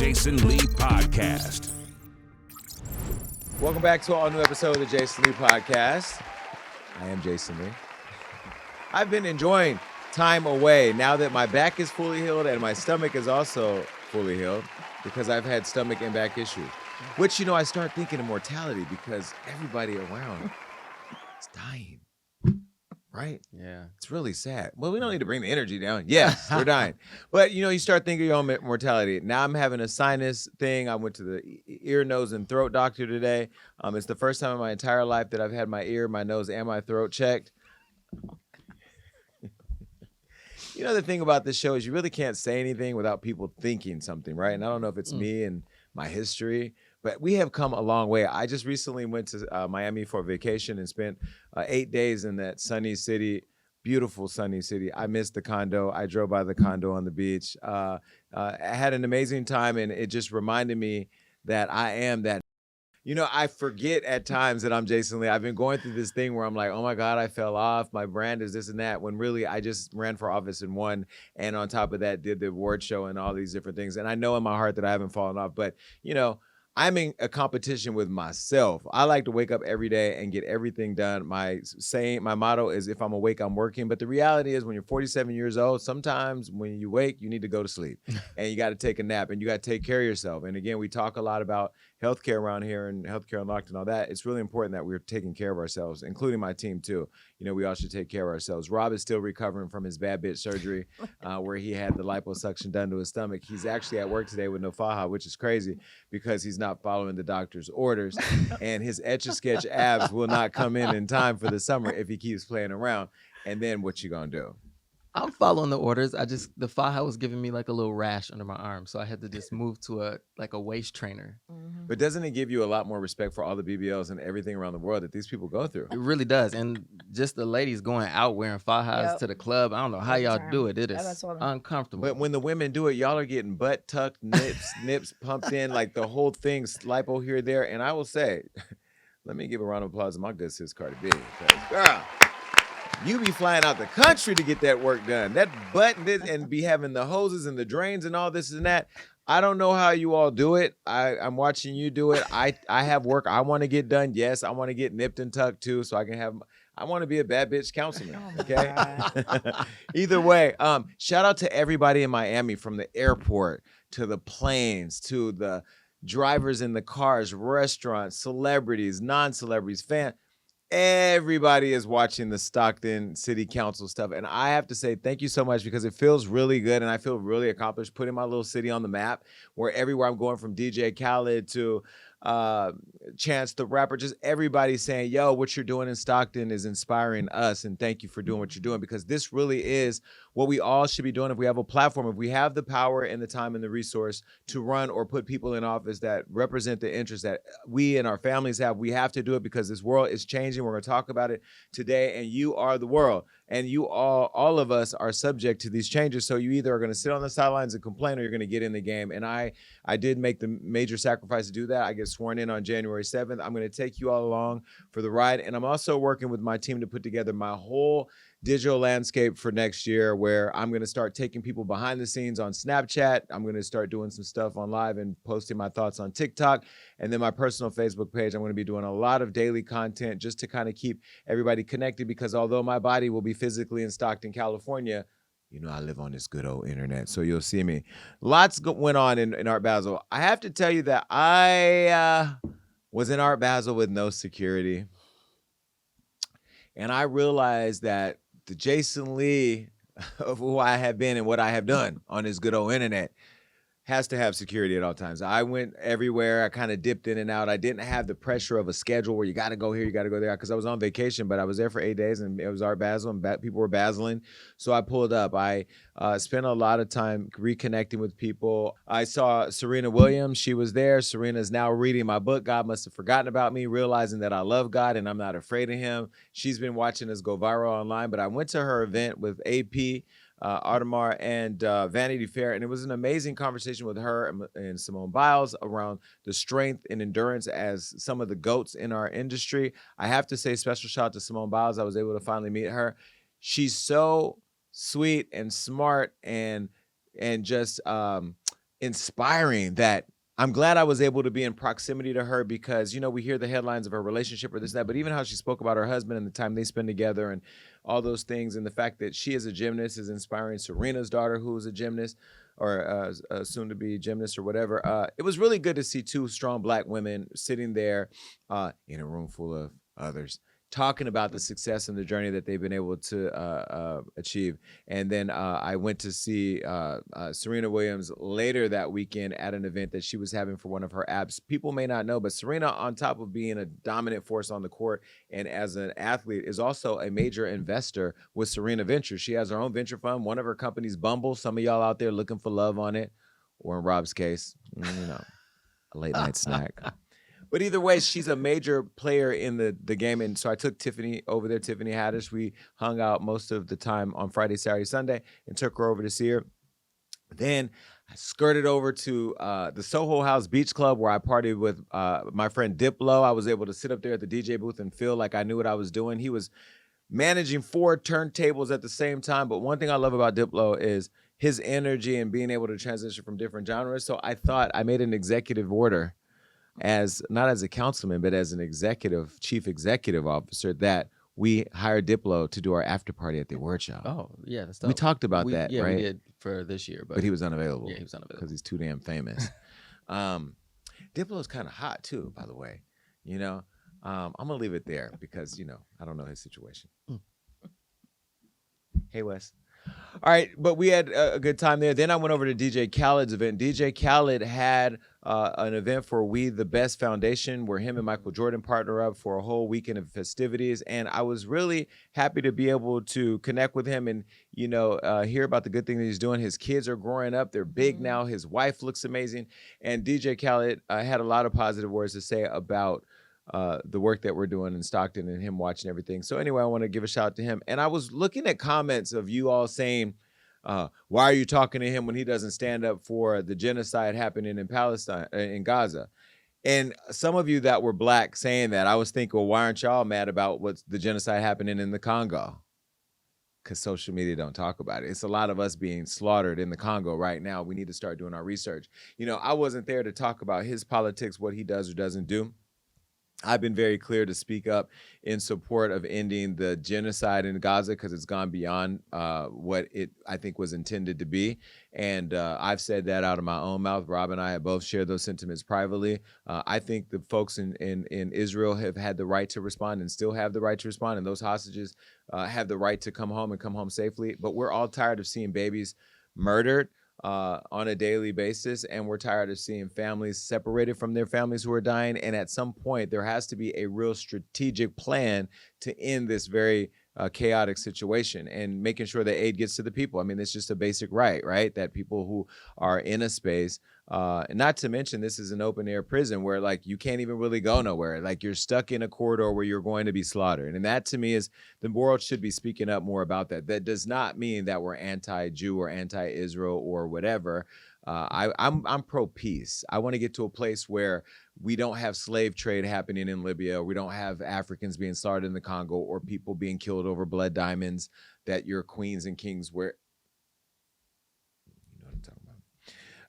Jason Lee Podcast. Welcome back to an all-new episode of the Jason Lee Podcast. I am Jason Lee. I've been enjoying time away now that my back is fully healed and my stomach is also fully healed because I've had stomach and back issues. Which, I start thinking of mortality because everybody around is dying. Right? Yeah. It's really sad. Well, we don't need to bring the energy down. Yes, we're dying. But, you start thinking of your own mortality. Now I'm having a sinus thing. I went to the ear, nose, and throat doctor today. It's the first time in my entire life that I've had my ear, my nose, and my throat checked. The thing about this show is you really can't say anything without people thinking something, right? And I don't know if it's me and my history, but we have come a long way. I just recently went to Miami for vacation and spent 8 days in that sunny city, beautiful sunny city. I missed the condo. I drove by the condo on the beach. I had an amazing time, and it just reminded me that I am that. I forget at times that I'm Jason Lee. I've been going through this thing where I'm like, oh my God, I fell off. My brand is this and that. When really I just ran for office and won. And on top of that, did the award show and all these different things. And I know in my heart that I haven't fallen off. But, I'm in a competition with myself. I like to wake up every day and get everything done. My motto is if I'm awake, I'm working. But the reality is when you're 47 years old, sometimes when you wake, you need to go to sleep and you got to take a nap and you got to take care of yourself. And again, we talk a lot about healthcare around here and healthcare unlocked and all that. It's really important that we're taking care of ourselves, including my team too. We all should take care of ourselves. Rob is still recovering from his bad bitch surgery where he had the liposuction done to his stomach. He's actually at work today with no faja, which is crazy because he's not following the doctor's orders. And his Etch-a-Sketch abs will not come in time for the summer if he keeps playing around. And then what you gonna do? I'm following the orders. The faja was giving me like a little rash under my arm, so I had to just move to a waist trainer. Mm-hmm. But doesn't it give you a lot more respect for all the BBLs and everything around the world that these people go through? It really does. And just the ladies going out wearing fajas to the club, I don't know how y'all do it. It is uncomfortable. But when the women do it, y'all are getting butt tucked, nips pumped in, like the whole thing's lipo here, there. And I will say, let me give a round of applause to my good sis Cardi B. Because, girl, you be flying out the country to get that work done. That butt and be having the hoses and the drains and all this and that. I don't know how you all do it. I'm watching you do it. I have work I want to get done. Yes, I want to get nipped and tucked too, so I want to be a bad bitch councilman. Okay. Either way, shout out to everybody in Miami, from the airport to the planes to the drivers in the cars, restaurants, celebrities, non-celebrities, fans. Everybody is watching the Stockton City Council stuff. And I have to say thank you so much because it feels really good and I feel really accomplished putting my little city on the map where everywhere I'm going from DJ Khaled to Chance the Rapper, just everybody saying, yo, what you're doing in Stockton is inspiring us. And thank you for doing what you're doing because this really is what we all should be doing if we have a platform, if we have the power and the time and the resource to run or put people in office that represent the interests that we and our families have. We have to do it because this world is changing. We're going to talk about it today, and you are the world. And you all of us are subject to these changes. So you either are going to sit on the sidelines and complain or you're going to get in the game. And I did make the major sacrifice to do that. I get sworn in on January 7th. I'm going to take you all along for the ride. And I'm also working with my team to put together my whole digital landscape for next year, where I'm going to start taking people behind the scenes on Snapchat. I'm going to start doing some stuff on live and posting my thoughts on TikTok. And then my personal Facebook page, I'm going to be doing a lot of daily content just to kind of keep everybody connected, because although my body will be physically in Stockton, California, I live on this good old internet, so you'll see me. Lots went on in Art Basel. I have to tell you that I was in Art Basel with no security. And I realized that the Jason Lee of who I have been and what I have done on this good old internet has to have security at all times. I went everywhere. I kind of dipped in and out. I didn't have the pressure of a schedule where you got to go here, you got to go there, because I was on vacation, but I was there for 8 days and it was Art Basel and people were basiling. So I pulled up. I spent a lot of time reconnecting with people. I saw Serena Williams. She was there. Serena's now reading my book, God Must Have Forgotten About Me, realizing that I love God and I'm not afraid of him. She's been watching us go viral online, but I went to her event with AP, Audemars, and Vanity Fair, and it was an amazing conversation with her and Simone Biles around the strength and endurance as some of the GOATs in our industry. I have to say special shout out to Simone Biles. I was able to finally meet her. She's so sweet and smart and just inspiring that I'm glad I was able to be in proximity to her because, we hear the headlines of her relationship or this, that, but even how she spoke about her husband and the time they spend together and all those things. And the fact that she is a gymnast is inspiring Serena's daughter, who is a gymnast or soon to be gymnast or whatever. It was really good to see two strong Black women sitting there in a room full of others, talking about the success and the journey that they've been able to achieve. And then I went to see Serena Williams later that weekend at an event that she was having for one of her apps. People may not know, but Serena, on top of being a dominant force on the court and as an athlete, is also a major investor with Serena Ventures. She has her own venture fund. One of her companies, Bumble. Some of y'all out there looking for love on it, or in Rob's case, a late night snack. But either way, she's a major player in the game. And so I took Tiffany over there, Tiffany Haddish. We hung out most of the time on Friday, Saturday, Sunday, and took her over to see her. Then I skirted over to the Soho House Beach Club where I partied with my friend Diplo. I was able to sit up there at the DJ booth and feel like I knew what I was doing. He was managing 4 turntables at the same time. But one thing I love about Diplo is his energy and being able to transition from different genres. So I thought I made an executive order not as a councilman, but as an chief executive officer, that we hired Diplo to do our after party at the award show. Oh, yeah, that's dope. We talked about that, yeah, right? we did for this year, but he was unavailable. Yeah, he was unavailable because he's too damn famous. Diplo's kind of hot too, by the way. I'm gonna leave it there because I don't know his situation. Hey, Wes. All right, but we had a good time there. Then I went over to DJ Khaled's event. DJ Khaled had an event for We the Best Foundation where him and Michael Jordan partner up for a whole weekend of festivities. And I was really happy to be able to connect with him and, hear about the good thing that he's doing. His kids are growing up. They're big now. His wife looks amazing. And DJ Khaled had a lot of positive words to say about the work that we're doing in Stockton and him watching everything. So anyway, I want to give a shout out to him. And I was looking at comments of you all saying, why are you talking to him when he doesn't stand up for the genocide happening in Palestine, in Gaza? And some of you that were Black saying that, I was thinking, well, why aren't y'all mad about what's the genocide happening in the Congo? Because social media don't talk about it. It's a lot of us being slaughtered in the Congo right now. We need to start doing our research. I wasn't there to talk about his politics, what he does or doesn't do. I've been very clear to speak up in support of ending the genocide in Gaza because it's gone beyond what it, I think, was intended to be. And I've said that out of my own mouth. Rob and I have both shared those sentiments privately. I think the folks in Israel have had the right to respond and still have the right to respond. And those hostages have the right to come home and come home safely. But we're all tired of seeing babies murdered on a daily basis, and we're tired of seeing families separated from their families who are dying. And at some point, there has to be a real strategic plan to end this very chaotic situation and making sure that aid gets to the people. I mean, it's just a basic right? That people who are in a space, and not to mention this is an open air prison where you can't even really go nowhere. You're stuck in a corridor where you're going to be slaughtered. And that to me is the world should be speaking up more about that. That does not mean that we're anti-Jew or anti-Israel or whatever. I'm pro-peace. I want to get to a place where we don't have slave trade happening in Libya, or we don't have Africans being slaughtered in the Congo, or people being killed over blood diamonds that your queens and kings wear. You know what I'm talking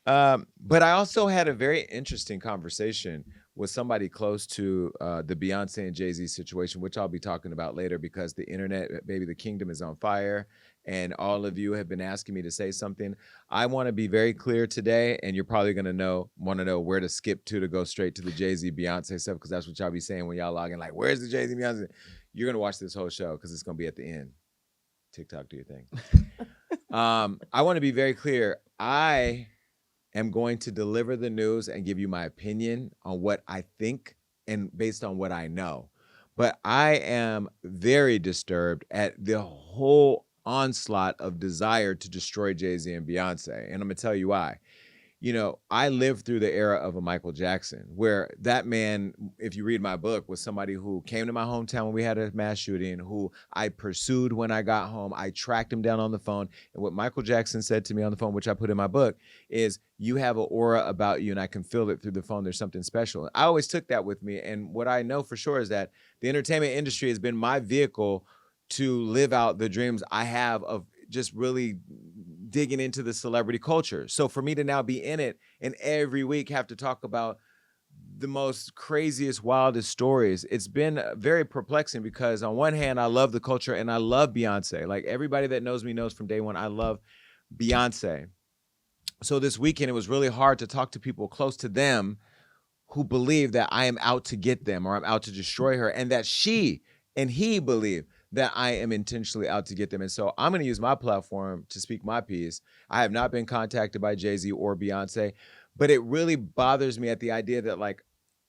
about. But I also had a very interesting conversation with somebody close to the Beyonce and Jay-Z situation, which I'll be talking about later because the internet, baby, the kingdom is on fire. And all of you have been asking me to say something. I want to be very clear today, and you're probably going to want to know where to skip to go straight to the Jay-Z, Beyonce stuff, because that's what y'all be saying when y'all log in. Where's the Jay-Z, Beyonce? You're going to watch this whole show because it's going to be at the end. TikTok, do your thing. I want to be very clear. I am going to deliver the news and give you my opinion on what I think and based on what I know. But I am very disturbed at the whole onslaught of desire to destroy Jay-Z and Beyonce. And I'm going to tell you why. I lived through the era of a Michael Jackson, where that man, if you read my book, was somebody who came to my hometown when we had a mass shooting, who I pursued when I got home. I tracked him down on the phone. And what Michael Jackson said to me on the phone, which I put in my book, is you have an aura about you and I can feel it through the phone. There's something special. I always took that with me. And what I know for sure is that the entertainment industry has been my vehicle to live out the dreams I have of just really digging into the celebrity culture. So for me to now be in it and every week have to talk about the most craziest, wildest stories, it's been very perplexing because on one hand, I love the culture and I love Beyonce. Like everybody that knows me knows from day one, I love Beyonce. So this weekend, it was really hard to talk to people close to them who believe that I am out to get them or I'm out to destroy her, and that she and he believe that I am intentionally out to get them. And so I'm going to use my platform to speak my piece. I have not been contacted by Jay-Z or Beyonce, but it really bothers me at the idea that, like,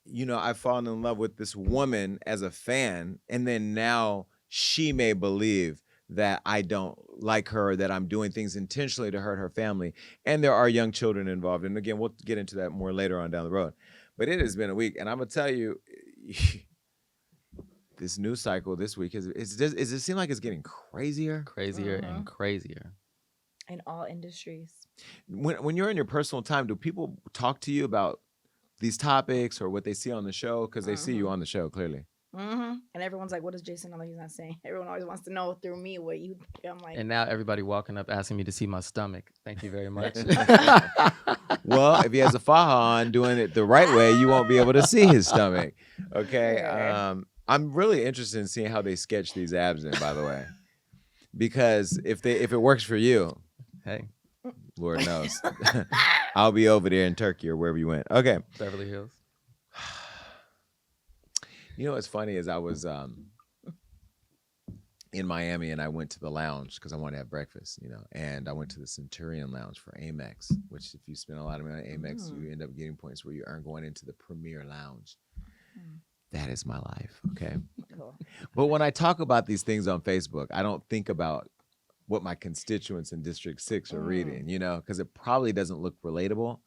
you know, I've fallen in love with this woman as a fan, and then now she may believe that I don't like her, that I'm doing things intentionally to hurt her family. And there are young children involved. And again, we'll get into that more later on down the road. But it has been a week. And I'm going to tell you, this news cycle this week, does it seem like it's getting crazier? Crazier and crazier. In all industries. When you're in your personal time, do people talk to you about these topics or what they see on the show? Because they see you on the show, clearly. And everyone's like, what does Jason know that he's not saying? Everyone always wants to know through me what you think. I'm like, And now everybody walking up asking me to see my stomach. Thank you very much. Well, if he has a faja on doing it the right way, you won't be able to see his stomach. Okay. I'm really interested in seeing how they sketch these abs in, by the way. Because if it works for you, Hey, Lord knows. I'll be over there in Turkey or wherever you went. Okay. Beverly Hills. You know what's funny is I was in Miami and I went to the lounge because I wanted to have breakfast, you know, and I went to the Centurion Lounge for Amex, which if you spend a lot of money on Amex, you end up getting points where you earn going into the Premier Lounge. That is my life, okay? cool. But when I talk about these things on Facebook, I don't think about what my constituents in District 6 are reading, you know, because it probably doesn't look relatable.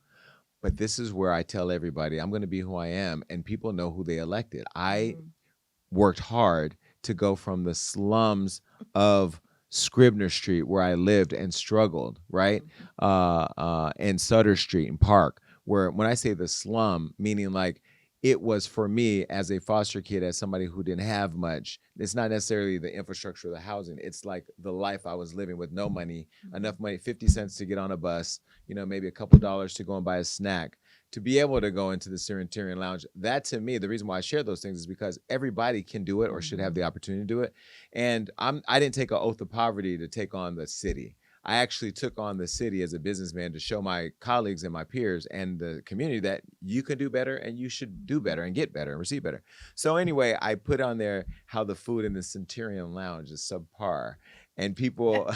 But this is where I tell everybody I'm going to be who I am, and people know who they elected. I worked hard to go from the slums of Scribner Street, where I lived and struggled, right? And Sutter Street and Park, where when I say the slum, meaning like it was for me as a foster kid, as somebody who didn't have much. It's not necessarily the infrastructure of the housing. It's like the life I was living with no money, enough money, 50 cents to get on a bus, you know, maybe a couple dollars to go and buy a snack, to be able to go into the Centurion Lounge. That to me, the reason why I share those things is because everybody can do it or should have the opportunity to do it. And I didn't take an oath of poverty to take on the city. I actually took on the city as a businessman to show my colleagues and my peers and the community that you can do better and you should do better and get better and receive better. So anyway, I put on there how the food in the Centurion Lounge is subpar. And people,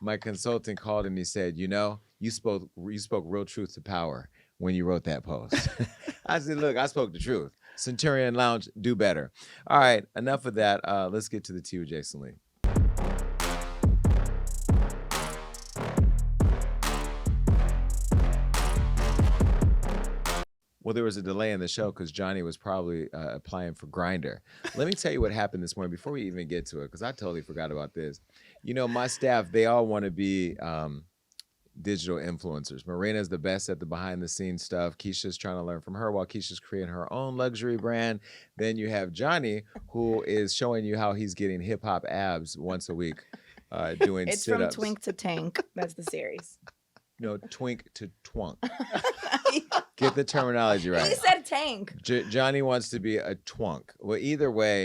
my consultant called and he said, you know, you spoke real truth to power when you wrote that post. I said, look, I spoke the truth. Centurion Lounge, do better. All right, enough of that. Let's get to the tea with Jason Lee. Well, there was a delay in the show because Johnny was probably applying for Grindr. Let me tell you what happened this morning before we even get to it, because I totally forgot about this. You know, my staff, they all want to be digital influencers. Marina's the best at the behind-the-scenes stuff. Keisha's trying to learn from her while Keisha's creating her own luxury brand. Then you have Johnny, who is showing you how he's getting hip-hop abs once a week doing It's sit-ups. from Twink to Tank. That's the series. No, twink to twunk. Get the terminology right. He said tank. Johnny wants to be a twunk. Well, either way,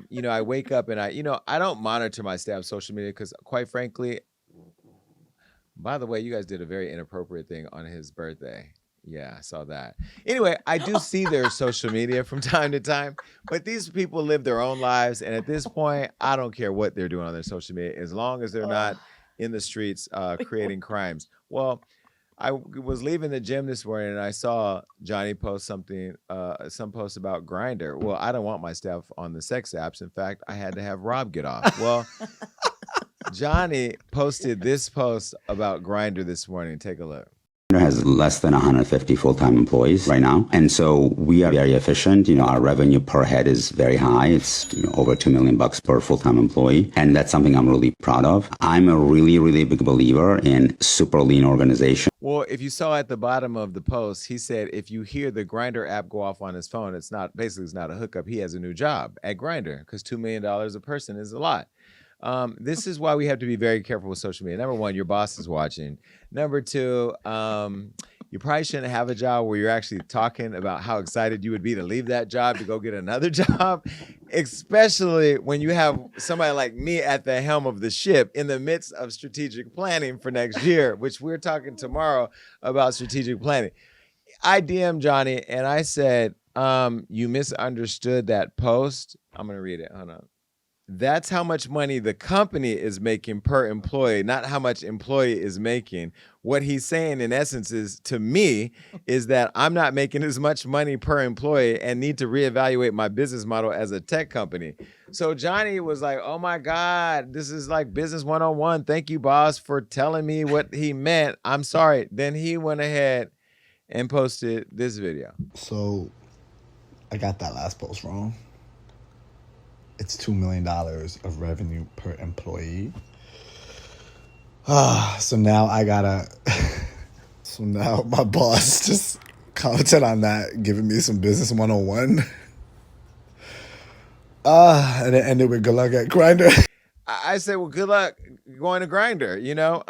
you know, I wake up and I don't monitor my staff's social media because, quite frankly, by the way, you guys did a very inappropriate thing on his birthday. Yeah, I saw that. Anyway, I do see their social media from time to time, but these people live their own lives. And at this point, I don't care what they're doing on their social media as long as they're not in the streets creating crimes. Well, I was leaving the gym this morning and I saw Johnny post something, some post about Grindr. Well, I don't want my staff on the sex apps. In fact, I had to have Rob get off. Well, Johnny posted this post about Grindr this morning. Take a look. Has less than 150 full-time employees right now. And so we are very efficient. You know, our revenue per head is very high. It's over $2 million per full-time employee. And that's something I'm really proud of. I'm a really, really big believer in super lean organization. Well, if you saw at the bottom of the post, he said, if you hear the Grindr app go off on his phone, it's not a hookup. He has a new job at Grindr because $2 million a person is a lot. This is why we have to be very careful with social media. Number one, your boss is watching. Number two, you probably shouldn't have a job where you're actually talking about how excited you would be to leave that job to go get another job, especially when you have somebody like me at the helm of the ship in the midst of strategic planning for next year, which we're talking tomorrow about strategic planning. I DM'd Johnny and I said, you misunderstood that post. I'm going to read it. Hold on. That's how much money the company is making per employee, not how much employee is making. What he's saying in essence is, to me, is that I'm not making as much money per employee and need to reevaluate my business model as a tech company. So Johnny was like, oh my God, this is like business 101. Thank you, boss, for telling me what he meant. I'm sorry. Then he went ahead and posted this video. So I got that last post wrong. It's $2 million of revenue per employee. So now I gotta, so now my boss just commented on that, giving me some business 101. And it ended with good luck at Grindr. I said, well, good luck going to Grindr, you know?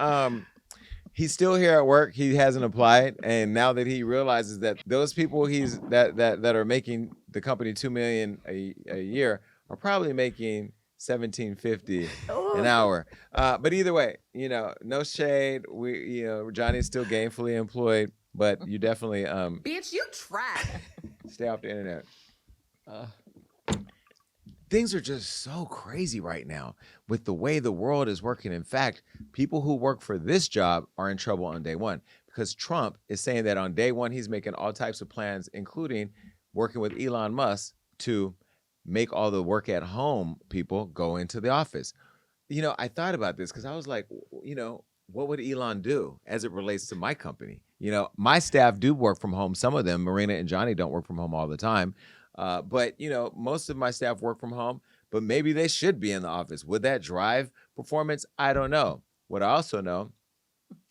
He's still here at work. He hasn't applied. And now that he realizes that those people that are making the company $2 million a year are probably making $17.50 an hour. But either way, you know, no shade. Johnny's still gainfully employed, but you definitely bitch, you trash. Stay off the internet. Things are just so crazy right now with the way the world is working. In fact, people who work for this job are in trouble on day one because Trump is saying that on day one, he's making all types of plans, including working with Elon Musk to make all the work at home people go into the office. You know, I thought about this because I was like, you know, what would Elon do as it relates to my company? You know, my staff do work from home. Some of them, Marina and Johnny, don't work from home all the time. But, you know, most of my staff work from home, but maybe they should be in the office. Would that drive performance? I don't know. What I also know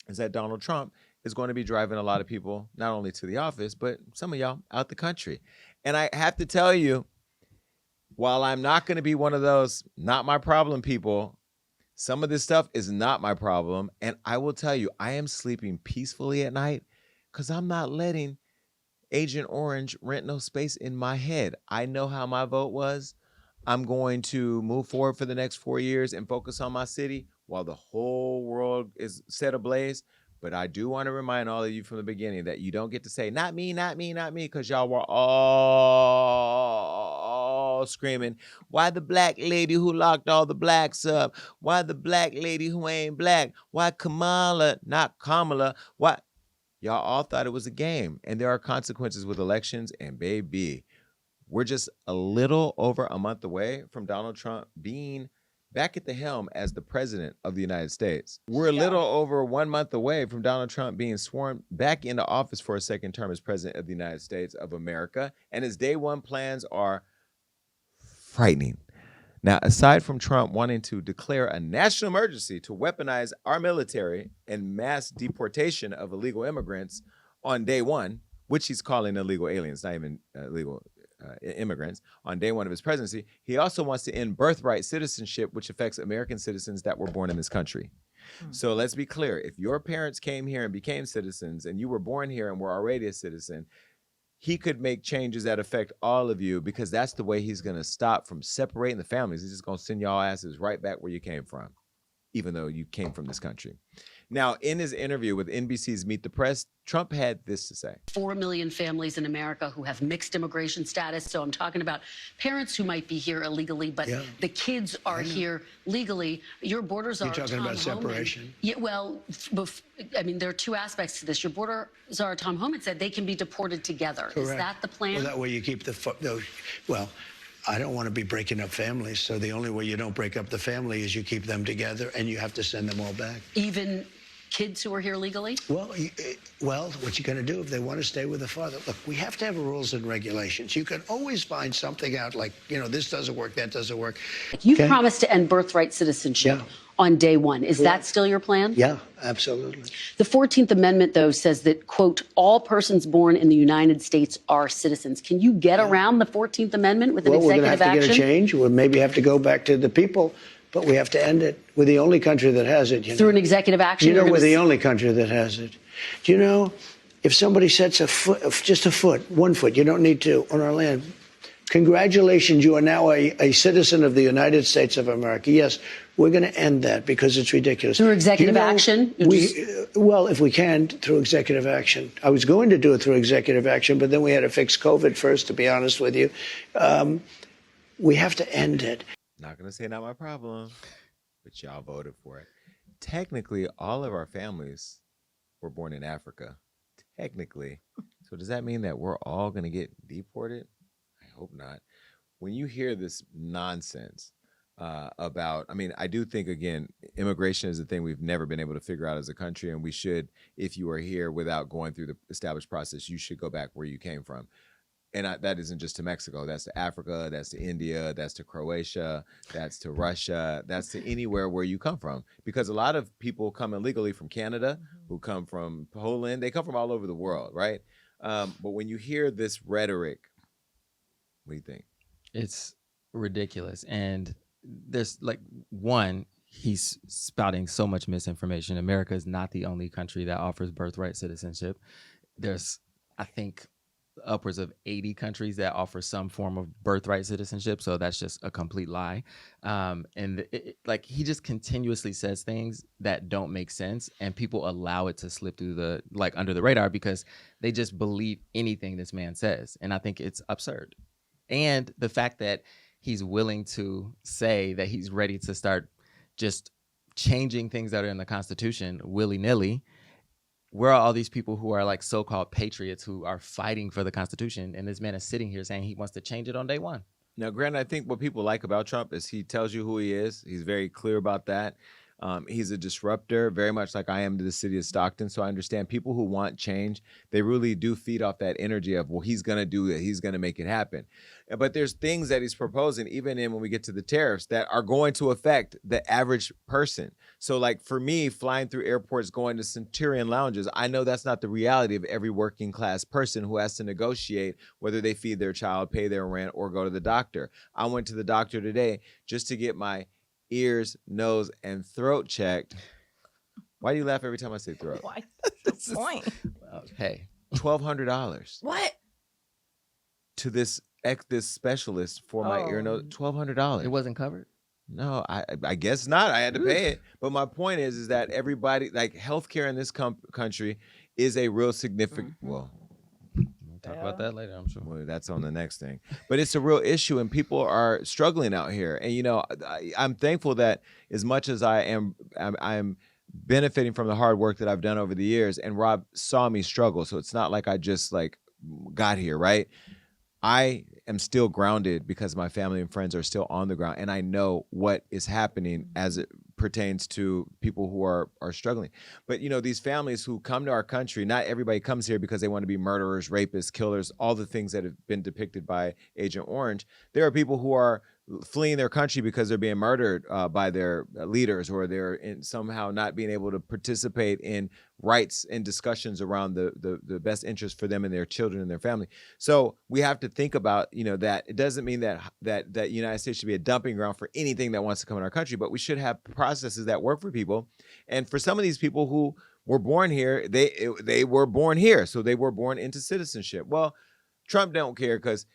is that Donald Trump is going to be driving a lot of people, not only to the office, but some of y'all out the country. And I have to tell you, while I'm not going to be one of those not my problem people, some of this stuff is not my problem. And I will tell you, I am sleeping peacefully at night because I'm not letting Agent Orange rent no space in my head. I know how my vote was. I'm going to move forward for the next 4 years and focus on my city while the whole world is set ablaze. But I do want to remind all of you from the beginning that you don't get to say, not me, not me, not me, because y'all were all screaming, why the black lady who locked all the blacks up? Why the black lady who ain't black? Why Kamala, not Kamala? Why? Y'all all thought it was a game, and there are consequences with elections, and baby, we're just a little over a month away from Donald Trump being back at the helm as the president of the United States. We're a little over 1 month away from Donald Trump being sworn back into office for a second term as president of the United States of America, and his day one plans are frightening. Now, aside from Trump wanting to declare a national emergency to weaponize our military and mass deportation of illegal immigrants on day one, which he's calling illegal aliens, not even illegal immigrants, on day one of his presidency, he also wants to end birthright citizenship, which affects American citizens that were born in this country. So let's be clear. If your parents came here and became citizens and you were born here and were already a citizen, he could make changes that affect all of you because that's the way he's going to stop from separating the families. He's just going to send y'all asses right back where you came from, even though you came from this country. Now, in his interview with NBC's Meet the Press, Trump had this to say. 4 million families in America who have mixed immigration status. So I'm talking about parents who might be here illegally, but the kids are here legally. Your borders are You're talking about separation. Yeah, well, I mean, there are two aspects to this. Your borders are, Tom Homan said, they can be deported together. Correct. Is that the plan? Well, that way you keep well, I don't want to be breaking up families, so the only way you don't break up the family is you keep them together and you have to send them all back. Even kids who are here legally? Well, what you going to do if they want to stay with the father? Look, we have to have rules and regulations. You can always find something out like, you know, this doesn't work, that doesn't work. You promised to end birthright citizenship on day one. Is that still your plan? Yeah, absolutely. The 14th Amendment, though, says that, quote, all persons born in the United States are citizens. Can you get around the 14th Amendment with an executive action? We're going to have to get a change. We'll maybe have to go back to the people but we have to end it. We're the only country that has it. Through an executive action? You know, we're the only country that has it. Do you know, if somebody sets a foot, just a foot, 1 foot, you don't need two, on our land, congratulations, you are now a citizen of the United States of America. Yes, we're going to end that because it's ridiculous. Through executive action? Well, if we can, through executive action. I was going to do it through executive action, but then we had to fix COVID first, to be honest with you. We have to end it. Not going to say not my problem, but y'all voted for it. Technically, all of our families were born in Africa. Technically. So does that mean that we're all going to get deported? I hope not. When you hear this nonsense about, I mean, I do think, again, immigration is a thing we've never been able to figure out as a country, and we should, if you are here without going through the established process, you should go back where you came from. And that isn't just to Mexico. That's to Africa. That's to India. That's to Croatia. That's to Russia. That's to anywhere where you come from. Because a lot of people come illegally from Canada, who come from Poland. They come from all over the world, right? But when you hear this rhetoric, what do you think? It's ridiculous. And there's like, one, he's spouting so much misinformation. America is not the only country that offers birthright citizenship. There's, I think, upwards of 80 countries that offer some form of birthright citizenship. So that's just a complete lie. And like, he just continuously says things that don't make sense, and people allow it to slip through the, like, under the radar because they just believe anything this man says. And I think it's absurd. And the fact that he's willing to say that he's ready to start just changing things that are in the Constitution willy-nilly. Where are all these people who are like so-called patriots who are fighting for the Constitution? And this man is sitting here saying he wants to change it on day one. Now, granted, I think what people like about Trump is he tells you who he is. He's very clear about that. He's a disruptor, very much like I am to the city of Stockton. So I understand people who want change, they really do feed off that energy of, well, he's going to do it. He's going to make it happen. But there's things that he's proposing, even when we get to the tariffs, that are going to affect the average person. So like for me, flying through airports, going to Centurion lounges, I know that's not the reality of every working class person who has to negotiate whether they feed their child, pay their rent, or go to the doctor. I went to the doctor today just to get my ears, nose, and throat checked. Why do you laugh every time I say throat? Why? That's the point. Hey, $1,200 What? to this specialist for my ear, nose. $1,200. it wasn't covered? No, I guess not. I had to pay it. But my point is that everybody, like, healthcare in this country is a real significant. Well, We'll talk about that later, I'm sure. well, that's on the next thing. But it's a real issue, and people are struggling out here. And you know, I'm thankful that as much as I'm benefiting from the hard work that I've done over the years, and Rob saw me struggle. So it's not like I just like got here, right? I am still grounded because my family and friends are still on the ground, and I know what is happening as it pertains to people who are struggling. But you know, these families who come to our country, not everybody comes here because they want to be murderers, rapists, killers, all the things that have been depicted by Agent Orange. There are people who are fleeing their country because they're being murdered by their leaders, or they're somehow not being able to participate in rights and discussions around the best interest for them and their children and their family. So we have to think about, you know, that it doesn't mean that United States should be a dumping ground for anything that wants to come in our country, but we should have processes that work for people. And for some of these people who were born here, they were born here, so they were born into citizenship. Well, Trump don't care because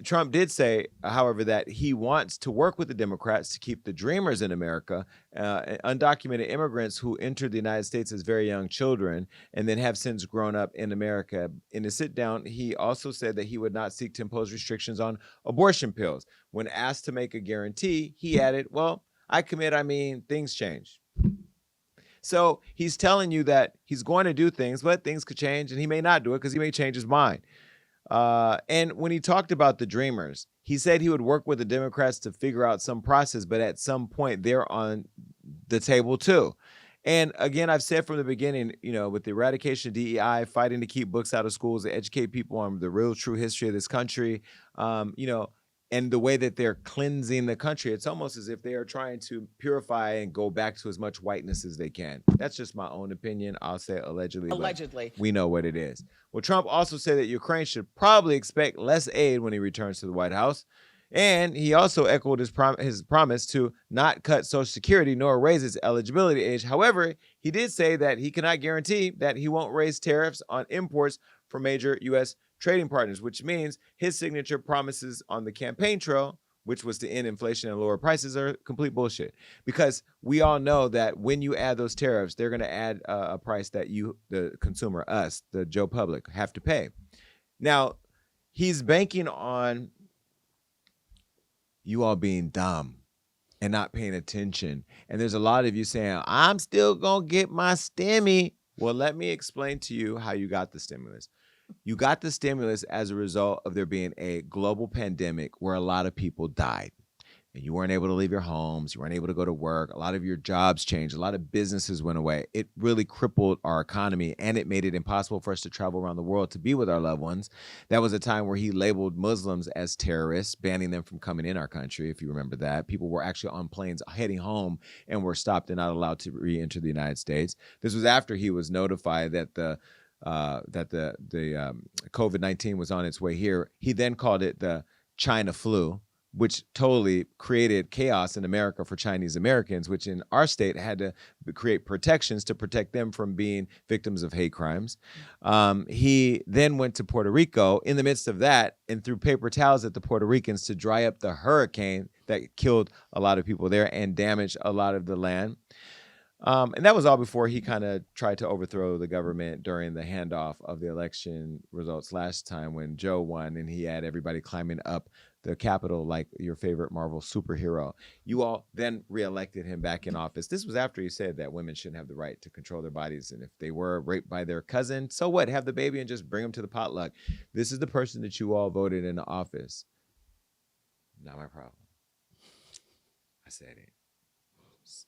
Trump did say, however, that he wants to work with the Democrats to keep the dreamers in America, undocumented immigrants who entered the United States as very young children and then have since grown up in America. In the sit down, he also said that he would not seek to impose restrictions on abortion pills. When asked to make a guarantee, he added, well, I mean, things change. So he's telling you that he's going to do things, but things could change, and he may not do it because he may change his mind. And when he talked about the dreamers, he said he would work with the Democrats to figure out some process, but at some point they're on the table too. And again, I've said from the beginning, you know, with the eradication of DEI, fighting to keep books out of schools, to educate people on the real true history of this country, you know, and the way that they're cleansing the country, it's almost as if they are trying to purify and go back to as much whiteness as they can. That's just my own opinion. I'll say allegedly. Allegedly. We know what it is. Well, Trump also said that Ukraine should probably expect less aid when he returns to the White House. And he also echoed his promise to not cut Social Security nor raise its eligibility age. However, he did say that he cannot guarantee that he won't raise tariffs on imports from major U.S. trading partners, which means his signature promises on the campaign trail, which was to end inflation and lower prices, are complete bullshit. Because we all know that when you add those tariffs, they're going to add a price that you, the consumer, us, the Joe public, have to pay. Now, he's banking on you all being dumb and not paying attention. And there's a lot of you saying, I'm still going to get my stimmy. Well, let me explain to you how you got the stimulus. You got the stimulus as a result of there being a global pandemic where a lot of people died. And you weren't able to leave your homes. You weren't able to go to work. A lot of your jobs changed. A lot of businesses went away. It really crippled our economy, and it made it impossible for us to travel around the world to be with our loved ones. That was a time where he labeled Muslims as terrorists, banning them from coming in our country, if you remember that. People were actually on planes heading home and were stopped and not allowed to re-enter the United States. This was after he was notified that the COVID-19 was on its way here. He then called it the China flu, which totally created chaos in America for Chinese Americans, which in our state had to create protections to protect them from being victims of hate crimes. He then went to Puerto Rico in the midst of that and threw paper towels at the Puerto Ricans to dry up the hurricane that killed a lot of people there and damaged a lot of the land. And that was all before he kind of tried to overthrow the government during the handoff of the election results last time when Joe won and he had everybody climbing up the Capitol like your favorite Marvel superhero. You all then reelected him back in office. This was after he said that women shouldn't have the right to control their bodies. And if they were raped by their cousin, so what? Have the baby and just bring them to the potluck. This is the person that you all voted into office. Not my problem. I said it.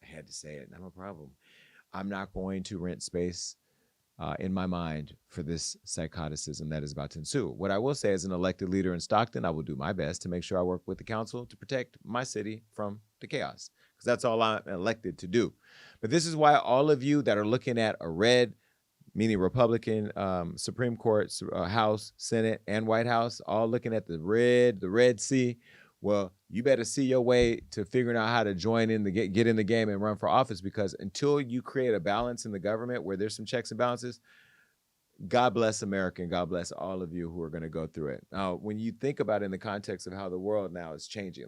I had to say it. Not my problem. I'm not going to rent space in my mind for this psychoticism that is about to ensue. What I will say as an elected leader in Stockton, I will do my best to make sure I work with the council to protect my city from the chaos, because that's all I'm elected to do. But this is why all of you that are looking at a red, meaning Republican Supreme Court, House, Senate, and White House, all looking at the Red Sea, well, you better see your way to figuring out how to join in get in the game and run for office, because until you create a balance in the government where there's some checks and balances, God bless America and God bless all of you who are going to go through it. Now, when you think about it in the context of how the world now is changing,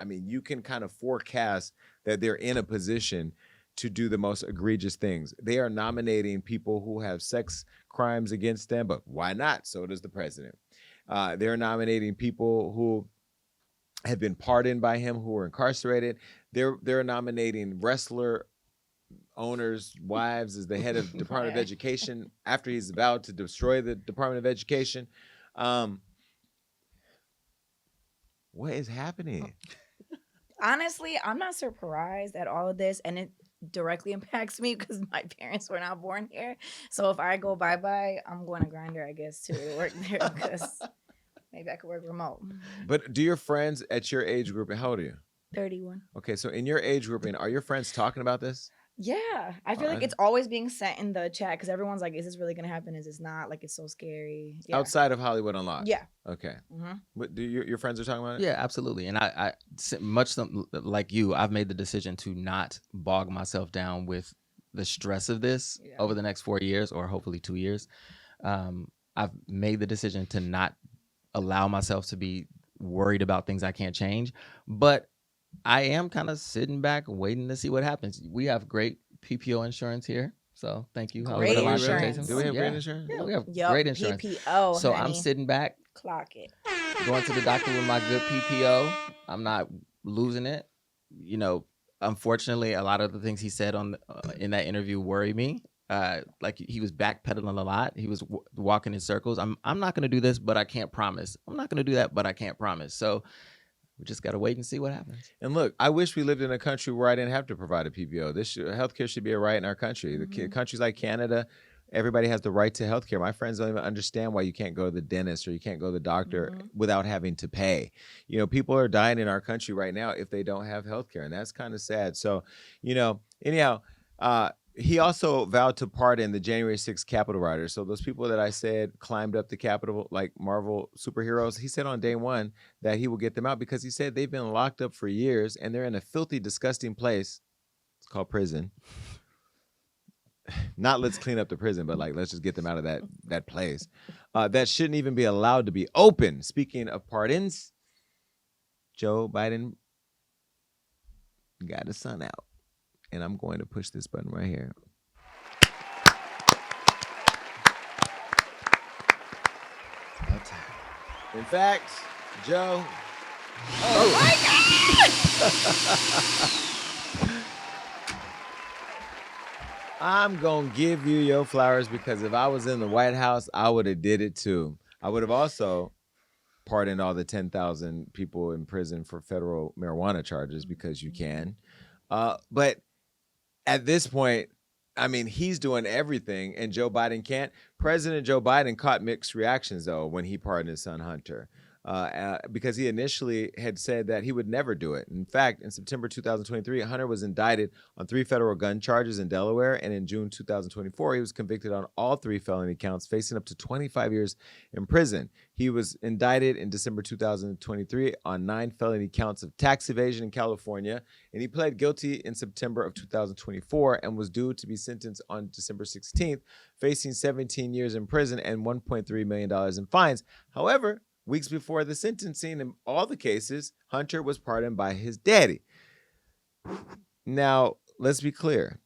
you can kind of forecast that they're in a position to do the most egregious things. They are nominating people who have sex crimes against them, but why not? So does the president. They're nominating people who have been pardoned by him, who were incarcerated. They're nominating wrestler owners' wives as the head of Department of Education after he's about to destroy the Department of Education. What is happening? Honestly, I'm not surprised at all of this, and it directly impacts me because my parents were not born here. So if I go bye-bye, I'm going to Grindr, I guess, to work there because maybe I could work remote. But do your friends at your age group, and how old are you? 31. Okay, so in your age grouping, are your friends talking about this? Yeah, I feel like it's always being sent in the chat because everyone's like, is this really going to happen? Is this not? Like, it's so scary. Yeah. Outside of Hollywood Unlocked? Yeah. Okay. What do your friends are talking about it? Yeah, absolutely. And I much like you, I've made the decision to not bog myself down with the stress of this over the next 4 years, or hopefully 2 years. I've made the decision to not allow myself to be worried about things I can't change, but I am kind of sitting back waiting to see what happens. We have great PPO insurance here, so thank you. Great insurance. Do we have great insurance? Yeah, we have great insurance. PPO, so honey. I'm sitting back, clock it, going to the doctor with my good PPO. I'm not losing it. You know, unfortunately, a lot of the things he said in that interview worry me. Like he was backpedaling a lot. He was walking in circles. I'm not going to do this, but I can't promise. I'm not going to do that, but I can't promise. So we just got to wait and see what happens. And look, I wish we lived in a country where I didn't have to provide a PPO. Healthcare should be a right in our country. The countries like Canada, everybody has the right to healthcare. My friends don't even understand why you can't go to the dentist or you can't go to the doctor without having to pay. You know, people are dying in our country right now if they don't have healthcare, and that's kind of sad. So, you know, anyhow, he also vowed to pardon the January 6th Capitol rioters. So those people that I said climbed up the Capitol like Marvel superheroes, he said on day one that he will get them out because he said they've been locked up for years and they're in a filthy, disgusting place. It's called prison. Not let's clean up the prison, but like let's just get them out of that place. That shouldn't even be allowed to be open. Speaking of pardons, Joe Biden got his son out. And I'm going to push this button right here. In fact, Joe. Oh my God! I'm going to give you your flowers because if I was in the White House, I would have did it too. I would have also pardoned all the 10,000 people in prison for federal marijuana charges because you can. But at this point, I mean, he's doing everything and Joe Biden can't. President Joe Biden caught mixed reactions, though, when he pardoned his son, Hunter, because he initially had said that he would never do it. In fact, in September 2023, Hunter was indicted on 3 federal gun charges in Delaware. And in June 2024, he was convicted on all 3 felony counts, facing up to 25 years in prison. He was indicted in December 2023 on 9 felony counts of tax evasion in California. And he pled guilty in September of 2024 and was due to be sentenced on December 16th, facing 17 years in prison and $1.3 million in fines. However, weeks before the sentencing in all the cases, Hunter was pardoned by his daddy. Now, let's be clear.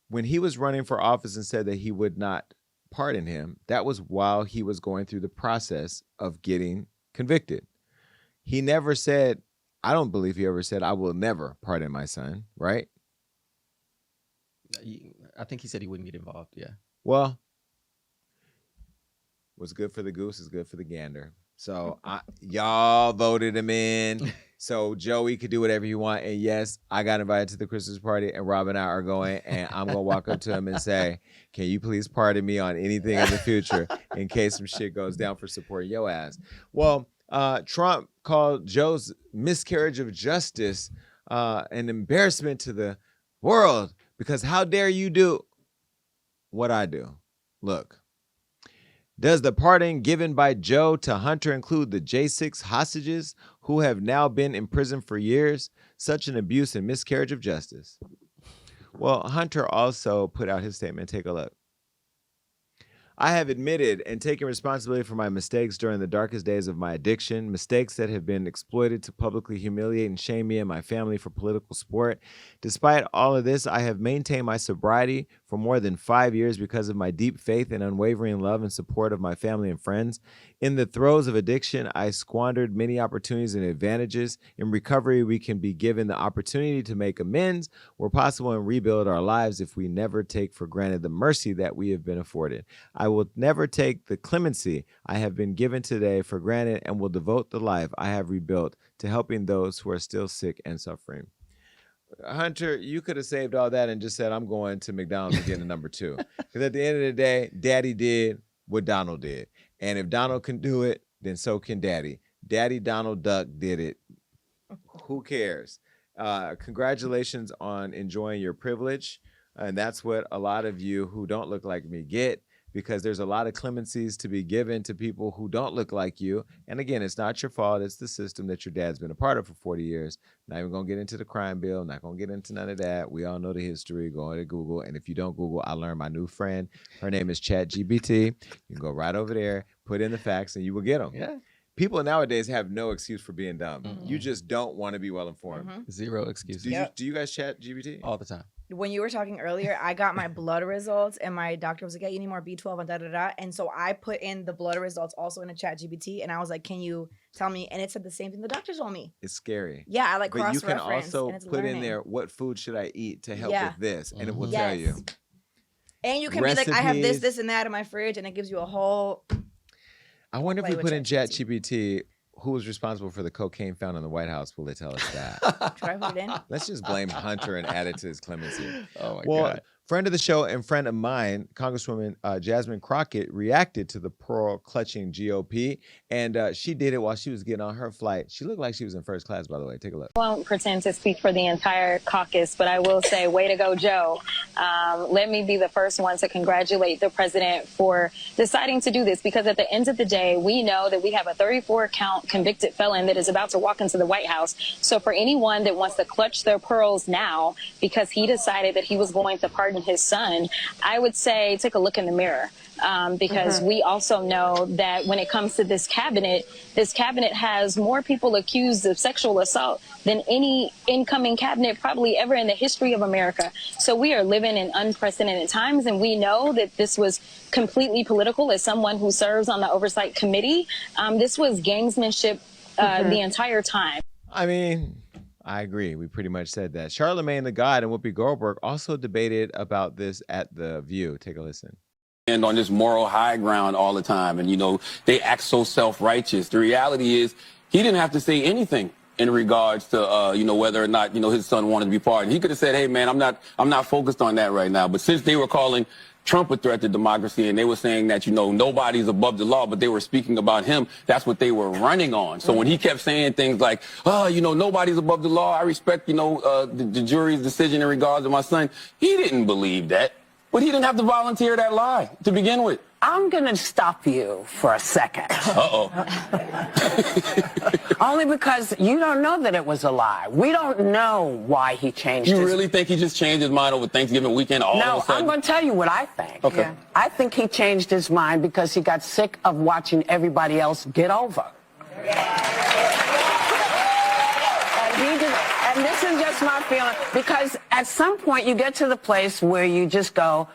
When he was running for office and said that he would not pardon him, that was while he was going through the process of getting convicted. He never said, I don't believe he ever said, I will never pardon my son, right? I think he said he wouldn't get involved, yeah. Well, what's good for the goose is good for the gander. So y'all voted him in. So Joey could do whatever he want. And yes, I got invited to the Christmas party and Rob and I are going. And I'm going to walk up to him and say, can you please pardon me on anything in the future in case some shit goes down for supporting your ass? Well, Trump called Joe's miscarriage of justice an embarrassment to the world because how dare you do what I do? Look. Does the pardon given by Joe to Hunter include the J6 hostages who have now been in prison for years? Such an abuse and miscarriage of justice. Well, Hunter also put out his statement. Take a look. I have admitted and taken responsibility for my mistakes during the darkest days of my addiction, mistakes that have been exploited to publicly humiliate and shame me and my family for political sport. Despite all of this, I have maintained my sobriety for more than 5 years because of my deep faith and unwavering love and support of my family and friends. In the throes of addiction, I squandered many opportunities and advantages. In recovery, we can be given the opportunity to make amends where possible and rebuild our lives if we never take for granted the mercy that we have been afforded. I will never take the clemency I have been given today for granted and will devote the life I have rebuilt to helping those who are still sick and suffering. Hunter, you could have saved all that and just said, I'm going to McDonald's and getting a number 2. Because at the end of the day, Daddy did what Donald did. And if Donald can do it, then so can Daddy. Daddy Donald Duck did it. Who cares? Congratulations on enjoying your privilege. And that's what a lot of you who don't look like me get, because there's a lot of clemencies to be given to people who don't look like you. And again, it's not your fault. It's the system that your dad's been a part of for 40 years. Not even going to get into the crime bill. Not going to get into none of that. We all know the history. Go to Google. And if you don't Google, I learned my new friend. Her name is ChatGPT. You can go right over there, put in the facts, and you will get them. Yeah. People nowadays have no excuse for being dumb. Mm-hmm. You just don't want to be well informed. Mm-hmm. Zero excuses. Do you guys chat GPT? All the time. When you were talking earlier, I got my blood results and my doctor was like, yeah, you need more B12 and da-da-da. And so I put in the blood results also in a ChatGPT and I was like, can you tell me? And it said the same thing the doctor told me. It's scary. Yeah, I like cross-reference. But you can also put learning. in there, what food should I eat to help with this? And it will tell you. And you can be like, I have this, this, and that in my fridge. And it gives you a whole... I wonder if we put in ChatGPT, who was responsible for the cocaine found in the White House? Will they tell us that? Should I put it in? Let's just blame Hunter and add it to his clemency. Oh, my God. Friend of the show and friend of mine, Congresswoman Jasmine Crockett, reacted to the pearl-clutching GOP, and she did it while she was getting on her flight. She looked like she was in first class, by the way. Take a look. I won't pretend to speak for the entire caucus, but I will say, way to go, Joe. Let me be the first one to congratulate the president for deciding to do this, because at the end of the day, we know that we have a 34-count convicted felon that is about to walk into the White House. So for anyone that wants to clutch their pearls now because he decided that he was going to pardon his son, I would say take a look in the mirror, because we also know that when it comes to this cabinet has more people accused of sexual assault than any incoming cabinet probably ever in the history of America. So we are living in unprecedented times, and we know that this was completely political. As someone who serves on the Oversight Committee, this was gamesmanship the entire time. I mean, I agree. We pretty much said that. Charlamagne the God and Whoopi Goldberg also debated about this at The View. Take a listen. And on this moral high ground all the time. And, you know, they act so self-righteous. The reality is he didn't have to say anything in regards to, you know, whether or not, you know, his son wanted to be pardoned. He could have said, hey, man, I'm not focused on that right now. But since they were calling Trump a threat to democracy, and they were saying that, you know, nobody's above the law, but they were speaking about him. That's what they were running on. So when he kept saying things like, oh, you know, nobody's above the law, I respect, you know, the jury's decision in regards to my son, he didn't believe that. But he didn't have to volunteer that lie to begin with. I'm going to stop you for a second. Uh-oh. Only because you don't know that it was a lie. We don't know why he changed You really think he just changed his mind over Thanksgiving weekend all of a No, sudden? I'm going to tell you what I think. Okay. Yeah. I think he changed his mind because he got sick of watching everybody else get over. And this is just my feeling, because at some point you get to the place where you just go,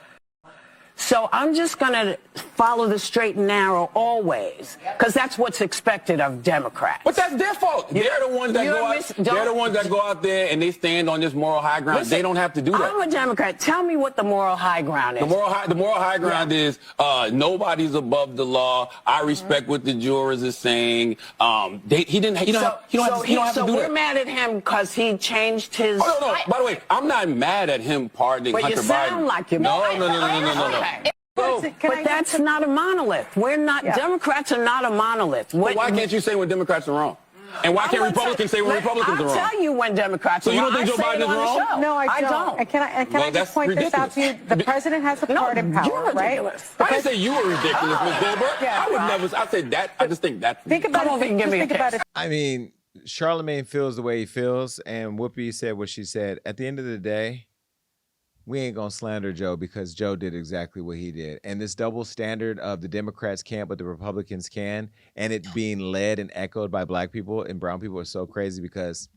so I'm just going to follow the straight and narrow always, because that's what's expected of Democrats. But that's their fault. They're the ones that go out. They're the ones that go out there and they stand on this moral high ground. Listen, they don't have to do that. I'm a Democrat. Tell me what the moral high ground is. The moral high ground is nobody's above the law. I respect what the jurors are saying. He don't have to do that. So we're mad at him because he changed his. Oh, no. By the way, I'm not mad at him pardoning Hunter Biden. But you sound like you're mad. No. But that's not a monolith. We're not, Democrats are not a monolith. But why can't you say when Democrats are wrong? And why can't Republicans say when Republicans are wrong? I'll tell you when Democrats are wrong. So you don't think Joe Biden is wrong? No, I don't. And can I just point this out to you? The president has the pardon power, right? I didn't say you were ridiculous, Ms. Goldberg. I would never. I said that. I just think that. Think about it. Think about it. I mean, Charlamagne feels the way he feels, and Whoopi said what she said. At the end of the day, we ain't gonna slander Joe because Joe did exactly what he did. And this double standard of the Democrats can't, but the Republicans can, and it being led and echoed by black people and brown people is so crazy because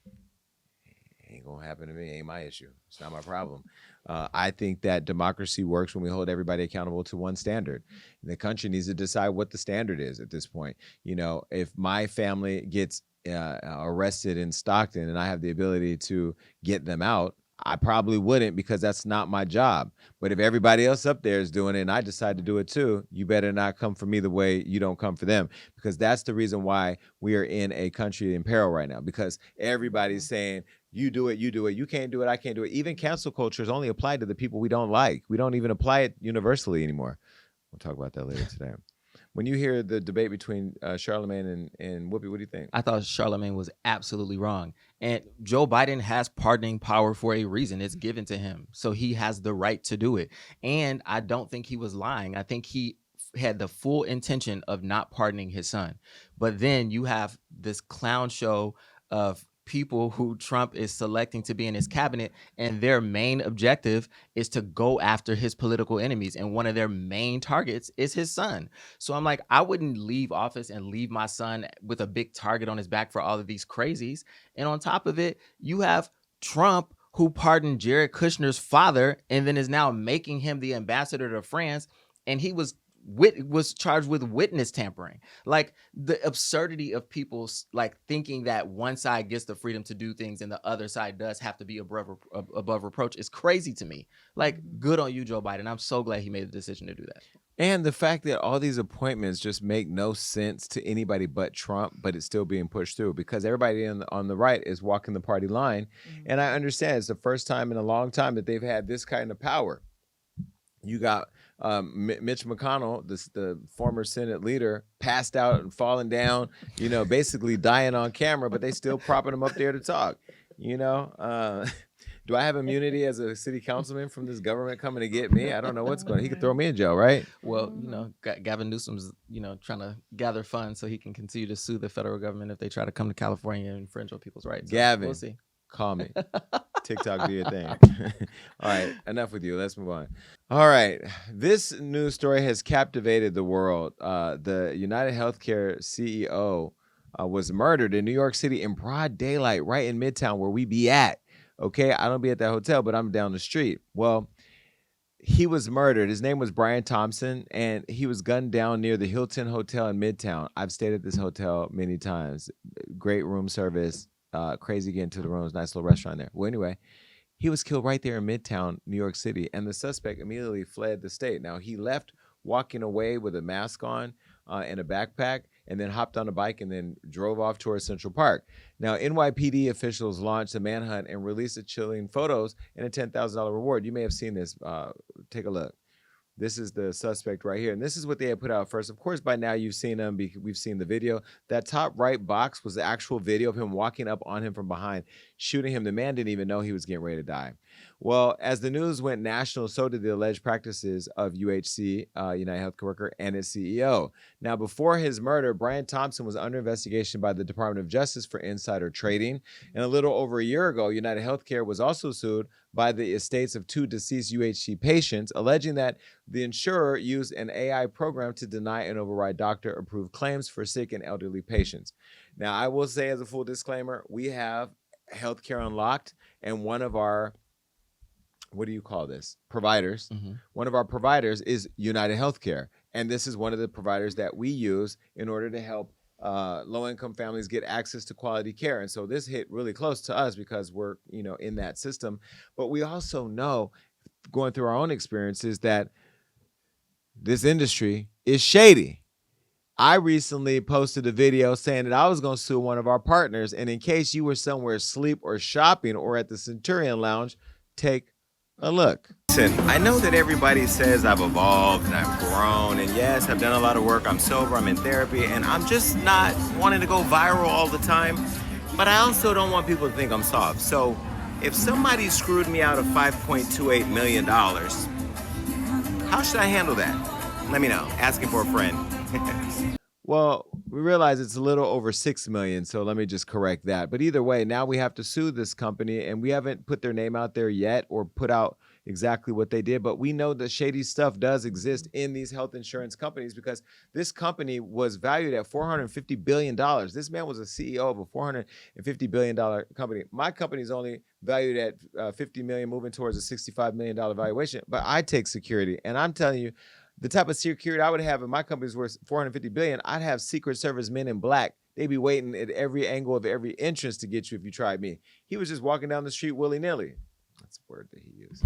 it ain't gonna happen to me. It ain't my issue. It's not my problem. I think that democracy works when we hold everybody accountable to one standard. And the country needs to decide what the standard is at this point. You know, if my family gets arrested in Stockton and I have the ability to get them out, I probably wouldn't because that's not my job. But if everybody else up there is doing it and I decide to do it too, you better not come for me the way you don't come for them, because that's the reason why we are in a country in peril right now, because everybody's saying, you do it, you can't do it, I can't do it. Even cancel culture is only applied to the people we don't like. We don't even apply it universally anymore. We'll talk about that later today. When you hear the debate between Charlamagne and Whoopi, what do you think? I thought Charlamagne was absolutely wrong. And Joe Biden has pardoning power for a reason. It's given to him. So he has the right to do it. And I don't think he was lying. I think he had the full intention of not pardoning his son. But then you have this clown show of people who Trump is selecting to be in his cabinet, and their main objective is to go after his political enemies. And one of their main targets is his son. So I'm like, I wouldn't leave office and leave my son with a big target on his back for all of these crazies. And on top of it, you have Trump, who pardoned Jared Kushner's father and then is now making him the ambassador to France. And he was charged with witness tampering. Like, the absurdity of people like thinking that one side gets the freedom to do things and the other side does have to be above reproach is crazy to me. Like, good on you, Joe Biden. I'm so glad he made the decision to do that. And the fact that all these appointments just make no sense to anybody but Trump, but it's still being pushed through because everybody on the right is walking the party line. And I understand it's the first time in a long time that they've had this kind of power. You got Mitch McConnell, the former Senate leader, passed out and falling down, basically dying on camera, but they still propping him up there to talk, Do I have immunity as a city councilman from this government coming to get me? I don't know what's going on. He could throw me in jail, right? Well, Gavin Newsom's, trying to gather funds so he can continue to sue the federal government if they try to come to California and infringe on people's rights. So Gavin, we'll see. Call me. TikTok, do your thing. All right, enough with you. Let's move on. All right, this news story has captivated the world. The United Healthcare CEO was murdered in New York City in broad daylight, right in Midtown where we be at. Okay, I don't be at that hotel, but I'm down the street. Well, he was murdered. His name was Brian Thompson, and he was gunned down near the Hilton Hotel in Midtown. I've stayed at this hotel many times. Great room service, crazy getting to the rooms, nice little restaurant there. Well, anyway, he was killed right there in Midtown, New York City, and the suspect immediately fled the state. Now, he left walking away with a mask on and a backpack, and then hopped on a bike and then drove off towards Central Park. Now, NYPD officials launched a manhunt and released the chilling photos and a $10,000 reward. You may have seen this. Take a look. This is the suspect right here. And this is what they had put out first. Of course, by now you've seen him. We've seen the video. That top right box was the actual video of him walking up on him from behind, shooting him. The man didn't even know he was getting ready to die. Well, as the news went national, so did the alleged practices of UHC, United Health Worker, and its CEO. Now, before his murder, Brian Thompson was under investigation by the Department of Justice for insider trading. And a little over a year ago, United Healthcare was also sued by the estates of 2 deceased UHC patients, alleging that the insurer used an AI program to deny and override doctor-approved claims for sick and elderly patients. Now, I will say as a full disclaimer, we have Healthcare Unlocked, and one of our providers. One of our providers is United Healthcare. And this is one of the providers that we use in order to help low-income families get access to quality care. And so this hit really close to us because we're, in that system. But we also know, going through our own experiences, that this industry is shady. I recently posted a video saying that I was going to sue one of our partners. And in case you were somewhere asleep or shopping or at the Centurion Lounge, take a look. Listen, I know that everybody says I've evolved and I've grown, and yes, I've done a lot of work. I'm sober, I'm in therapy, and I'm just not wanting to go viral all the time. But I also don't want people to think I'm soft. So if somebody screwed me out of $5.28 million, how should I handle that? Let me know. Asking for a friend. Well, we realize it's a little over $6 million, so let me just correct that. But either way, now we have to sue this company, and we haven't put their name out there yet or put out exactly what they did. But we know that shady stuff does exist in these health insurance companies because this company was valued at $450 billion. This man was a CEO of a $450 billion company. My company is only valued at $50 million, moving towards a $65 million valuation. But I take security, and I'm telling you, the type of security I would have if my company's worth $450 billion, I'd have Secret Service men in black. They'd be waiting at every angle of every entrance to get you if you tried me. He was just walking down the street willy-nilly. That's a word that he used.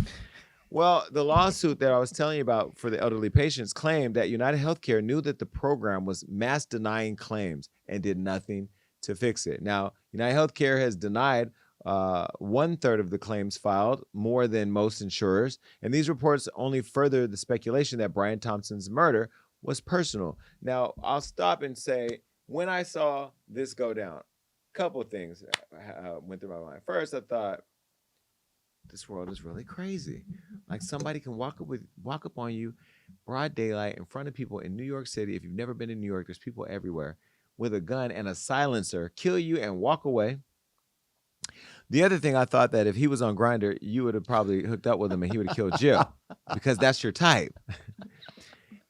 Well, the lawsuit that I was telling you about for the elderly patients claimed that United Healthcare knew that the program was mass denying claims and did nothing to fix it. Now, United Healthcare has denied 1/3 of the claims filed, more than most insurers. And these reports only further the speculation that Brian Thompson's murder was personal. Now, I'll stop and say, when I saw this go down, a couple of things went through my mind. First, I thought, this world is really crazy. Like, somebody can walk up on you broad daylight in front of people in New York City. If you've never been in New York, there's people everywhere with a gun and a silencer, kill you and walk away. The other thing, I thought that if he was on Grindr, you would have probably hooked up with him and he would have killed you because that's your type.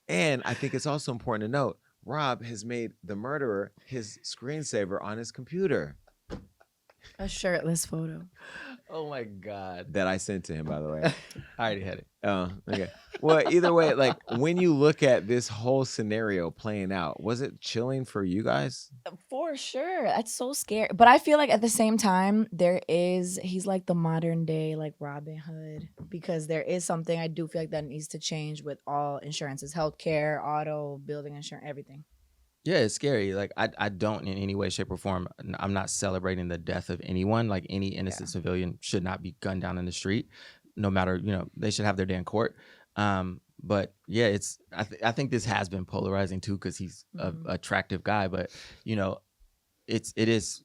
And I think it's also important to note, Rob has made the murderer his screensaver on his computer. A shirtless photo. Oh my God. That I sent to him, by the way. I already had it. Oh, okay. Well, either way, like when you look at this whole scenario playing out, was it chilling for you guys? For sure. That's so scary. But I feel like at the same time, he's like the modern day, like Robin Hood, because there is something I do feel like that needs to change with all insurances, healthcare, auto, building insurance, everything. Yeah, it's scary. Like I don't in any way, shape, or form. I'm not celebrating the death of anyone. Like any innocent civilian should not be gunned down in the street, no matter, they should have their day in court. But yeah, I think this has been polarizing too, because he's an attractive guy. But it is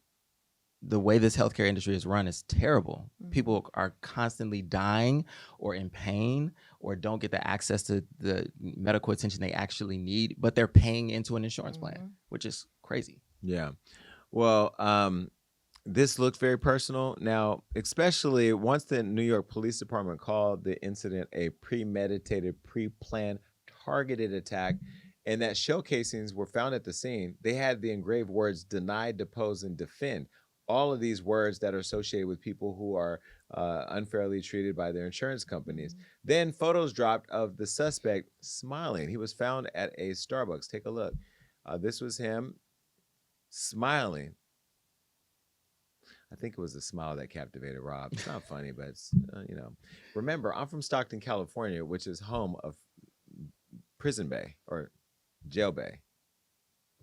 the way this healthcare industry is run is terrible. People are constantly dying or in pain or don't get the access to the medical attention they actually need, but they're paying into an insurance plan, which is crazy. Yeah. Well, this looked very personal. Now, especially once the New York Police Department called the incident a premeditated, pre-planned, targeted attack, and that shell casings were found at the scene, they had the engraved words deny, depose, and defend. All of these words that are associated with people who are unfairly treated by their insurance companies. Then photos dropped of the suspect smiling. He was found at a Starbucks. Take a look. This was him smiling. I think it was the smile that captivated Rob. It's not funny, but it's, Remember, I'm from Stockton, California, which is home of Prison Bay or Jail Bay.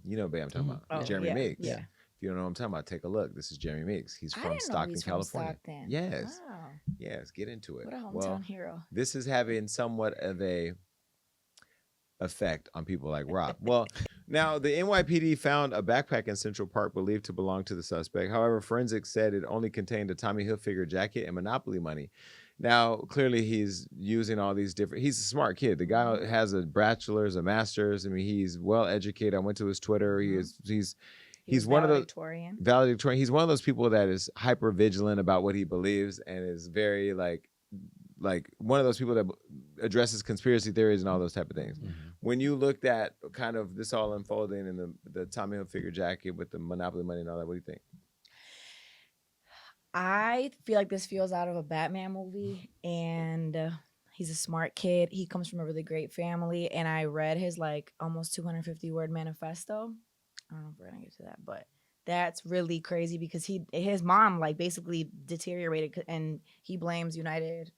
You know Bay I'm talking about. Oh, Jeremy Meeks. Yeah. If you don't know what I'm talking about, take a look. This is Jeremy Meeks. He's from Stockton, California. Stockton. Yes. Wow. Yes, get into it. What a hometown hero. This is having somewhat of a effect on people like Rob. Well, now the NYPD found a backpack in Central Park believed to belong to the suspect. However, forensics said it only contained a Tommy Hilfiger jacket and Monopoly money. Now, clearly he's using all these different, he's a smart kid. The guy has a bachelor's, a master's. I mean, he's well educated. I went to his Twitter. He's one of those valedictorian. He's one of those people that is hyper vigilant about what he believes and is very like one of those people that addresses conspiracy theories and all those type of things. When you looked at kind of this all unfolding and the Tommy Hilfiger jacket with the Monopoly money and all that, what do you think? I feel like this feels out of a Batman movie, and he's a smart kid. He comes from a really great family, and I read his like almost 250-word manifesto. I don't know if we're gonna get to that, but that's really crazy because his mom like basically deteriorated, and he blames United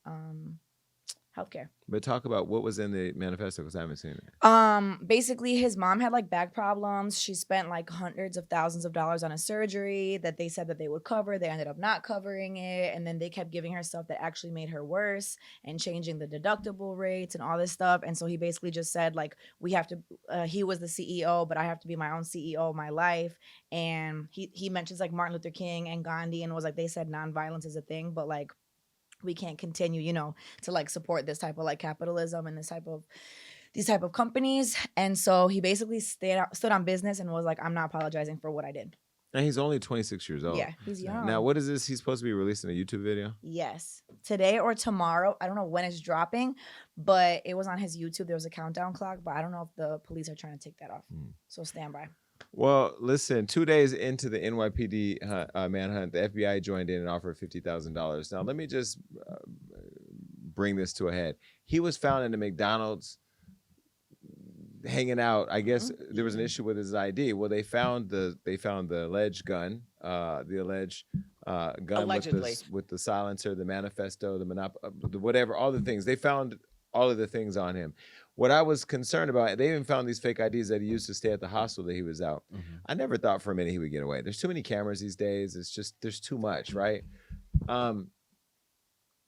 Healthcare. But talk about what was in the manifesto because I haven't seen it. Basically his mom had like back problems. She spent like hundreds of thousands of dollars on a surgery that they said that they would cover. They ended up not covering it, and then they kept giving her stuff that actually made her worse and changing the deductible rates and all this stuff. And so he basically just said like, we have to, he was the CEO, but I have to be my own CEO of my life. And he mentions like Martin Luther King and Gandhi and was like, they said nonviolence is a thing, but like we can't continue, to like support this type of like capitalism and these type of companies. And so he basically stood on business and was like, I'm not apologizing for what I did. And he's only 26 years old. Yeah, he's young. Now, what is this? He's supposed to be releasing a YouTube video? Yes. Today or tomorrow. I don't know when it's dropping, but it was on his YouTube. There was a countdown clock, but I don't know if the police are trying to take that off. So stand by. Well, listen, 2 days into the NYPD manhunt, the FBI joined in and offered $50,000. Now, let me just bring this to a head. He was found in a McDonald's hanging out. I guess there was an issue with his ID. Well, they found the alleged gun, Allegedly. with the silencer, the manifesto, the whatever, all the things. They found all of the things on him. What I was concerned about, they even found these fake IDs that he used to stay at the hostel that he was out. I never thought for a minute he would get away. There's too many cameras these days. It's just, there's too much, right?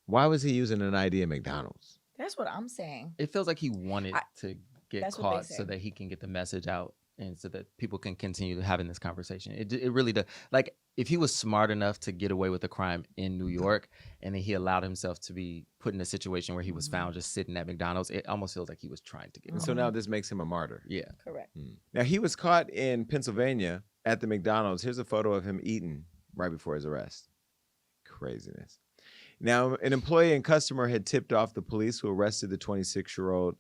Why was he using an ID at McDonald's? That's what I'm saying. It feels like he wanted to get That's what they caught say. so that he can get the message out and so that people can continue having this conversation. It really does. Like, if he was smart enough to get away with the crime in New York and then he allowed himself to be put in a situation where he was found just sitting at McDonald's, it almost feels like he was trying to get And caught. so now this makes him a martyr. Yeah. Correct. Now, he was caught in Pennsylvania at the McDonald's. Here's a photo of him eating right before his arrest. Craziness. Now, an employee and customer had tipped off the police who arrested the 26-year-old.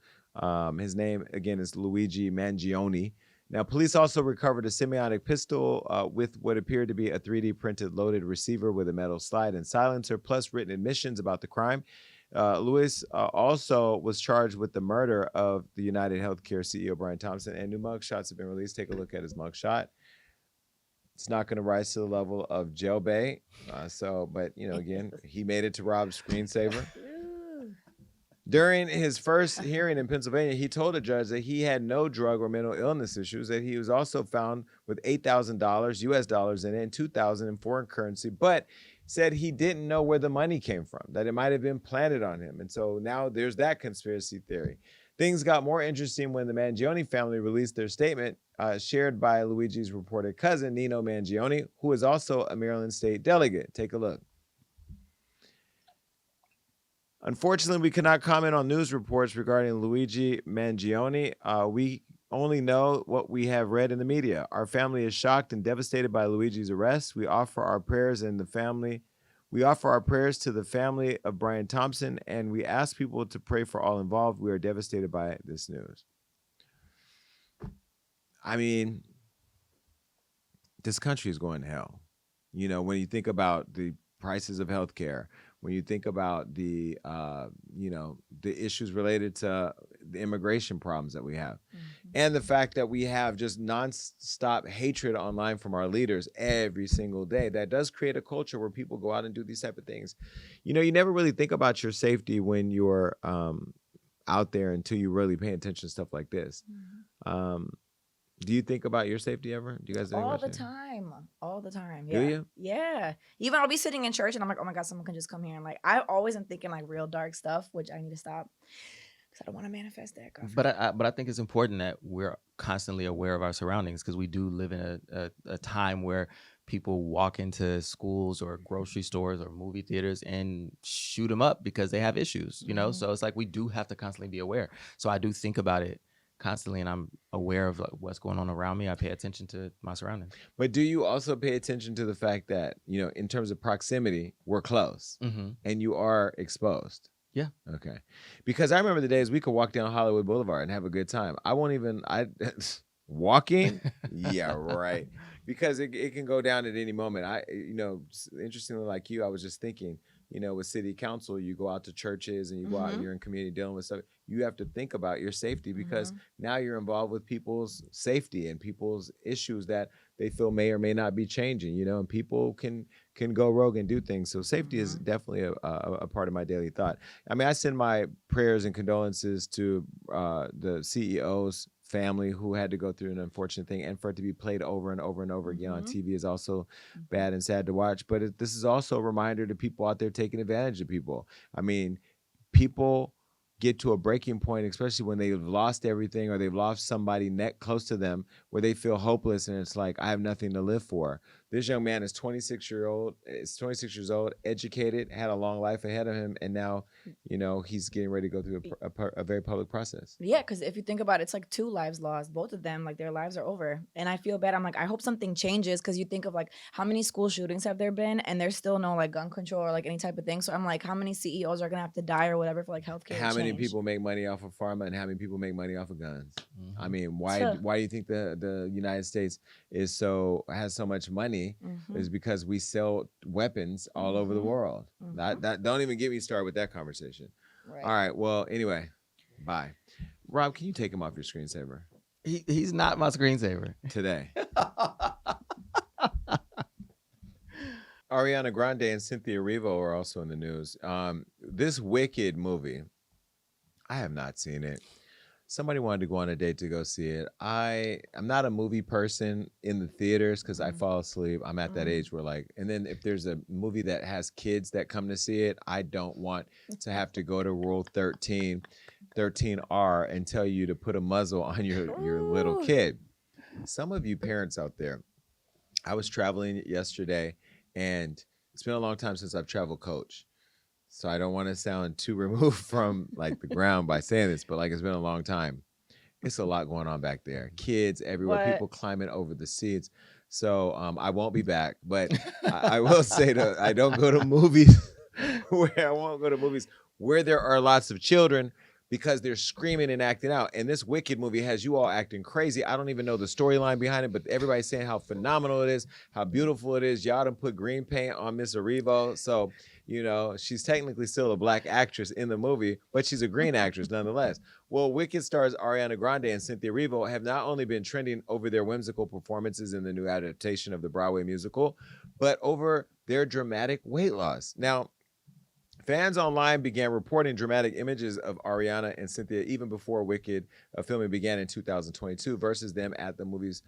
His name, again, is Luigi Mangione. Now, police also recovered a semi-automatic pistol with what appeared to be a 3D printed loaded receiver with a metal slide and silencer, plus written admissions about the crime. Lewis also was charged with the murder of the United Healthcare CEO, Brian Thompson, and new mugshots have been released. Take a look at his mugshot. It's not going to rise to the level of Jail Bay. But, again, he made it to Rob's screensaver. During his first hearing in Pennsylvania, he told a judge that he had no drug or mental illness issues, that he was also found with $8,000 US dollars in it and $2,000 in foreign currency, but said he didn't know where the money came from, that it might have been planted on him. And so now there's that conspiracy theory. Things got more interesting when the Mangione family released their statement shared by Luigi's reported cousin, Nino Mangione, who is also a Maryland state delegate. Take a look. Unfortunately, we cannot comment on news reports regarding Luigi Mangione. We only know what we have read in the media. Our family is shocked and devastated by Luigi's arrest. We offer our prayers to the family of Brian Thompson, and we ask people to pray for all involved. We are devastated by this news. I mean, this country is going to hell. When you think about the prices of healthcare, when you think about the issues related to the immigration problems that we have, and the fact that we have just nonstop hatred online from our leaders every single day, that does create a culture where people go out and do these type of things. You never really think about your safety when you're out there until you really pay attention to stuff like this. Do you think about your safety ever? Do you guys think all about the that? time? All the time. Yeah. Do you? Yeah. Even I'll be sitting in church and I'm like, oh my God, someone can just come here. And I always am thinking real dark stuff, which I need to stop because I don't want to manifest that. But I think it's important that we're constantly aware of our surroundings, because we do live in a time where people walk into schools or grocery stores or movie theaters and shoot them up because they have issues, So it's we do have to constantly be aware. So I do think about it constantly, and I'm aware of what's going on around me. I pay attention to my surroundings. But do you also pay attention to the fact that, in terms of proximity, we're close and you are exposed? Yeah. Okay. Because I remember the days we could walk down Hollywood Boulevard and have a good time. Walking? Yeah, right. Because it can go down at any moment. Interestingly, like you, I was just thinking, with city council, you go out to churches and you go out and you're in community dealing with stuff. You have to think about your safety because now you're involved with people's safety and people's issues that they feel may or may not be changing, and people can go rogue and do things. So safety is definitely a part of my daily thought. I mean, I send my prayers and condolences to the CEO's family who had to go through an unfortunate thing, and for it to be played over and over and over again on TV is also bad and sad to watch. But this is also a reminder to people out there taking advantage of people. I mean, people get to a breaking point, especially when they've lost everything or they've lost somebody close to them, where they feel hopeless and it's like, I have nothing to live for. This young man is 26 years old, educated, had a long life ahead of him, and now, he's getting ready to go through a very public process. Yeah, because if you think about it, it's 2 lives lost. Both of them, their lives are over. And I feel bad. I'm I hope something changes, because you think of how many school shootings have there been, and there's still no gun control or any type of thing. So I'm how many CEOs are gonna have to die or whatever for healthcare? How many people make money off of pharma, and how many people make money off of guns? I mean, why do you think the United States has so much money? Is because we sell weapons all over the world. That don't even get me started with that conversation. Right. All right. Well, anyway, bye. Rob, can you take him off your screensaver? He's not my screensaver today. Ariana Grande and Cynthia Erivo are also in the news. This Wicked movie, I have not seen it. Somebody wanted to go on a date to go see it. I'm not a movie person in the theaters because I fall asleep. I'm at that age where and then if there's a movie that has kids that come to see it, I don't want to have to go to Rule 13R and tell you to put a muzzle on your little kid. Some of you parents out there, I was traveling yesterday, and it's been a long time since I've traveled coach. So I don't want to sound too removed from the ground by saying this, but it's been a long time. It's a lot going on back there. Kids everywhere, people climbing over the seats. So I won't be back, but I will say that I don't go to movies where there are lots of children, because they're screaming and acting out. And this Wicked movie has you all acting crazy. I don't even know the storyline behind it, but everybody's saying how phenomenal it is, how beautiful it is. Y'all done put green paint on Miss Erivo. So, you know, she's technically still a black actress in the movie, but she's a green actress nonetheless. Well, Wicked stars Ariana Grande and Cynthia Erivo have not only been trending over their whimsical performances in the new adaptation of the Broadway musical, but over their dramatic weight loss. Now, fans online began reporting dramatic images of Ariana and Cynthia even before Wicked filming began in 2022 versus them at the movie's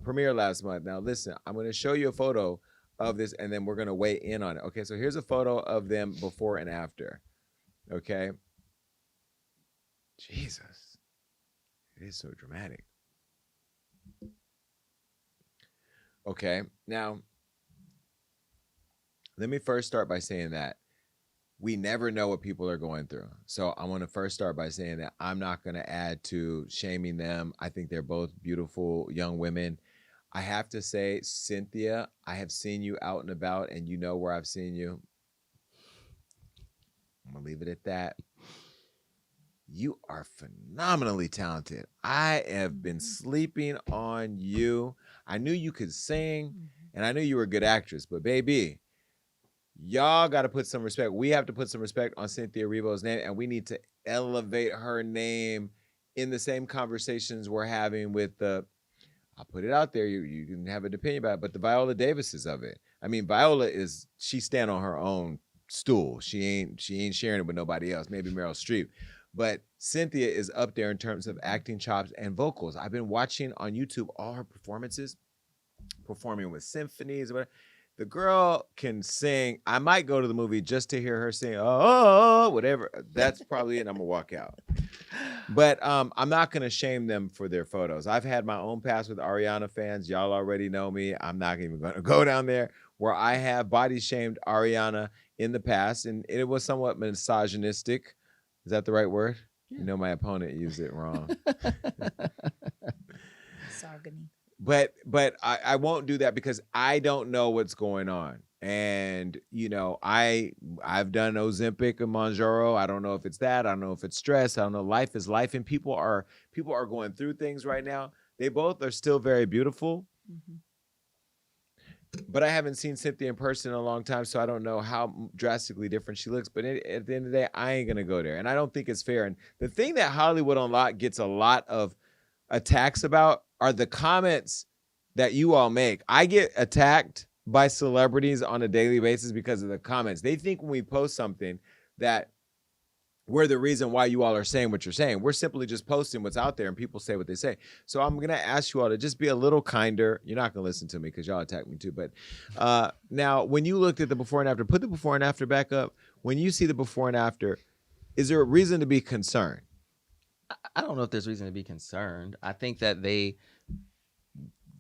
premiere last month. Now, listen, I'm going to show you a photo of this, and then we're going to weigh in on it. Okay, so here's a photo of them before and after. Okay. Jesus. It is so dramatic. Okay, now, let me first start by saying that we never know what people are going through. So I want to first start by saying that I'm not going to add to shaming them. I think they're both beautiful young women. I have to say, Cynthia, I have seen you out and about, and you know where I've seen you. I'm going to leave it at that. You are phenomenally talented. I have been sleeping on you. I knew you could sing, and I knew you were a good actress, but baby, y'all got to put some respect. We have to put some respect on Cynthia Erivo's name, and we need to elevate her name in the same conversations we're having with the, I'll put it out there, you can have an opinion about it, but the Viola Davises of it. I mean, Viola she stand on her own stool. She ain't sharing it with nobody else, maybe Meryl Streep. But Cynthia is up there in terms of acting chops and vocals. I've been watching on YouTube all her performances, performing with symphonies, whatever. The girl can sing. I might go to the movie just to hear her sing, oh, whatever. That's probably it. I'm going to walk out. But I'm not going to shame them for their photos. I've had my own past with Ariana fans. Y'all already know me. I'm not even going to go down there where I have body shamed Ariana in the past. And it was somewhat misogynistic. Is that the right word? Yeah. You know, my opponent used it wrong. Misogyny. But I won't do that because I don't know what's going on. And, you know, I've done Ozempic and Mounjaro. I don't know if it's that. I don't know if it's stress. I don't know. Life is life. And people are going through things right now. They both are still very beautiful. Mm-hmm. But I haven't seen Cynthia in person in a long time, so I don't know how drastically different she looks. But at the end of the day, I ain't going to go there. And I don't think it's fair. And the thing that Hollywood Unlocked gets a lot of attacks about are the comments that you all make. I get attacked by celebrities on a daily basis because of the comments. They think when we post something that we're the reason why you all are saying what you're saying. We're simply just posting what's out there and people say what they say. So I'm going to ask you all to just be a little kinder. You're not going to listen to me because y'all attack me too. But now, when you looked at the before and after, put the before and after back up. When you see the before and after, is there a reason to be concerned? I don't know if there's reason to be concerned. I think that they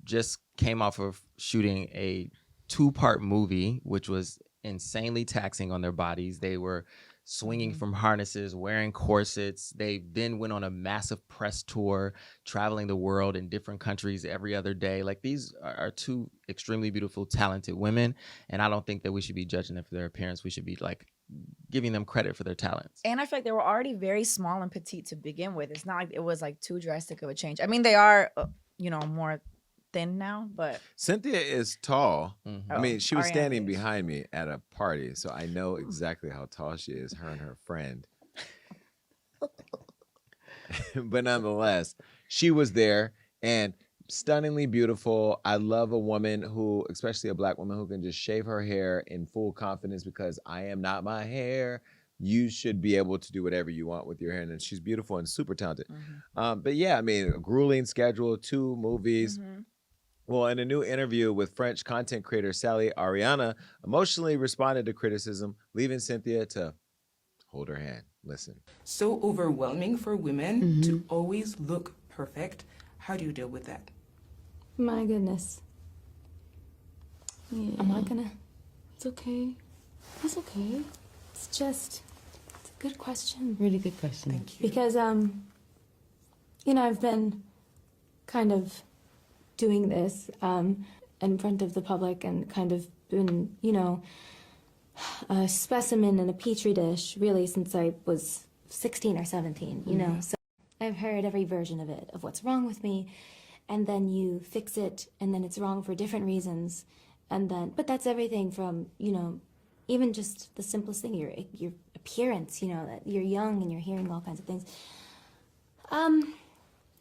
just came off of shooting a 2-part movie, which was insanely taxing on their bodies. They were swinging from harnesses, wearing corsets. They then went on a massive press tour, traveling the world in different countries every other day. Like, these are 2 extremely beautiful, talented women, and I don't think that we should be judging them for their appearance. We should be like giving them credit for their talents. And I feel like they were already very small and petite to begin with. It's not like it was like too drastic of a change. I mean, they are, more thin now, but Cynthia is tall. Mm-hmm. I mean, she was Ariana standing is. behind me at a party, so I know exactly how tall she is, her and her friend. But nonetheless, she was there and stunningly beautiful. I love a woman who, especially a black woman, who can just shave her hair in full confidence because I am not my hair. You should be able to do whatever you want with your hair. And she's beautiful and super talented. Mm-hmm. But yeah, I mean, a grueling schedule, 2 movies. Mm-hmm. Well, in a new interview with French content creator Sally, Ariana emotionally responded to criticism, leaving Cynthia to hold her hand. Listen. So overwhelming for women to always look perfect. How do you deal with that? My goodness. Yeah. I'm not gonna. It's okay. It's okay. It's just. It's a good question. Really good question. Thank you. Because I've been kind of doing this in front of the public and kind of been, a specimen in a petri dish really since I was 16 or 17, you know? So I've heard every version of it, of what's wrong with me, and then you fix it, and then it's wrong for different reasons. But that's everything from, you know, even just the simplest thing, your appearance, you know, that you're young and you're hearing all kinds of things.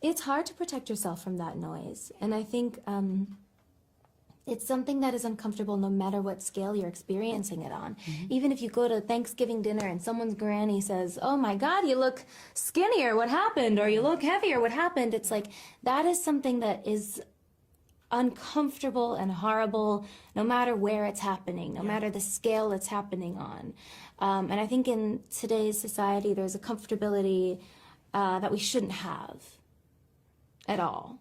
It's hard to protect yourself from that noise. And I think it's something that is uncomfortable no matter what scale you're experiencing it on. Even if you go to Thanksgiving dinner and someone's granny says, oh my God, you look skinnier, what happened? Or you look heavier, what happened? It's like, that is something that is uncomfortable and horrible no matter where it's happening, no matter the scale it's happening on. And I think in today's society, there's a comfortability that we shouldn't have at all.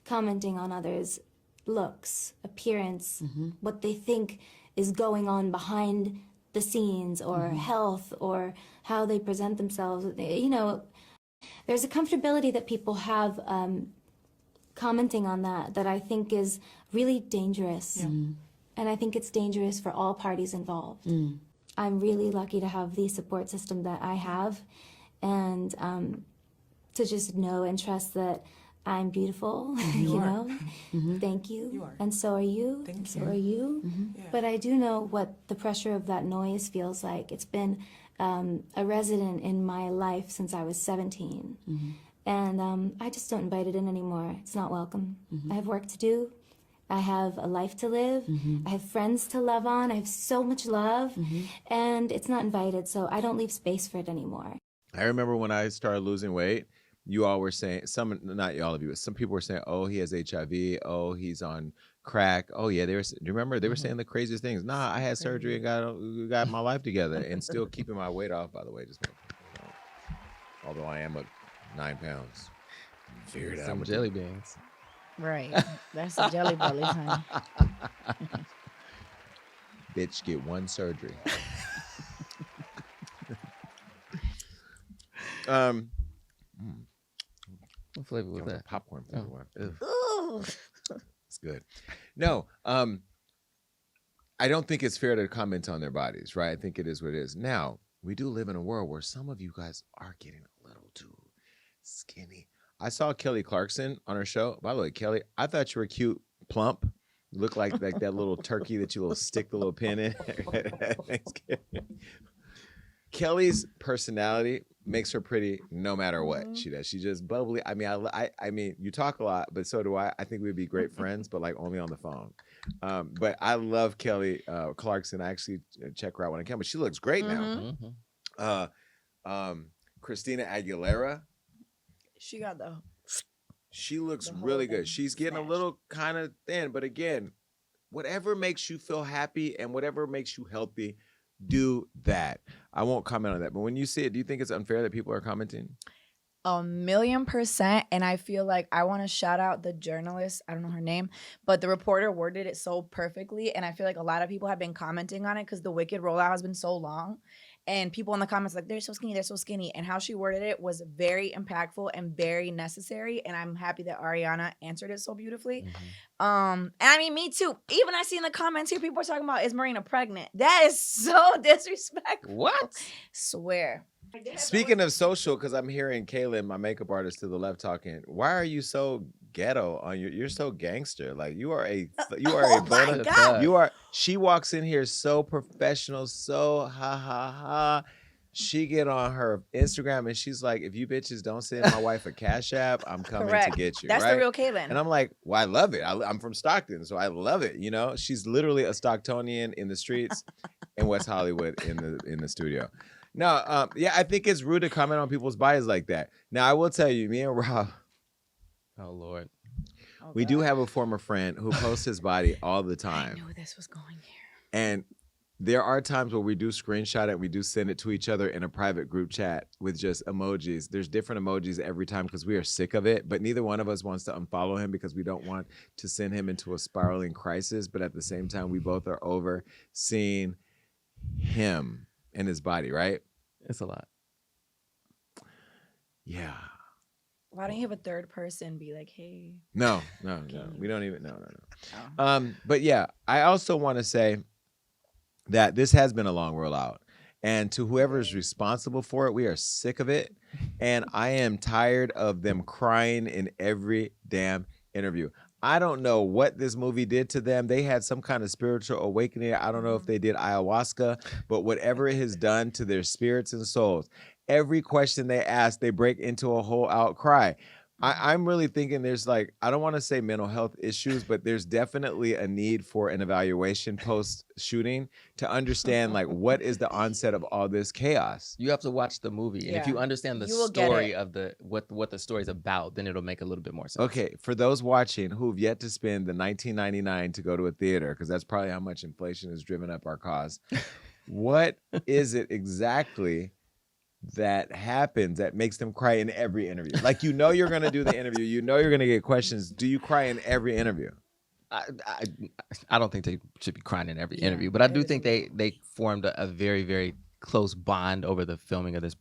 Commenting on others' looks, appearance, what they think is going on behind the scenes, or health, or how they present themselves. You know, there's a comfortability that people have commenting on that I think is really dangerous. And I think it's dangerous for all parties involved. I'm really lucky to have the support system that I have, and to just know and trust that I'm beautiful, you know. Thank you. You are. And so are you. Thank and so you. are you. Yeah. But I do know what the pressure of that noise feels like. It's been a resident in my life since I was 17. And I just don't invite it in anymore. It's not welcome. I have work to do. I have a life to live. I have friends to love on. I have so much love. And it's not invited, so I don't leave space for it anymore. I remember when I started losing weight, you all were saying, not all of you, but some people were saying, oh, he has HIV. Oh, he's on crack. Oh, yeah. Do you remember? They were saying the craziest things. Nah, I had surgery and got my life together and still keeping my weight off, by the way. Just, although I am up 9 pounds. Figured out. Some jelly beans. Right. That's the jelly bellies, honey. Bitch, get one surgery. What flavor was that? Popcorn flavor one. Ooh. It's good. No, I don't think it's fair to comment on their bodies, right? I think it is what it is. Now, we do live in a world where some of you guys are getting a little too skinny. I saw Kelly Clarkson on her show. By the way, Kelly, I thought you were cute, plump. You look like that little turkey that you stick the little pin in. Kelly's personality makes her pretty no matter what she does. She's just bubbly. I mean, you talk a lot, but so do I. I think we'd be great friends, but like only on the phone. But I love Kelly Clarkson. I actually check her out when I can, but she looks great now. Christina Aguilera. She looks really good. She's getting a little kind of thin, but again, whatever makes you feel happy and whatever makes you healthy, do that. I won't comment on that. But when you see it, do you think it's unfair that people are commenting? 1,000,000%. And I feel like I want to shout out the journalist. I don't know her name, but the reporter worded it so perfectly. And I feel like a lot of people have been commenting on it because the Wicked rollout has been so long. And people in the comments like, they're so skinny, they're so skinny. And how she worded it was very impactful and very necessary. And I'm happy that Ariana answered it so beautifully. And I mean, me too. Even I see in the comments here, people are talking about, is Marina pregnant? That is so disrespectful. What? Swear. Speaking of social, because I'm hearing Kaylin, my makeup artist to the left, talking. Why are you so ghetto on you're so gangster? Like you are a she walks in here so professional, so ha ha ha. She get on her Instagram and she's like, if you bitches don't send my wife a Cash App, I'm coming to get you. That's right? the real Kaylin. And I'm like, well, I love it. I'm from Stockton, so I love it. You know, she's literally a Stocktonian in the streets in West Hollywood in the studio. No, yeah, I think it's rude to comment on people's bodies like that. Now, I will tell you, me and Rob, oh Lord, we do have a former friend who posts his body all the time. I knew this was going here. And there are times where we do screenshot it, we do send it to each other in a private group chat with just emojis. There's different emojis every time because we are sick of it, but neither one of us wants to unfollow him because we don't want to send him into a spiraling crisis. But at the same time, we both are over seeing him and his body, right? It's a lot. Yeah. Why don't you have a third person be like, hey? No. We don't even, no. But yeah, I also want to say that this has been a long rollout. And to whoever is responsible for it, we are sick of it. And I am tired of them crying in every damn interview. I don't know what this movie did to them. They had some kind of spiritual awakening. I don't know if they did ayahuasca, but whatever it has done to their spirits and souls, every question they ask, they break into a whole outcry. I'm really thinking there's like, I don't want to say mental health issues, but there's definitely a need for an evaluation post-shooting to understand like what is the onset of all this chaos. You have to watch the movie. And if you understand the story of what the story's about, then it'll make a little bit more sense. Okay, for those watching who've yet to spend the $19.99 to go to a theater, because that's probably how much inflation has driven up our costs, what is it exactly that happens that makes them cry in every interview? Like, you know you're going to do the interview. You know you're going to get questions. Do you cry in every interview? I don't think they should be crying in every interview, but I do think they formed a very, very close bond over the filming of this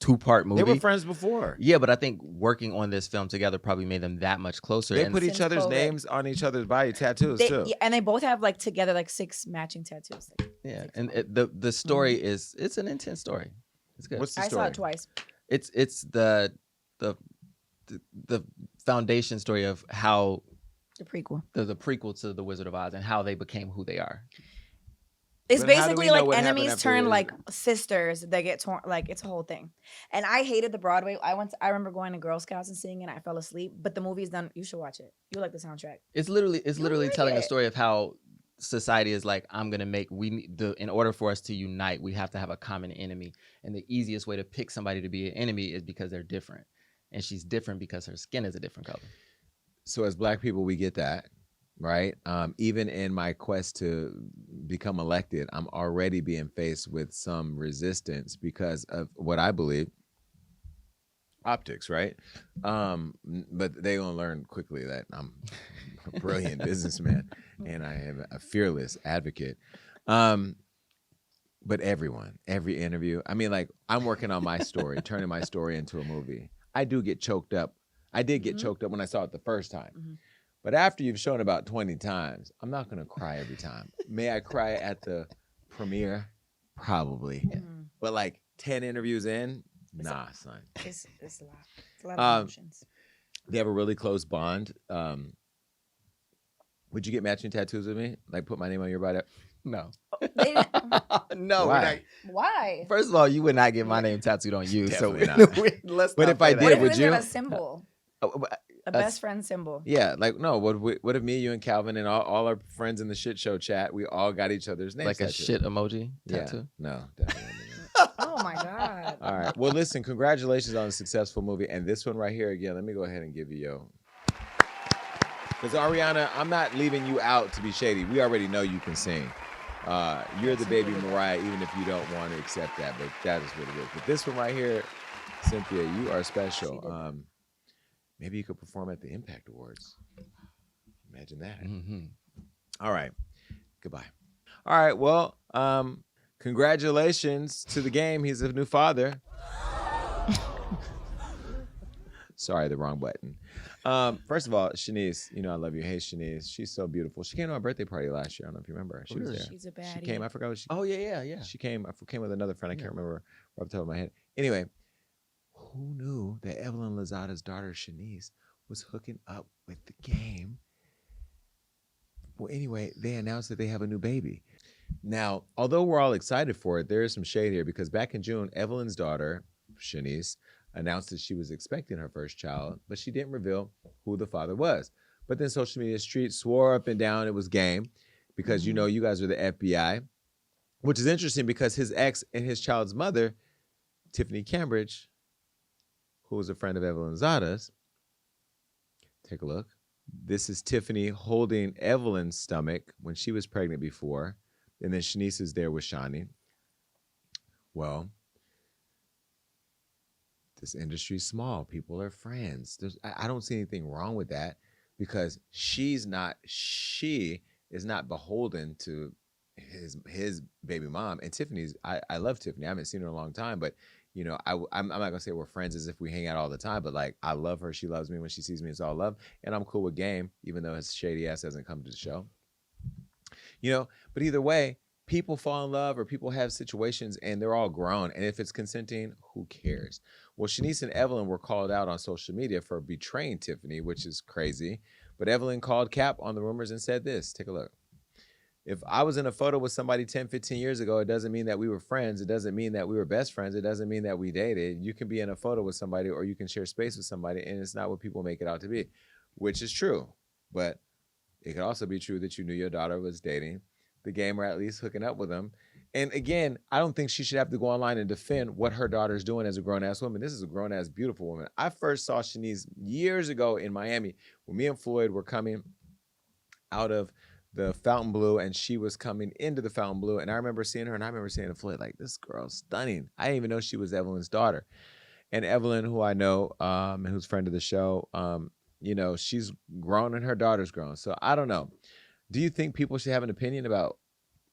2-part movie. They were friends before. Yeah, but I think working on this film together probably made them that much closer. They put each other's names on each other's body tattoos too. Yeah, and they both have like together like 6 matching tattoos. Yeah, and the story is, it's an intense story. It's good. What's the story? I saw it twice. It's the foundation story of how the prequel, the prequel to The Wizard of Oz, and how they became who they are. It's basically like enemies turn like sisters. They get torn. Like, it's a whole thing. And I hated the Broadway. I remember going to Girl Scouts and seeing it. I fell asleep. But the movie's done. You should watch it. You like the soundtrack. It's literally telling a story of how society is like, I'm gonna make, in order for us to unite, we have to have a common enemy, and the easiest way to pick somebody to be an enemy is because they're different, and she's different because her skin is a different color. So as Black people, we get that, right? Even in my quest to become elected, I'm already being faced with some resistance because of what I believe, optics, right? But they gonna learn quickly that I'm a brilliant businessman and I am a fearless advocate. But every interview, I mean, like, I'm working on my story, turning my story into a movie. I do get choked up. I did get choked up when I saw it the first time. But after you've shown about 20 times, I'm not gonna cry every time. May I cry at the premiere? Probably. But like 10 interviews in, nah, son. It's a lot. It's a lot of emotions. They have a really close bond. Would you get matching tattoos with me? Like, put my name on your body? No. No. Why? Why? First of all, you would not get my name tattooed on you. Definitely so not. But if I did, would you? A symbol. A best friend symbol. Yeah, like, no, what if me, you, and Calvin, and all our friends in the shit show chat, we all got each other's names like tattooed? a shit emoji tattoo? No, definitely not. Oh my God. All right. Well, listen, congratulations on a successful movie. And this one right here, again, let me go ahead and give you because Ariana, I'm not leaving you out to be shady. We already know you can sing. You're the baby Mariah, even if you don't want to accept that, but that is what it is. But this one right here, Cynthia, you are special. Maybe you could perform at the Impact Awards. Imagine that. All right. Goodbye. All right. Well, congratulations to the game. He's a new father. Sorry, the wrong button. First of all, Chenise, you know I love you. Hey, Chenise. She's so beautiful. She came to our birthday party last year. I don't know if you remember her. She was there. She's a baddie. She came. I forgot what she. Oh, yeah. She came. I came with another friend. I can't remember off the top of my head. Anyway, who knew that Evelyn Lozada's daughter, Chenise, was hooking up with the game? Well, anyway, they announced that they have a new baby. Now, although we're all excited for it, there is some shade here because back in June, Evelyn's daughter, Chenise, announced that she was expecting her first child, but she didn't reveal who the father was. But then social media street swore up and down it was game because, you know, you guys are the FBI, which is interesting because his ex and his child's mother, Tiffany Cambridge, who was a friend of Evelyn Lozada's, take a look. This is Tiffany holding Evelyn's stomach when she was pregnant before, and then Chenise is there with Shani. Well, this industry's small. People are friends. I don't see anything wrong with that because she is not beholden to his baby mom. And Tiffany's, I love Tiffany. I haven't seen her in a long time, but you know, I'm not gonna say we're friends as if we hang out all the time, but like I love her. She loves me. When she sees me, it's all love. And I'm cool with Game, even though his shady ass hasn't come to the show. You know, but either way, people fall in love or people have situations and they're all grown. And if it's consenting, who cares? Well, Chenise and Evelyn were called out on social media for betraying Tiffany, which is crazy. But Evelyn called Cap on the rumors and said this. Take a look. If I was in a photo with somebody 10, 15 years ago, it doesn't mean that we were friends. It doesn't mean that we were best friends. It doesn't mean that we dated. You can be in a photo with somebody or you can share space with somebody, and it's not what people make it out to be, which is true. But it could also be true that you knew your daughter was dating the game or at least hooking up with them. And again, I don't think she should have to go online and defend what her daughter's doing as a grown-ass woman. This is a grown-ass, beautiful woman. I first saw Chenise years ago in Miami when me and Floyd were coming out of the Fountain Blue and she was coming into the Fountain Blue. And I remember seeing her and I remember saying to Floyd, like, this girl's stunning. I didn't even know she was Evelyn's daughter. And Evelyn, who I know, and who's a friend of the show, you know, she's grown and her daughter's grown. So I don't know. Do you think people should have an opinion about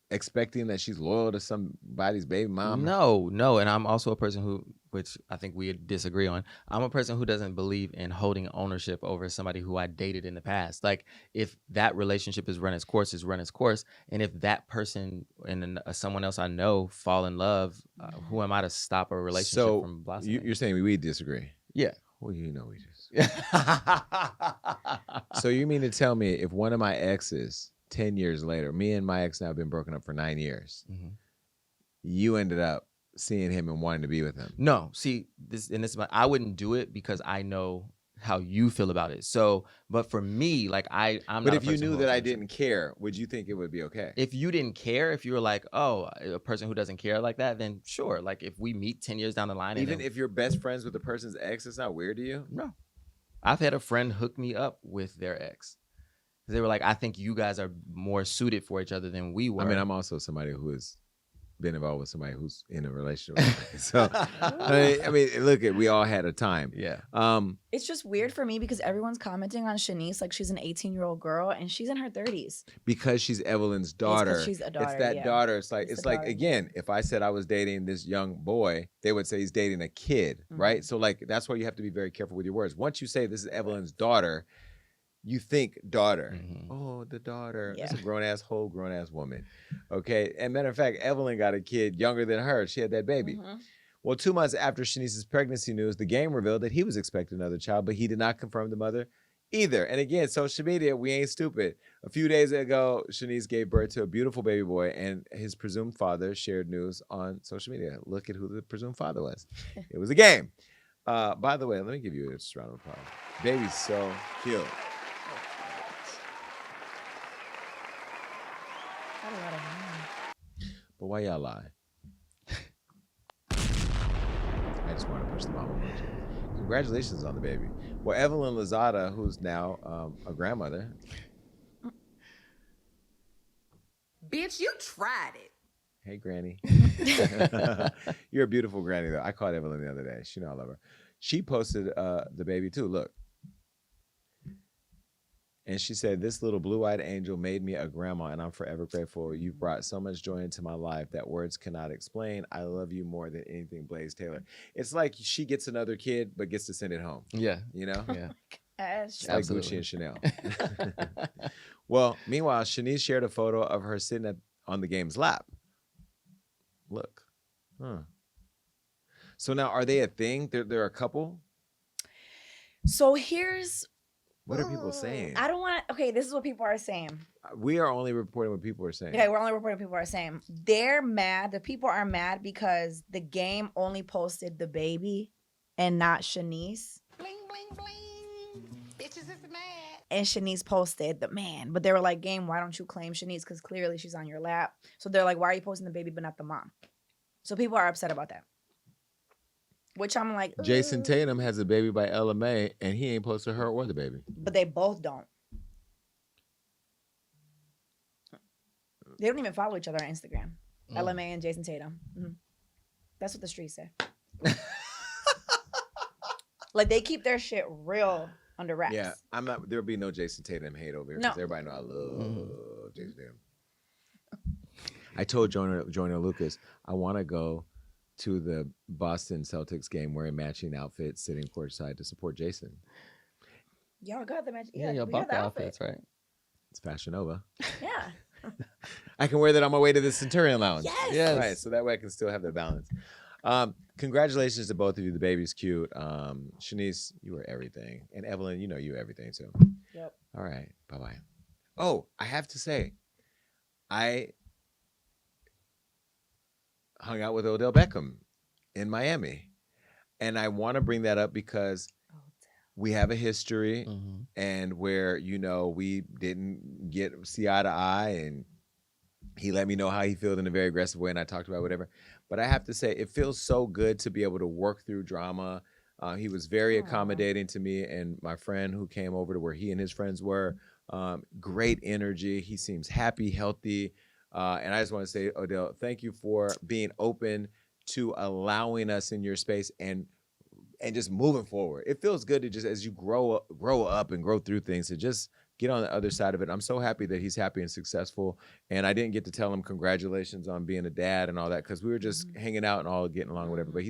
expecting that she's loyal to somebody's baby mom? No. And I'm also a person who, which I think we disagree on, I'm a person who doesn't believe in holding ownership over somebody who I dated in the past. Like, if that relationship is run its course, and if that person and someone else I know fall in love, who am I to stop a relationship from blossoming? You're saying we disagree? Yeah. Well, you know we just. So you mean to tell me if one of my exes 10 years later, me and my ex now have been broken up for 9 years, you ended up seeing him and wanting to be with him? No, see, I wouldn't do it because I know how you feel about it. So, but for me, like I'm But not if you knew that I didn't care, would you think it would be okay? If you didn't care, if you were like, oh, a person who doesn't care like that, then sure. Like if we meet 10 years down the line. Even if you're best friends with the person's ex, it's not weird to you? No. I've had a friend hook me up with their ex. They were like, I think you guys are more suited for each other than we were. I mean, I'm also somebody who has been involved with somebody who's in a relationship. So, I mean, look, we all had a time. Yeah. It's just weird for me because everyone's commenting on Chenise like she's an 18-year-old girl and she's in her 30s. Because she's Evelyn's daughter. It's 'cause she's a daughter, It's that yeah. daughter. It's like, Daughter. again, if I said I was dating this young boy, they would say he's dating a kid, right? So like, that's why you have to be very careful with your words. Once you say this is Evelyn's daughter, you think daughter. Oh, the daughter. Yeah. That's a whole grown-ass woman. Okay. And matter of fact, Evelyn got a kid younger than her. She had that baby. Well, 2 months after Shanice's pregnancy news, the game revealed that he was expecting another child, but he did not confirm the mother either. And again, social media, we ain't stupid. A few days ago, Chenise gave birth to a beautiful baby boy, and his presumed father shared news on social media. Look at who the presumed father was. It was a game. By the way, let me give you a round of applause. Baby's so cute. But why y'all lie? I just want to push the mama emoji. Congratulations on the baby. Well, Evelyn Lozada, who's now a grandmother. Bitch, you tried it. Hey, Granny. You're a beautiful granny, though. I called Evelyn the other day. She know I love her. She posted the baby, too. Look. And she said, this little blue-eyed angel made me a grandma, and I'm forever grateful. You've brought so much joy into my life that words cannot explain. I love you more than anything, Blaze Taylor. It's like she gets another kid, but gets to send it home. Yeah. You know? Yeah. It's like Gucci and Chanel. Well, meanwhile, Chenise shared a photo of her sitting on the game's lap. Look. Huh. So now, are they a thing? They're a couple? So here's... What are people saying? I don't want to... Okay, this is what people are saying. We are only reporting what people are saying. Okay, we're only reporting what people are saying. They're mad. The people are mad because the game only posted the baby and not Chenise. Bling, bling, bling. Bitches is mad. And Chenise posted the man. But they were like, game, why don't you claim Chenise? Because clearly she's on your lap. So they're like, why are you posting the baby but not the mom? So people are upset about that. Which I'm like, ugh. Jason Tatum has a baby by Ella May, and he ain't posted her or the baby. But they both don't. They don't even follow each other on Instagram. Ella May and Jason Tatum. That's what the streets say. Like, they keep their shit real under wraps. Yeah, there'll be no Jason Tatum hate over here, because everybody know I love Jason Tatum. I told Joyner Lucas, I want to go to the Boston Celtics game wearing matching outfits, sitting courtside to support Jason. Y'all got the match. Yeah, y'all bought the outfits, right? It's Fashion Nova. Yeah. I can wear that on my way to the Centurion Lounge. Yes. Right, so that way I can still have the balance. Congratulations to both of you. The baby's cute. Chenise, you were everything. And Evelyn, you know you everything too. Yep. All right, bye-bye. Oh, I have to say, I hung out with Odell Beckham in Miami. And I want to bring that up because we have a history and where, you know, we didn't see eye to eye, and he let me know how he felt in a very aggressive way, and I talked about whatever. But I have to say, it feels so good to be able to work through drama. He was very accommodating to me and my friend who came over to where he and his friends were. Great energy. He seems happy, healthy. And I just want to say, Odell, thank you for being open to allowing us in your space and just moving forward. It feels good to just, as you grow up and grow through things, to just get on the other side of it. I'm so happy that he's happy and successful. And I didn't get to tell him congratulations on being a dad and all that, because we were just hanging out and all getting along, whatever. But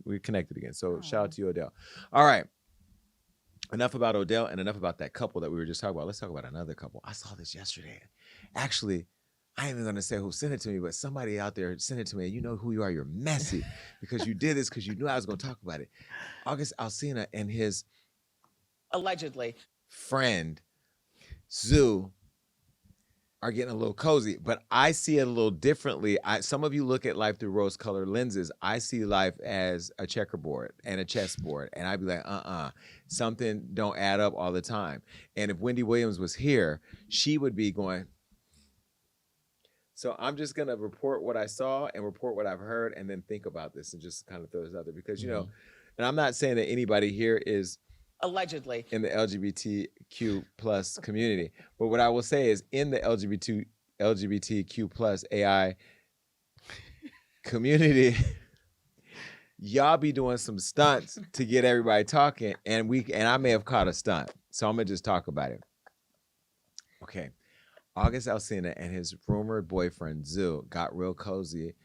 we're connected again. So shout out to you, Odell. All right. Enough about Odell and enough about that couple that we were just talking about. Let's talk about another couple. I saw this yesterday. Actually, I ain't even going to say who sent it to me, but somebody out there sent it to me. And you know who you are. You're messy because you did this because you knew I was going to talk about it. August Alsina and his allegedly friend, Zoo, are getting a little cozy, but I see it a little differently. Some of you look at life through rose-colored lenses. I see life as a checkerboard and a chessboard, and I'd be like, something don't add up all the time. And if Wendy Williams was here, she would be going. So I'm just going to report what I saw and report what I've heard and then think about this and just kind of throw this out there because, you know, and I'm not saying that anybody here is allegedly in the LGBTQ plus community, but what I will say is in the LGBTQ plus AI community, y'all be doing some stunts to get everybody talking, and I may have caught a stunt, so I'm gonna just talk about it. Okay. August Alsina and his rumored boyfriend, Zoo, got real cozy